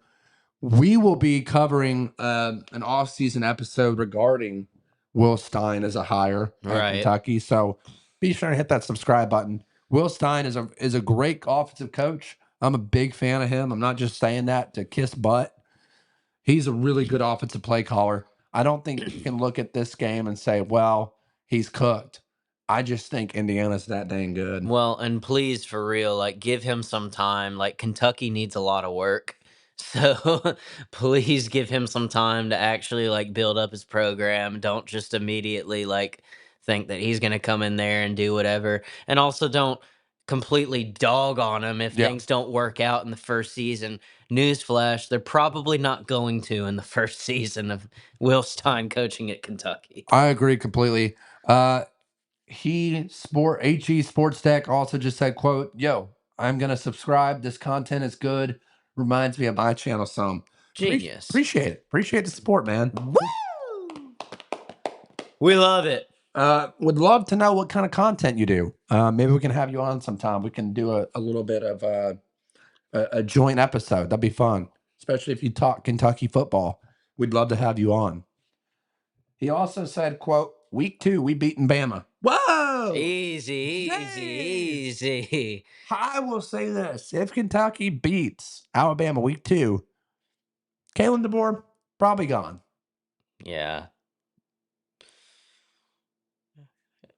S1: We will be covering an off-season episode regarding Will Stein as a hire at
S4: Right.
S1: Kentucky. So be sure to hit that subscribe button. Will Stein is a great offensive coach. I'm a big fan of him. I'm not just saying that to kiss butt. He's a really good offensive play caller. I don't think you can look at this game and say, well, he's cooked. I just think Indiana's that dang good.
S4: Well, and please, for real, like, give him some time. Like, Kentucky needs a lot of work. So please give him some time to actually, like, build up his program. Don't just immediately, like, think that he's going to come in there and do whatever. And also don't completely dog on him if
S1: Yeah.
S4: things don't work out in the first season. Newsflash, they're probably not going to in the first season of Will Stein coaching at Kentucky.
S1: I agree completely. HE Sports Tech also just said, quote, yo, I'm going to subscribe. This content is good. Reminds me of my channel some.
S4: Genius.
S1: Appreciate it. Appreciate the support, man.
S4: Woo! We love it.
S1: Would love to know what kind of content you do. Maybe we can have you on sometime. We can do a little bit of a joint episode. That'd be fun, especially if you talk Kentucky football. We'd love to have you on. He also said, quote, week 2, we beaten Bama. Whoa!
S4: Easy,
S1: Jeez.
S4: easy.
S1: I will say this. If Kentucky beats Alabama week 2, Kalen DeBoer, probably gone.
S4: Yeah.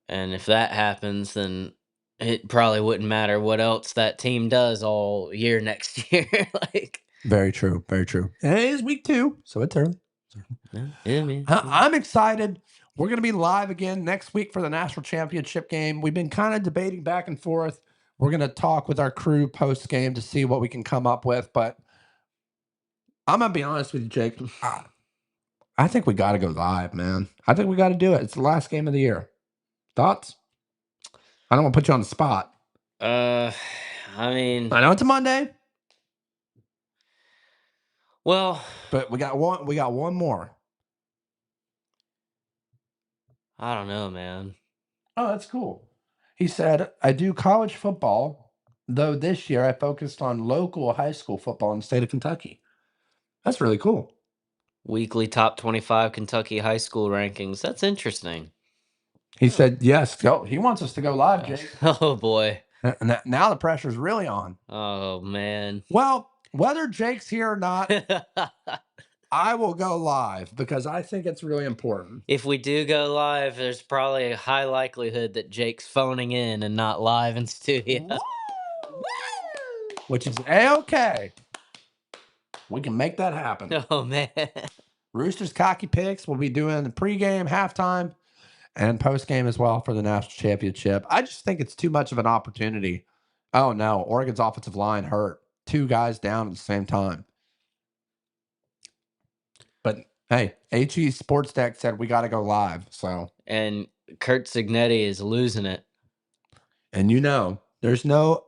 S4: And if that happens, then it probably wouldn't matter what else that team does all year next year. Like,
S1: Very true. Very true. And it is week 2, so it's early.
S4: yeah, man.
S1: I'm excited. We're going to be live again next week for the national championship game. We've been kind of debating back and forth. We're going to talk with our crew post game to see what we can come up with. But I'm going to be honest with you, Jake. I think we got to go live, man. I think we got to do it. It's the last game of the year. Thoughts? I don't want to put you on the spot.
S4: I mean,
S1: I know it's a Monday,
S4: well,
S1: but we got one. We got one more.
S4: I don't know, man.
S1: Oh, that's cool. He said, I do college football, though this year I focused on local high school football in the state of Kentucky. That's really cool.
S4: Weekly top 25 Kentucky high school rankings. That's interesting.
S1: He said, yes, go. He wants us to go live, Jake.
S4: Oh, boy.
S1: And now the pressure's really on.
S4: Oh, man.
S1: Well, whether Jake's here or not, I will go live because I think it's really important.
S4: If we do go live, there's probably a high likelihood that Jake's phoning in and not live in studio.
S1: Which is A-okay. We can make that happen.
S4: Oh, man.
S1: Roosters Cocky Picks will be doing the pregame, halftime, and postgame as well for the national championship. I just think it's too much of an opportunity. Oh, no. Oregon's offensive line hurt. 2 guys down at the same time. But, hey, HE Sports Deck said we got to go live. So,
S4: And Kurt Signetti is losing it.
S1: and you know, there's no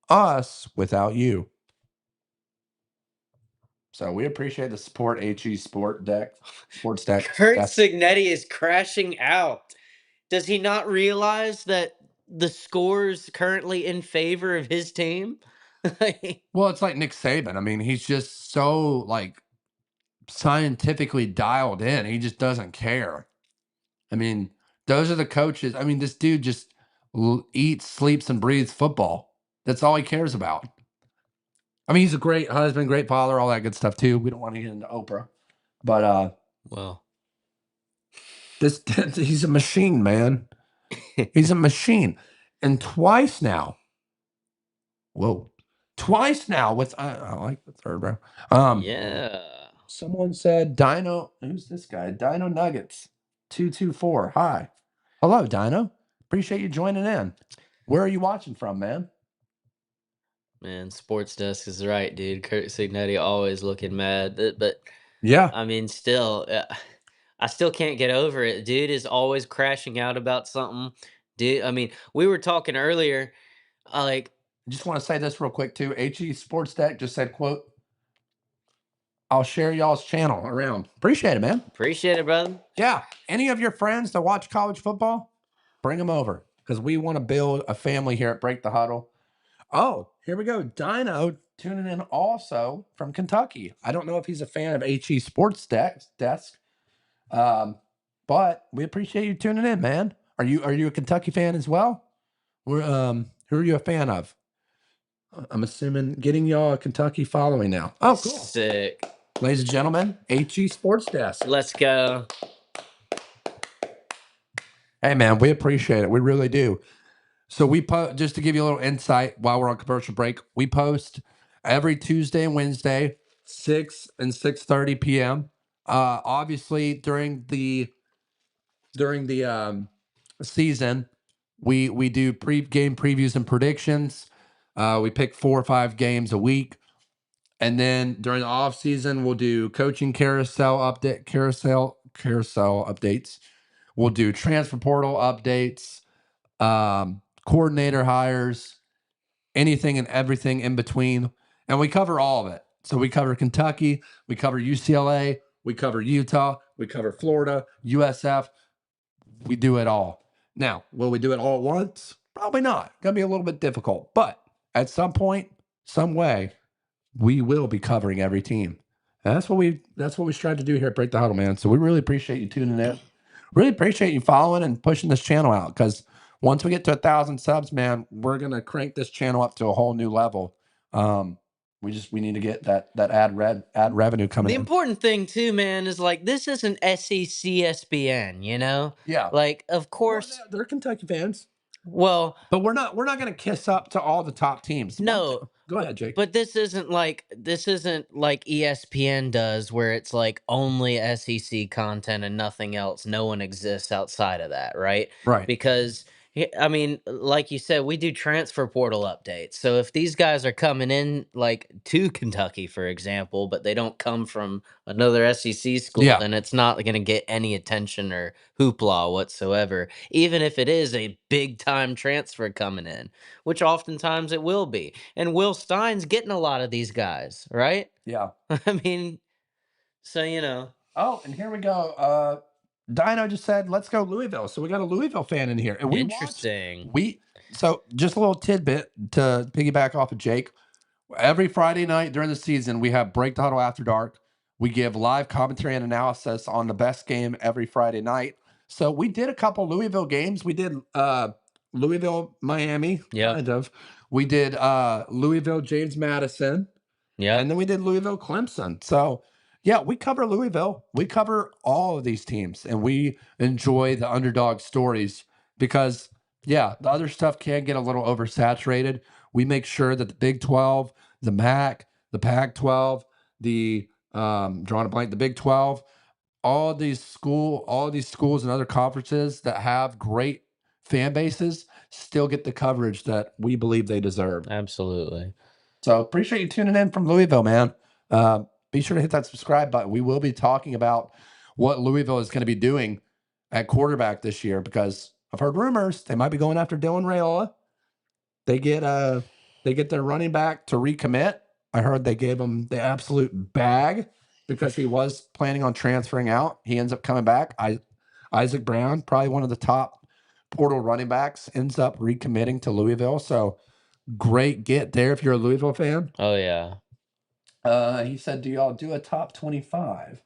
S1: us without you. So we appreciate the support, HE Sports Deck.
S4: Kurt Signetti is crashing out. Does he not realize that the score's currently in favor of his team?
S1: Well, it's like Nick Saban. I mean, he's just so like scientifically dialed in. He just doesn't care. I mean, those are the coaches. I mean, this dude just eats, sleeps, and breathes football. That's all he cares about. I mean, he's a great husband, great father, all that good stuff too. We don't want to get into Oprah, but
S4: well,
S1: he's a machine, man. He's a machine, and twice now. Whoa, twice now with I like the third row.
S4: Yeah.
S1: Someone said Dino. Who's this guy? Dino Nuggets 224. Hi, hello Dino. Appreciate you joining in. Where are you watching from, man?
S4: Man, Sports Desk is right, dude. Kurt Signetti always looking mad. But
S1: Yeah,
S4: I mean, still, I still can't get over it. Dude is always crashing out about something. Dude, I mean, we were talking earlier, like,
S1: just want to say this real quick too. He Sports Deck just said, "quote I'll share y'all's channel around." Appreciate it, man.
S4: appreciate it, brother.
S1: Yeah, any of your friends that watch college football, bring them over because we want to build a family here at Break the Huddle. Oh, here we go. Dino tuning in also from Kentucky. I don't know if he's a fan of Sports Desk, but we appreciate you tuning in, man. Are you a Kentucky fan as well? Who are you a fan of? I'm assuming getting y'all a Kentucky following now. Oh, cool.
S4: Sick.
S1: Ladies and gentlemen, Sports Desk.
S4: Let's go.
S1: Hey, man, we appreciate it. We really do. So just to give you a little insight while we're on commercial break, we post every Tuesday and Wednesday, 6 and 6:30 p.m. Obviously during the season, we do pre-game previews and predictions. We pick 4 or 5 games a week. And then during the off season, we'll do coaching carousel updates. We'll do transfer portal updates, coordinator hires, anything and everything in between. And we cover all of it. So we cover Kentucky, we cover UCLA, we cover Utah, we cover Florida, USF. We do it all. Now, will we do it all at once? Probably not. Gonna be a little bit difficult. But at some point, some way, we will be covering every team. And that's what we strive to do here at Break the Huddle, man. So we really appreciate you tuning in. Really appreciate you following and pushing this channel out because once we get to 1,000 subs, man, we're gonna crank this channel up to a whole new level. We need to get that ad revenue coming
S4: The
S1: in.
S4: important thing too, man, is like this isn't SEC SBN, you know?
S1: Yeah.
S4: Like, of
S1: Well,
S4: course,
S1: they're Kentucky fans,
S4: well,
S1: but we're not gonna kiss up to all the top teams.
S4: no,
S1: Go ahead, Jake.
S4: but this isn't like ESPN does where it's like only SEC content and nothing else. No one exists outside of that, right?
S1: Right.
S4: Because I mean, like you said, we do transfer portal updates. So if these guys are coming in like to Kentucky, for example, but they don't come from another SEC school,
S1: Yeah.
S4: then it's not going to get any attention or hoopla whatsoever, even if it is a big time transfer coming in, which oftentimes it will be. And Will Stein's getting a lot of these guys, right?
S1: Yeah.
S4: I mean, so
S1: Oh, and here we go. Dino just said, "Let's go Louisville." So we got a Louisville fan in here, and
S4: interesting.
S1: So just a little tidbit to piggyback off of Jake. Every Friday night during the season, we have Break the Huddle After Dark. We give live commentary and analysis on the best game every Friday night. So we did a couple Louisville games. We did Louisville, Miami,
S4: Yep.
S1: kind of. We did Louisville, James Madison.
S4: Yep.
S1: And then we did Louisville, Clemson. So, yeah, we cover Louisville. We cover all of these teams, and we enjoy the underdog stories because, yeah, the other stuff can get a little oversaturated. We make sure that the Big 12, the MAC, the Pac 12, the drawing a blank, the Big 12, all these schools and other conferences that have great fan bases still get the coverage that we believe they deserve.
S4: Absolutely.
S1: So appreciate you tuning in from Louisville, man. Be sure to hit that subscribe button. We will be talking about what Louisville is going to be doing at quarterback this year because I've heard rumors they might be going after Dylan Raiola. They get their running back to recommit. I heard they gave him the absolute bag because he was planning on transferring out. He ends up coming back. Isaac Brown, probably one of the top portal running backs, ends up recommitting to Louisville. So great get there if you're a Louisville fan.
S4: Oh yeah.
S1: He said, "Do y'all do a top 25?"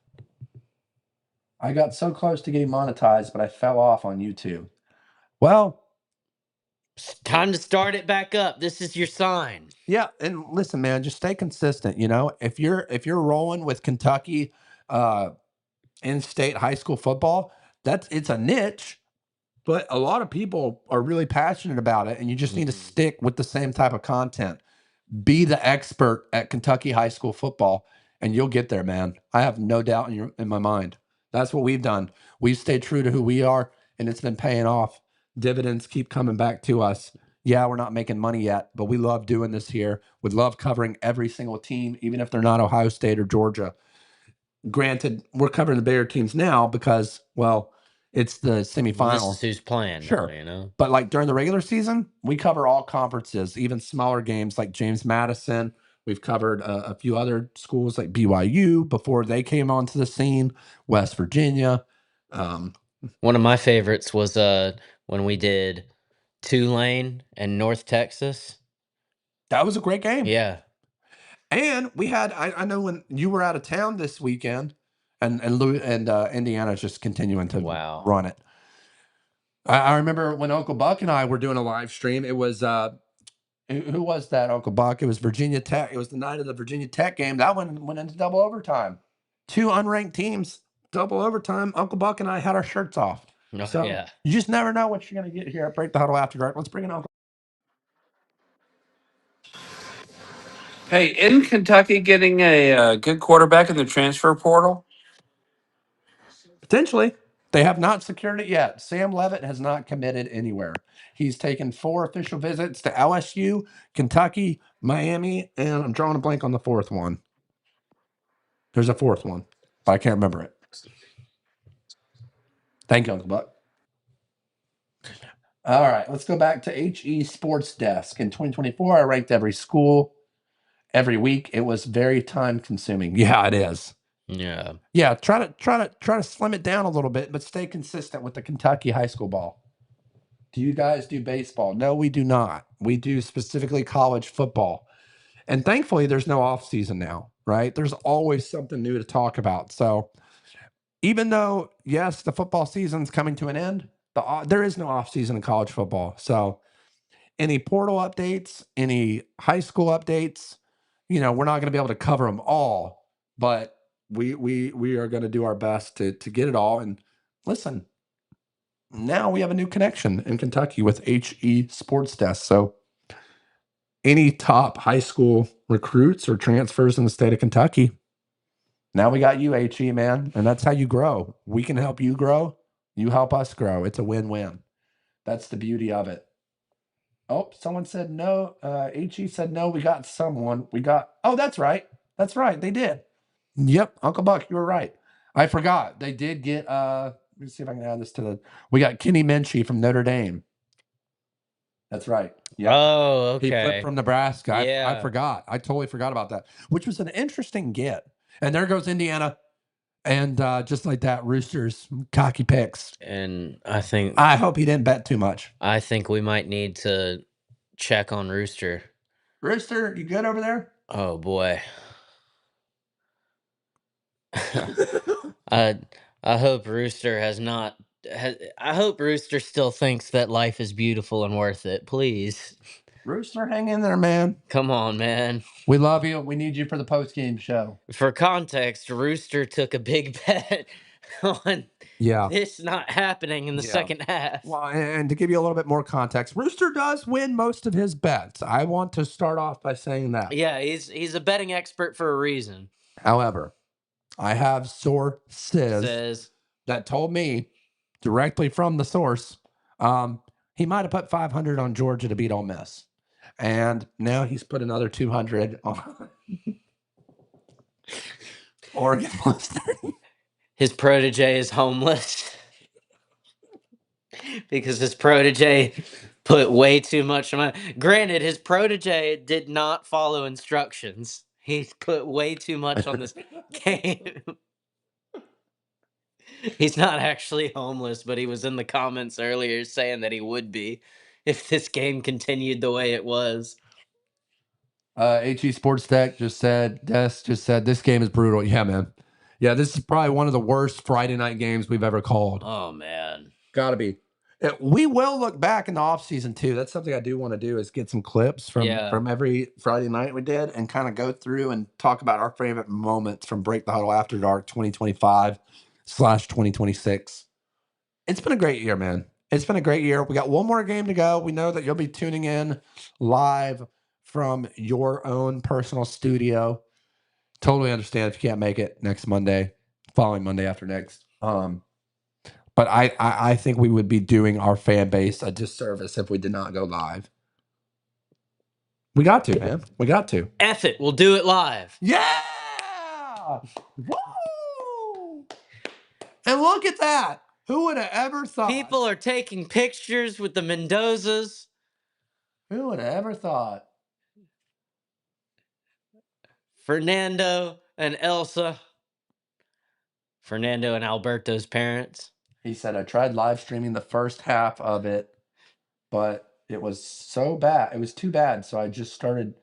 S1: I got so close to getting monetized, but I fell off on YouTube. Well,
S4: It's time to start it back up. This is your sign.
S1: yeah, and listen, man, just stay consistent. You know, if you're rolling with Kentucky, in-state high school football, it's a niche, but a lot of people are really passionate about it, and you just need to
S4: Mhm.
S1: stick with the same type of content. Be the expert at Kentucky high school football, and you'll get there, man. I have no doubt in my mind. That's what we've done. We've stayed true to who we are, and it's been paying off. Dividends keep coming back to us. Yeah, we're not making money yet, but we love doing this here. We love covering every single team, even if they're not Ohio State or Georgia. Granted, we're covering the bigger teams now because, well, it's the
S4: Well, this is
S1: semifinals.
S4: who's playing now,
S1: Sure.
S4: you know?
S1: But like during the regular season, we cover all conferences, even smaller games like James Madison. We've covered a few other schools like BYU before they came onto the scene, West Virginia.
S4: One of my favorites was when we did Tulane and North Texas.
S1: That was a great game.
S4: Yeah.
S1: And we had, I know when you were out of town this weekend, and Indiana's just continuing to
S4: Wow.
S1: run it. I remember when Uncle Buck and I were doing a live stream. It was who was that, Uncle Buck? It was Virginia Tech. It was the night of the Virginia Tech game. That one went into double overtime. Two unranked teams, double overtime. Uncle Buck and I had our shirts off.
S4: Oh,
S1: So
S4: yeah.
S1: you just never know what you're going to get here at Break the Huddle After Dark. Let's bring in Uncle.
S5: Hey, in Kentucky getting a good quarterback in the transfer portal?
S1: Potentially. They have not secured it yet. Sam Levitt has not committed anywhere. He's taken 4 official visits to LSU, Kentucky, Miami, and I'm drawing a blank on the fourth one. There's a fourth one, but I can't remember it. Thank you, Uncle Buck. All right, let's go back to HE Sports Desk. In 2024, I ranked every school every week. It was very time consuming. Yeah, it is.
S4: Yeah.
S1: Yeah, try to slim it down a little bit, but stay consistent with the Kentucky high school ball. Do you guys do baseball? No, we do not. We do specifically college football. And thankfully there's no off season now, right? There's always something new to talk about. So, even though yes, the football season's coming to an end, there is no off season in college football. So, any portal updates, any high school updates, we're not going to be able to cover them all, but we are going to do our best to get it all. And listen, now we have a new connection in Kentucky with HE Sports Desk. So any top high school recruits or transfers in the state of Kentucky, now we got you, HE, man. And that's how you grow. We can help you grow. You help us grow. It's a win-win. That's the beauty of it. Oh, someone said no. HE said no. We got someone. Oh, that's right. That's right. They did. Yep. Uncle Buck, you were right. I forgot. They did get, let me see if I can add this we got Kenny Minchie from Notre Dame. That's right. Yep.
S4: Oh,
S1: He flipped
S4: okay.
S1: from Nebraska. I
S4: Yeah.
S1: forgot. I totally forgot about that, which was an interesting get. And there goes Indiana. And just like that, Roosters cocky picks.
S4: And I
S1: I hope he didn't bet too much.
S4: think we might need to check on Rooster.
S1: Rooster, you good over there?
S4: Oh boy. I I hope Rooster has not. I hope Rooster still thinks that life is beautiful and worth it. Please,
S1: Rooster, hang in there, man.
S4: come on, man.
S1: We love you. We need you for the post game show.
S4: For context, Rooster took a big bet on
S1: Yeah.
S4: this not happening in the
S1: Yeah.
S4: second half.
S1: Well, and to give you a little bit more context, Rooster does win most of his bets. I want to start off by saying that.
S4: Yeah, he's a betting expert for a reason.
S1: However, I have sources
S4: Says
S1: that told me directly from the source, he might have put 500 on Georgia to beat Ole Miss, and now he's put another 200 on Oregon plus 30.
S4: his protege is homeless because his protege put way too much money. Granted, his protege did not follow instructions. He put way too much on this game. He's not actually homeless, but he was in the comments earlier saying that he would be if this game continued the way it was.
S1: HE Sports Tech just said, this game is brutal. Yeah, man. Yeah, this is probably one of the worst Friday night games we've ever called.
S4: Oh man.
S1: Gotta be. We will look back in the off season too. That's something I do want to do is get some clips from every Friday night we did and kind of go through and talk about our favorite moments from Break the Huddle After Dark 2025/2026. It's been a great year, man. It's been a great year. We got one more game to go. We know that you'll be tuning in live from your own personal studio. Totally understand if you can't make it next Monday, following Monday after next. But I think we would be doing our fan base a disservice if we did not go live. We got to, man. We got to.
S4: F it, we'll do it live.
S1: Yeah! Woo! And look at that. Who would have ever thought?
S4: People are taking pictures with the Mendozas.
S1: Who would have ever thought?
S4: Fernando and Elsa. Fernando and Alberto's parents.
S1: He said, I tried live streaming the first half of it, but it was so bad. It was too bad. So I just started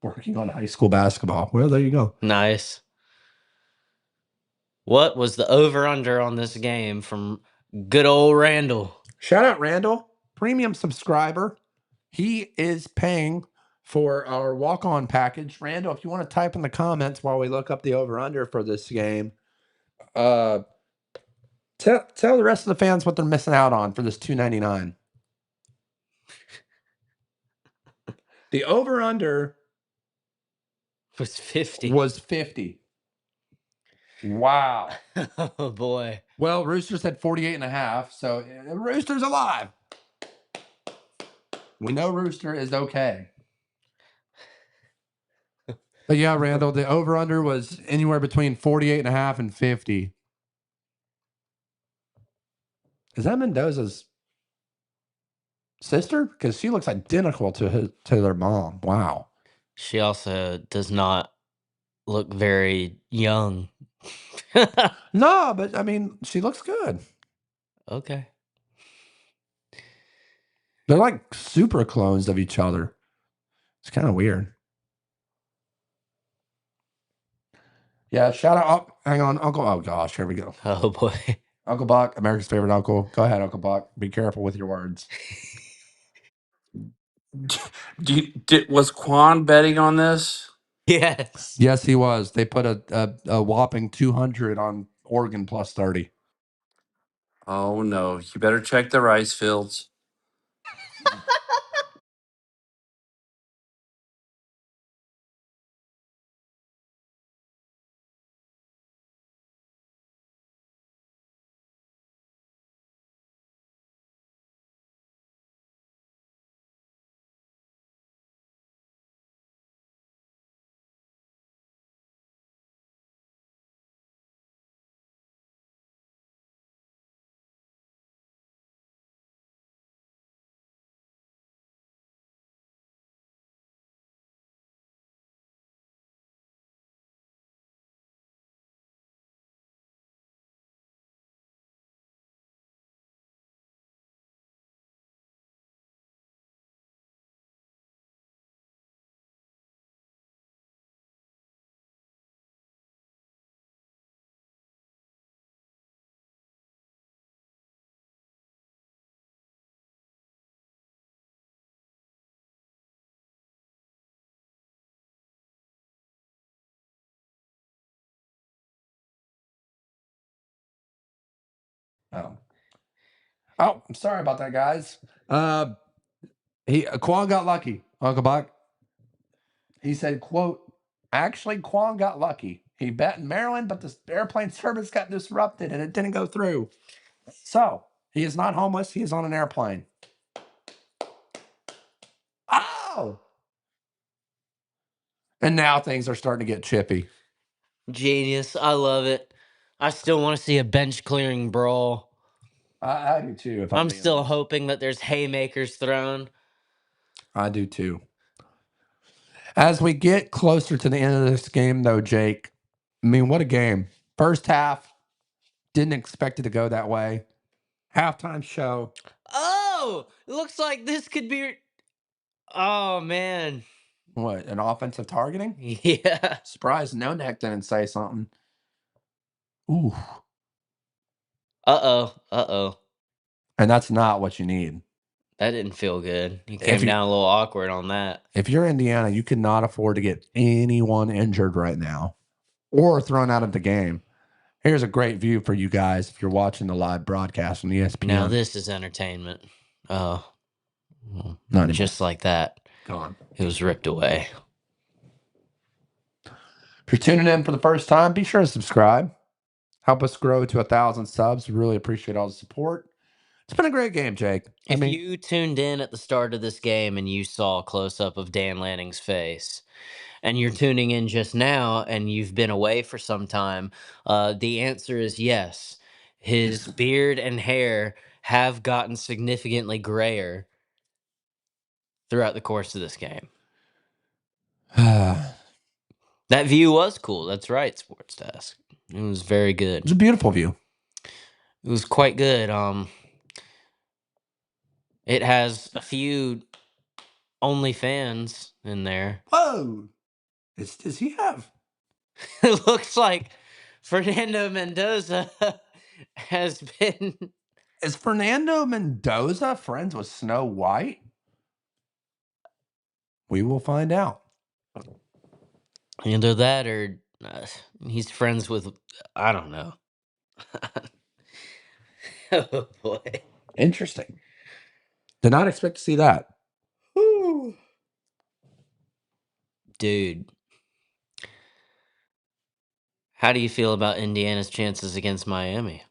S1: working on high school basketball. Well, there you go.
S4: Nice. What was the over-under on this game from good old Randall?
S1: Shout out Randall, premium subscriber. He is paying for our walk-on package. Randall, if you want to type in the comments while we look up the over-under for this game, tell the rest of the fans what they're missing out on for this $2.99. The over-under
S4: Was 50.
S1: was 50. Wow.
S4: Oh boy.
S1: Well, Rooster said 48.5, so Rooster's alive. We know Rooster is okay. But yeah, Randall, the over-under was anywhere between 48.5 and 50. Is that Mendoza's sister? Because she looks identical to their mom. Wow.
S4: She also does not look very young.
S1: No, but I mean, she looks good.
S4: Okay.
S1: They're like super clones of each other. It's kind of weird. Yeah, shout out. Oh, hang on, Uncle. Oh gosh, here we go.
S4: Oh boy.
S1: Uncle Buck, America's favorite uncle. Go ahead, Uncle Buck. Be careful with your words.
S5: Was Quan betting on this?
S4: Yes.
S1: Yes, he was. They put a whopping 200 on Oregon plus 30.
S5: Oh no! You better check the rice fields.
S1: Oh, I'm sorry about that, guys. Quan got lucky, Uncle Buck. He said, quote, actually, Quan got lucky. He bet in Maryland, but the airplane service got disrupted and it didn't go through. So he is not homeless. He is on an airplane. Oh! And now things are starting to get chippy.
S4: Genius. I love it. I still want to see a bench clearing brawl.
S1: I do too. If
S4: I'm
S1: being
S4: still
S1: honest.
S4: hoping that there's haymakers thrown.
S1: I do too. As we get closer to the end of this game, though, Jake, I mean, what a game. First half, didn't expect it to go that way. Halftime show.
S4: Oh, it looks like this could be. Oh man.
S1: What, an offensive targeting?
S4: Yeah.
S1: Surprised No Neck didn't say something. Ooh.
S4: Uh-oh.
S1: And that's not what you need.
S4: That didn't feel good. He
S1: If
S4: came
S1: you-
S4: down a little awkward on that.
S1: If you're Indiana, you cannot afford to get anyone injured right now or thrown out of the game. Here's a great view for you guys if you're watching the live broadcast on ESPN.
S4: Now this is entertainment. Oh.
S1: Not anymore.
S4: Just like that.
S1: Gone.
S4: It was ripped away.
S1: If you're tuning in for the first time, be sure to subscribe. Help us grow to 1,000 subs. We really appreciate all the support. It's been a great game, Jake.
S4: If you tuned in at the start of this game and you saw a close up of Dan Lanning's face, and you're tuning in just now and you've been away for some time, the answer is yes. His beard and hair have gotten significantly grayer throughout the course of this game.
S1: It's
S4: That view was cool. That's right, Sports Desk. It was very good.
S1: a beautiful view.
S4: It was quite good. It has a few OnlyFans in there.
S1: Whoa! Does he have?
S4: It looks like Fernando Mendoza has been.
S1: Is Fernando Mendoza friends with Snow White? We will find out.
S4: Either that or he's friends with. I don't know. Oh boy.
S1: Interesting. Did not expect to see that.
S4: Whew. Dude. How do you feel about Indiana's chances against Miami?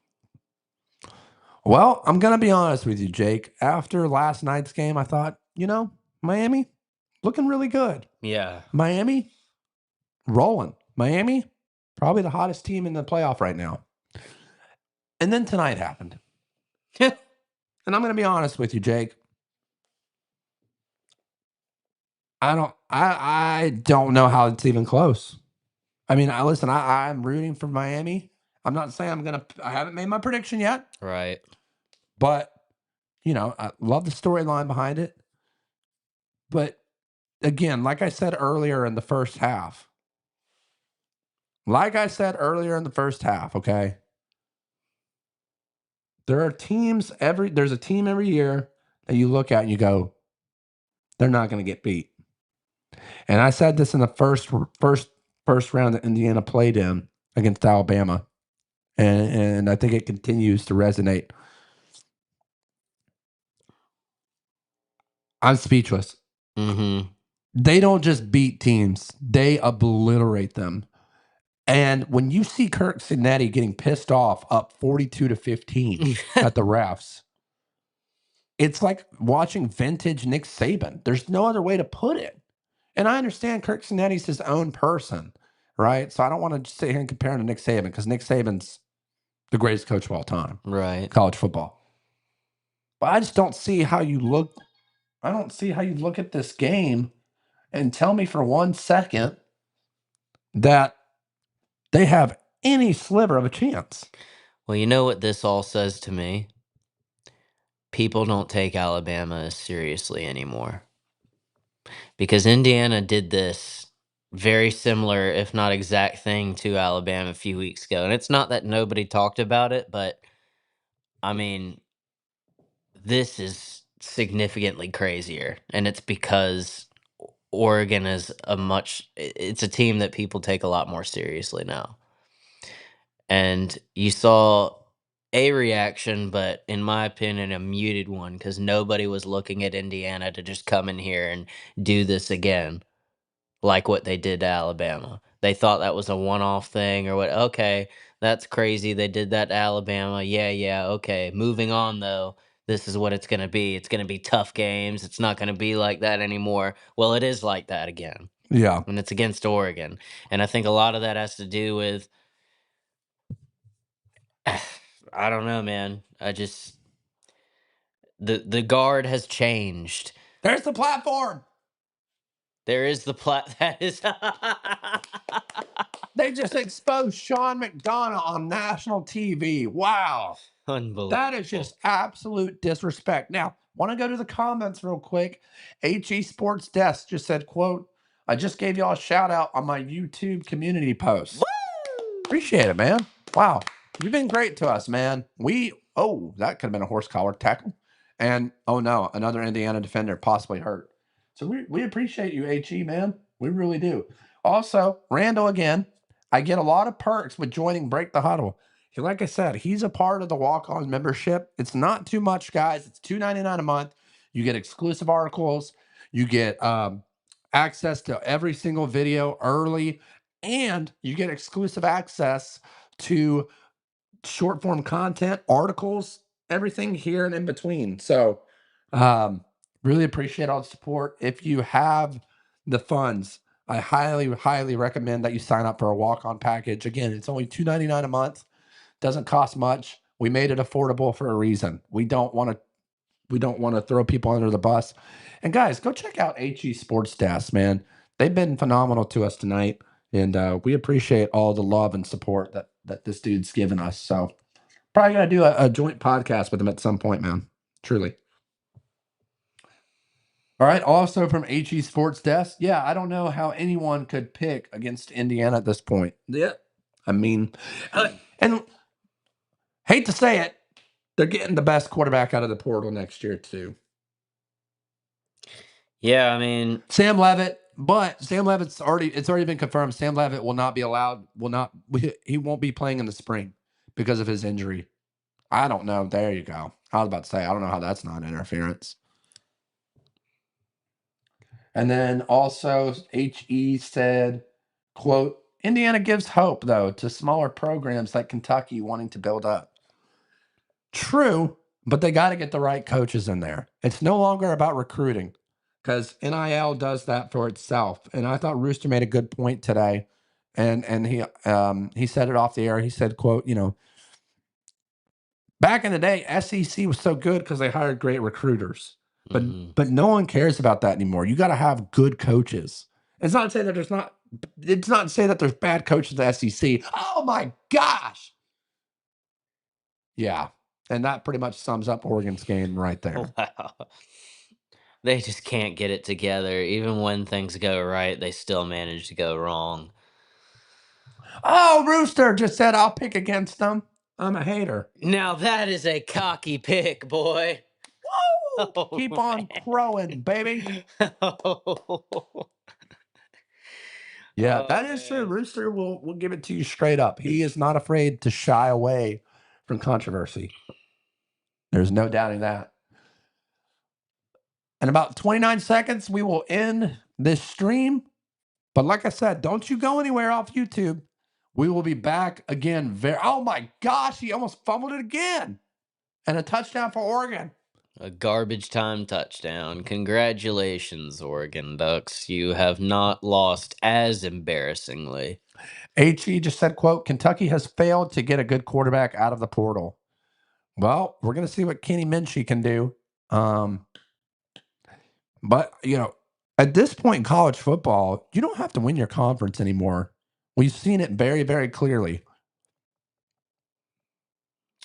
S1: Well, I'm going to be honest with you, Jake. After last night's game, I thought, Miami looking really good.
S4: Yeah.
S1: Miami rolling. Miami, probably the hottest team in the playoff right now. And then tonight happened. And I'm going to be honest with you, Jake. I don't know how it's even close. I mean, I'm rooting for Miami. I'm not saying I haven't made my prediction yet,
S4: Right.
S1: but I love the storyline behind it. But again, like I said earlier in the first half, okay? There's a team every year that you look at and you go, they're not going to get beat. And I said this in the first round that Indiana played in against Alabama. And I think it continues to resonate. I'm speechless.
S4: Mm-hmm.
S1: They don't just beat teams, they obliterate them. And when you see Kirk Cincinnati getting pissed off up 42-15 at the refs, it's like watching vintage Nick Saban. There's no other way to put it. And I understand Kirk Cincinnati's his own person, right? So I don't want to sit here and compare him to Nick Saban because Nick Saban's the greatest coach of all time,
S4: Right.
S1: college football. But I just don't see how you look. I don't see how you look at this game and tell me for 1 second that they have any sliver of a chance.
S4: Well, you know what this all says to me? People don't take Alabama as seriously anymore. Because Indiana did this very similar, if not exact thing to Alabama a few weeks ago. And it's not that nobody talked about it, but I mean, this is significantly crazier. And it's because Oregon is it's a team that people take a lot more seriously now. And you saw a reaction, but in my opinion, a muted one because nobody was looking at Indiana to just come in here and do this again, like what they did to Alabama. They thought that was a one-off thing or what. Okay, that's crazy. They did that to Alabama. Yeah, yeah. Okay, moving on though. This is what it's going to be. It's going to be tough games. It's not going to be like that anymore. Well, it is like that again,
S1: Yeah.
S4: and it's against Oregon. And I think a lot of that has to do with I don't know, man. The guard has changed.
S1: There's the platform.
S4: There is that is
S1: They just exposed Sean McDonough on national TV. Wow.
S4: unbelievable.
S1: That is just absolute disrespect. Now, want to go to the comments real quick. HE Sports Desk just said, quote, I just gave y'all a shout out on my YouTube community post.
S4: Woo!
S1: Appreciate it, man. Wow. You've been great to us, man. That could have been a horse collar tackle. And, oh no, another Indiana defender possibly hurt. So we appreciate you, HE, man. We really do. Also, Randall again. I get a lot of perks with joining Break the Huddle. Like I said, he's a part of the walk-on membership. It's not too much, guys. It's $2.99 a month. You get exclusive articles. You get access to every single video early, and you get exclusive access to short form content, articles, everything here and in between. So, really appreciate all the support. If you have the funds, I highly recommend that you sign up for a walk on package. Again, it's only $2.99 a month. Doesn't cost much. We made it affordable for a reason. We don't want to throw people under the bus. And guys, go check out HE Sports Desk, man. They've been phenomenal to us tonight, and we appreciate all the love and support that this dude's given us. So probably gonna do a joint podcast with him at some point, man. Truly. All right. Also from HE Sports Desk, yeah, I don't know how anyone could pick against Indiana at this point. Yeah, I mean, and hate to say it, they're getting the best quarterback out of the portal next year too.
S4: Yeah, I mean,
S1: Sam Levitt, but Sam Levitt's already been confirmed. Sam Levitt will not be allowed, he won't be playing in the spring because of his injury. I don't know. There you go. I was about to say, I don't know how that's not interference. And then also HE said, quote, Indiana gives hope, though, to smaller programs like Kentucky wanting to build up. True, but they got to get the right coaches in there. It's no longer about recruiting because NIL does that for itself. And I thought Rooster made a good point today. And he said it off the air. He said, quote, back in the day, SEC was so good because they hired great recruiters. But no one cares about that anymore. You got to have good coaches. It's not to say that it's not to say that there's bad coaches at the SEC. Oh my gosh. Yeah. And that pretty much sums up Oregon's game right there.
S4: wow. They just can't get it together. Even when things go right, they still manage to go wrong.
S1: Oh, Rooster just said I'll pick against them. I'm a hater.
S4: Now that is a cocky pick, boy.
S1: Woo!
S4: Oh,
S1: Keep on crowing, baby. Yeah, that is true.
S4: man.
S1: Rooster will give it to you straight up. He is not afraid to shy away from controversy. There's no doubting that. In about 29 seconds, we will end this stream. But like I said, don't you go anywhere off YouTube. We will be back again. Oh my gosh, he almost fumbled it again. And a touchdown for Oregon.
S4: A garbage time touchdown. Congratulations, Oregon Ducks. You have not lost as embarrassingly.
S1: HE just said, quote, Kentucky has failed to get a good quarterback out of the portal. Well, we're going to see what Kenny Minchie can do. But, at this point in college football, you don't have to win your conference anymore. We've seen it very, very clearly.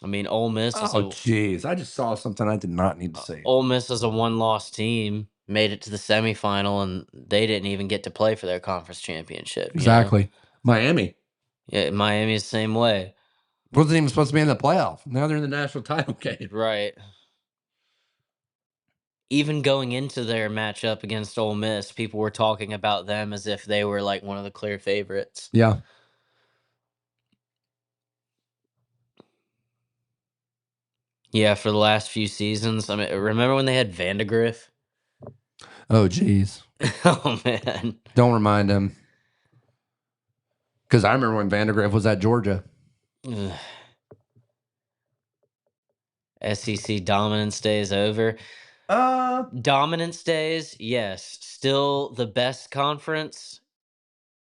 S4: I mean, Ole Miss is
S1: Oh, jeez. I just saw something I did not need to see.
S4: Ole Miss is a one-loss team, made it to the semifinal, and they didn't even get to play for their conference championship.
S1: Exactly. Miami
S4: Yeah, Miami's the same way.
S1: wasn't even supposed to be in the playoff. Now they're in the national title game.
S4: Right. Even going into their matchup against Ole Miss, people were talking about them as if they were like one of the clear favorites.
S1: Yeah.
S4: Yeah, for the last few seasons. I mean, remember when they had Vandegrift?
S1: Oh, geez.
S4: Oh, man.
S1: Don't remind him. Because I remember when Vandegrift was at Georgia.
S4: SEC dominance days over. Dominance days, yes. Still the best conference.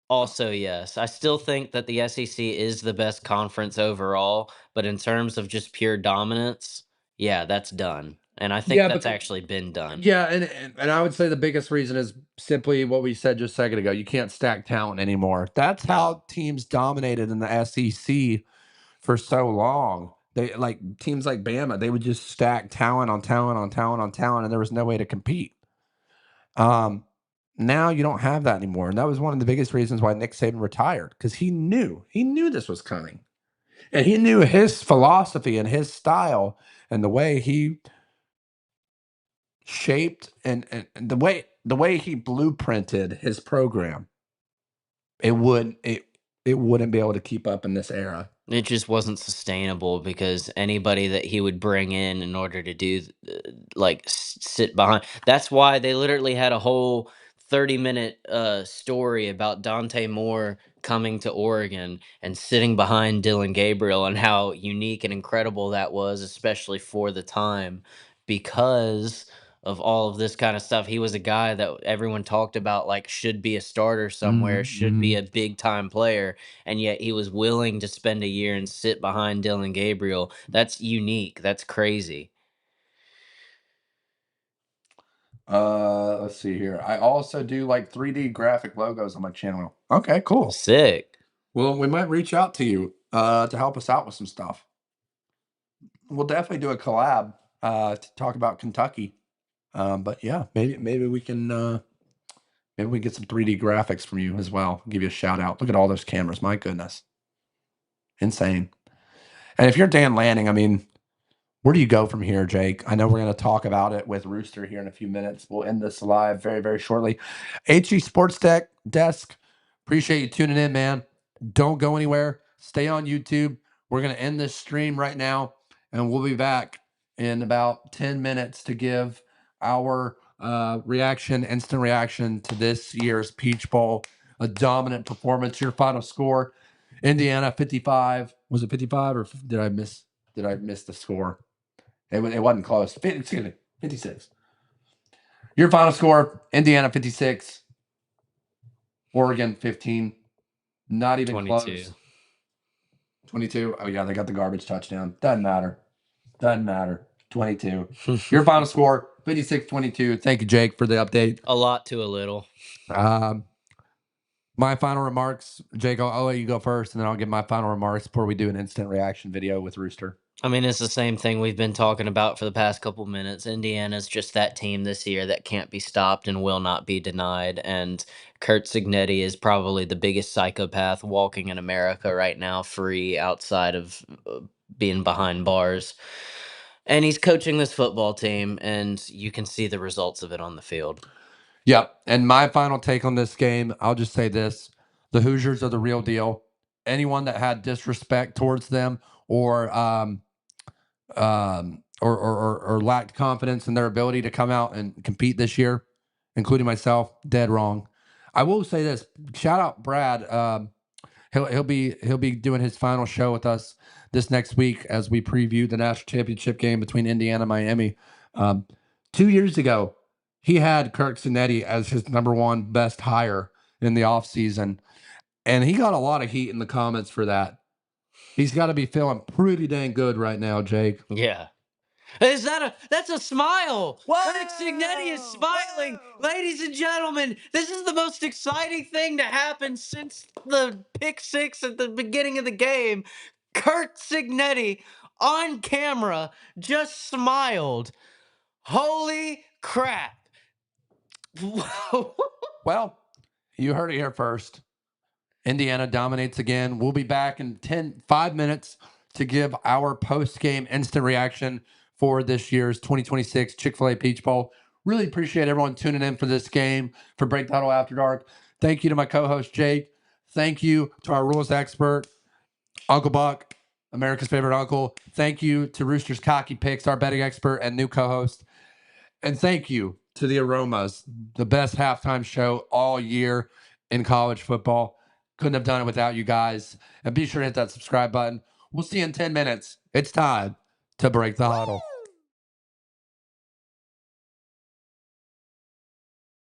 S4: Also, yes. I still think that the SEC is the best conference overall, but in terms of just pure dominance, yeah, that's done. And I think
S1: Yeah,
S4: that's
S1: but
S4: actually been done.
S1: yeah, and I would say the biggest reason is simply what we said just a second ago. You can't stack talent anymore. That's how teams dominated in the SEC for so long. They like teams like Bama, they would just stack talent on talent on talent on talent, and there was no way to compete. Now you don't have that anymore. And that was one of the biggest reasons why Nick Saban retired, because he knew this was coming. And he knew his philosophy and his style and the way he shaped and the way he blueprinted his program. It wouldn't be able to keep up in this era.
S4: It just wasn't sustainable because anybody that he would bring in order to do like sit behind. That's why they literally had a whole 30-minute story about Dante Moore coming to Oregon and sitting behind Dylan Gabriel and how unique and incredible that was, especially for the time, because of all of this kind of stuff. He was a guy that everyone talked about like should be a starter somewhere, should be
S1: Mm-hmm.
S4: a big time player, and yet he was willing to spend a year and sit behind Dylan Gabriel. That's unique. That's crazy.
S1: Let's see here. I also do like 3D graphic logos on my channel. Okay, cool.
S4: Sick.
S1: Well, we might reach out to you to help us out with some stuff. We'll definitely do a collab to talk about Kentucky. But yeah, maybe we can maybe we get some 3D graphics from you as well. Give you a shout out. Look at all those cameras. My goodness. Insane. And if you're Dan Lanning, I mean, where do you go from here, Jake? I know we're going to talk about it with Rooster here in a few minutes. We'll end this live very, very shortly. HE Sports Tech Desk, appreciate you tuning in, man. Don't go anywhere. Stay on YouTube. We're going to end this stream right now, and we'll be back in about 10 minutes to give our instant reaction to this year's Peach Bowl. A dominant performance. Your final score, Indiana 55. Was it 55 or did I miss the score? It wasn't close. Excuse me, 56. Your final score, Indiana 56, Oregon 15. Not even
S4: 22.
S1: close. 22. Oh, yeah, they got the garbage touchdown. Doesn't matter. 22. Your final score, 56-22. Thank you, Jake, for the update.
S4: A lot to a little.
S1: Um, my final remarks, Jake, I'll let you go first, and then I'll give my final remarks before we do an instant reaction video with Rooster.
S4: I mean, it's the same thing we've been talking about for the past couple minutes. Indiana's just that team this year that can't be stopped and will not be denied. And Kurt Signetti is probably the biggest psychopath walking in America right now, free outside of being behind bars. And he's coaching this football team, and you can see the results of it on the field.
S1: Yep. And my final take on this game, I'll just say this. The Hoosiers are the real deal. Anyone that had disrespect towards them or lacked confidence in their ability to come out and compete this year, including myself, dead wrong. I will say this. Shout out Brad. He'll be doing his final show with us this next week as we preview the national championship game between Indiana and Miami. 2 years ago, he had Kirk Cinetti as his number one best hire in the offseason, and he got a lot of heat in the comments for that. He's got to be feeling pretty dang good right now, Jake.
S4: Yeah. That's a smile. Kurt Signetti is smiling. Ladies and gentlemen, this is the most exciting thing to happen since the pick six at the beginning of the game. Kurt Signetti on camera just smiled. Holy crap.
S1: Well, you heard it here first. Indiana dominates again. We'll be back in 5 minutes to give our post-game instant reaction for this year's 2026 Chick-fil-A Peach Bowl. Really appreciate everyone tuning in for this game, for Break the Huddle After Dark. Thank you to my co-host, Jake. Thank you to our rules expert, Uncle Buck, America's favorite uncle. Thank you to Rooster's Cocky Picks, our betting expert and new co-host. And thank you to the Aromas, the best halftime show all year in college football. Couldn't have done it without you guys. And be sure to hit that subscribe button. We'll see you in 10 minutes. It's time to break the huddle.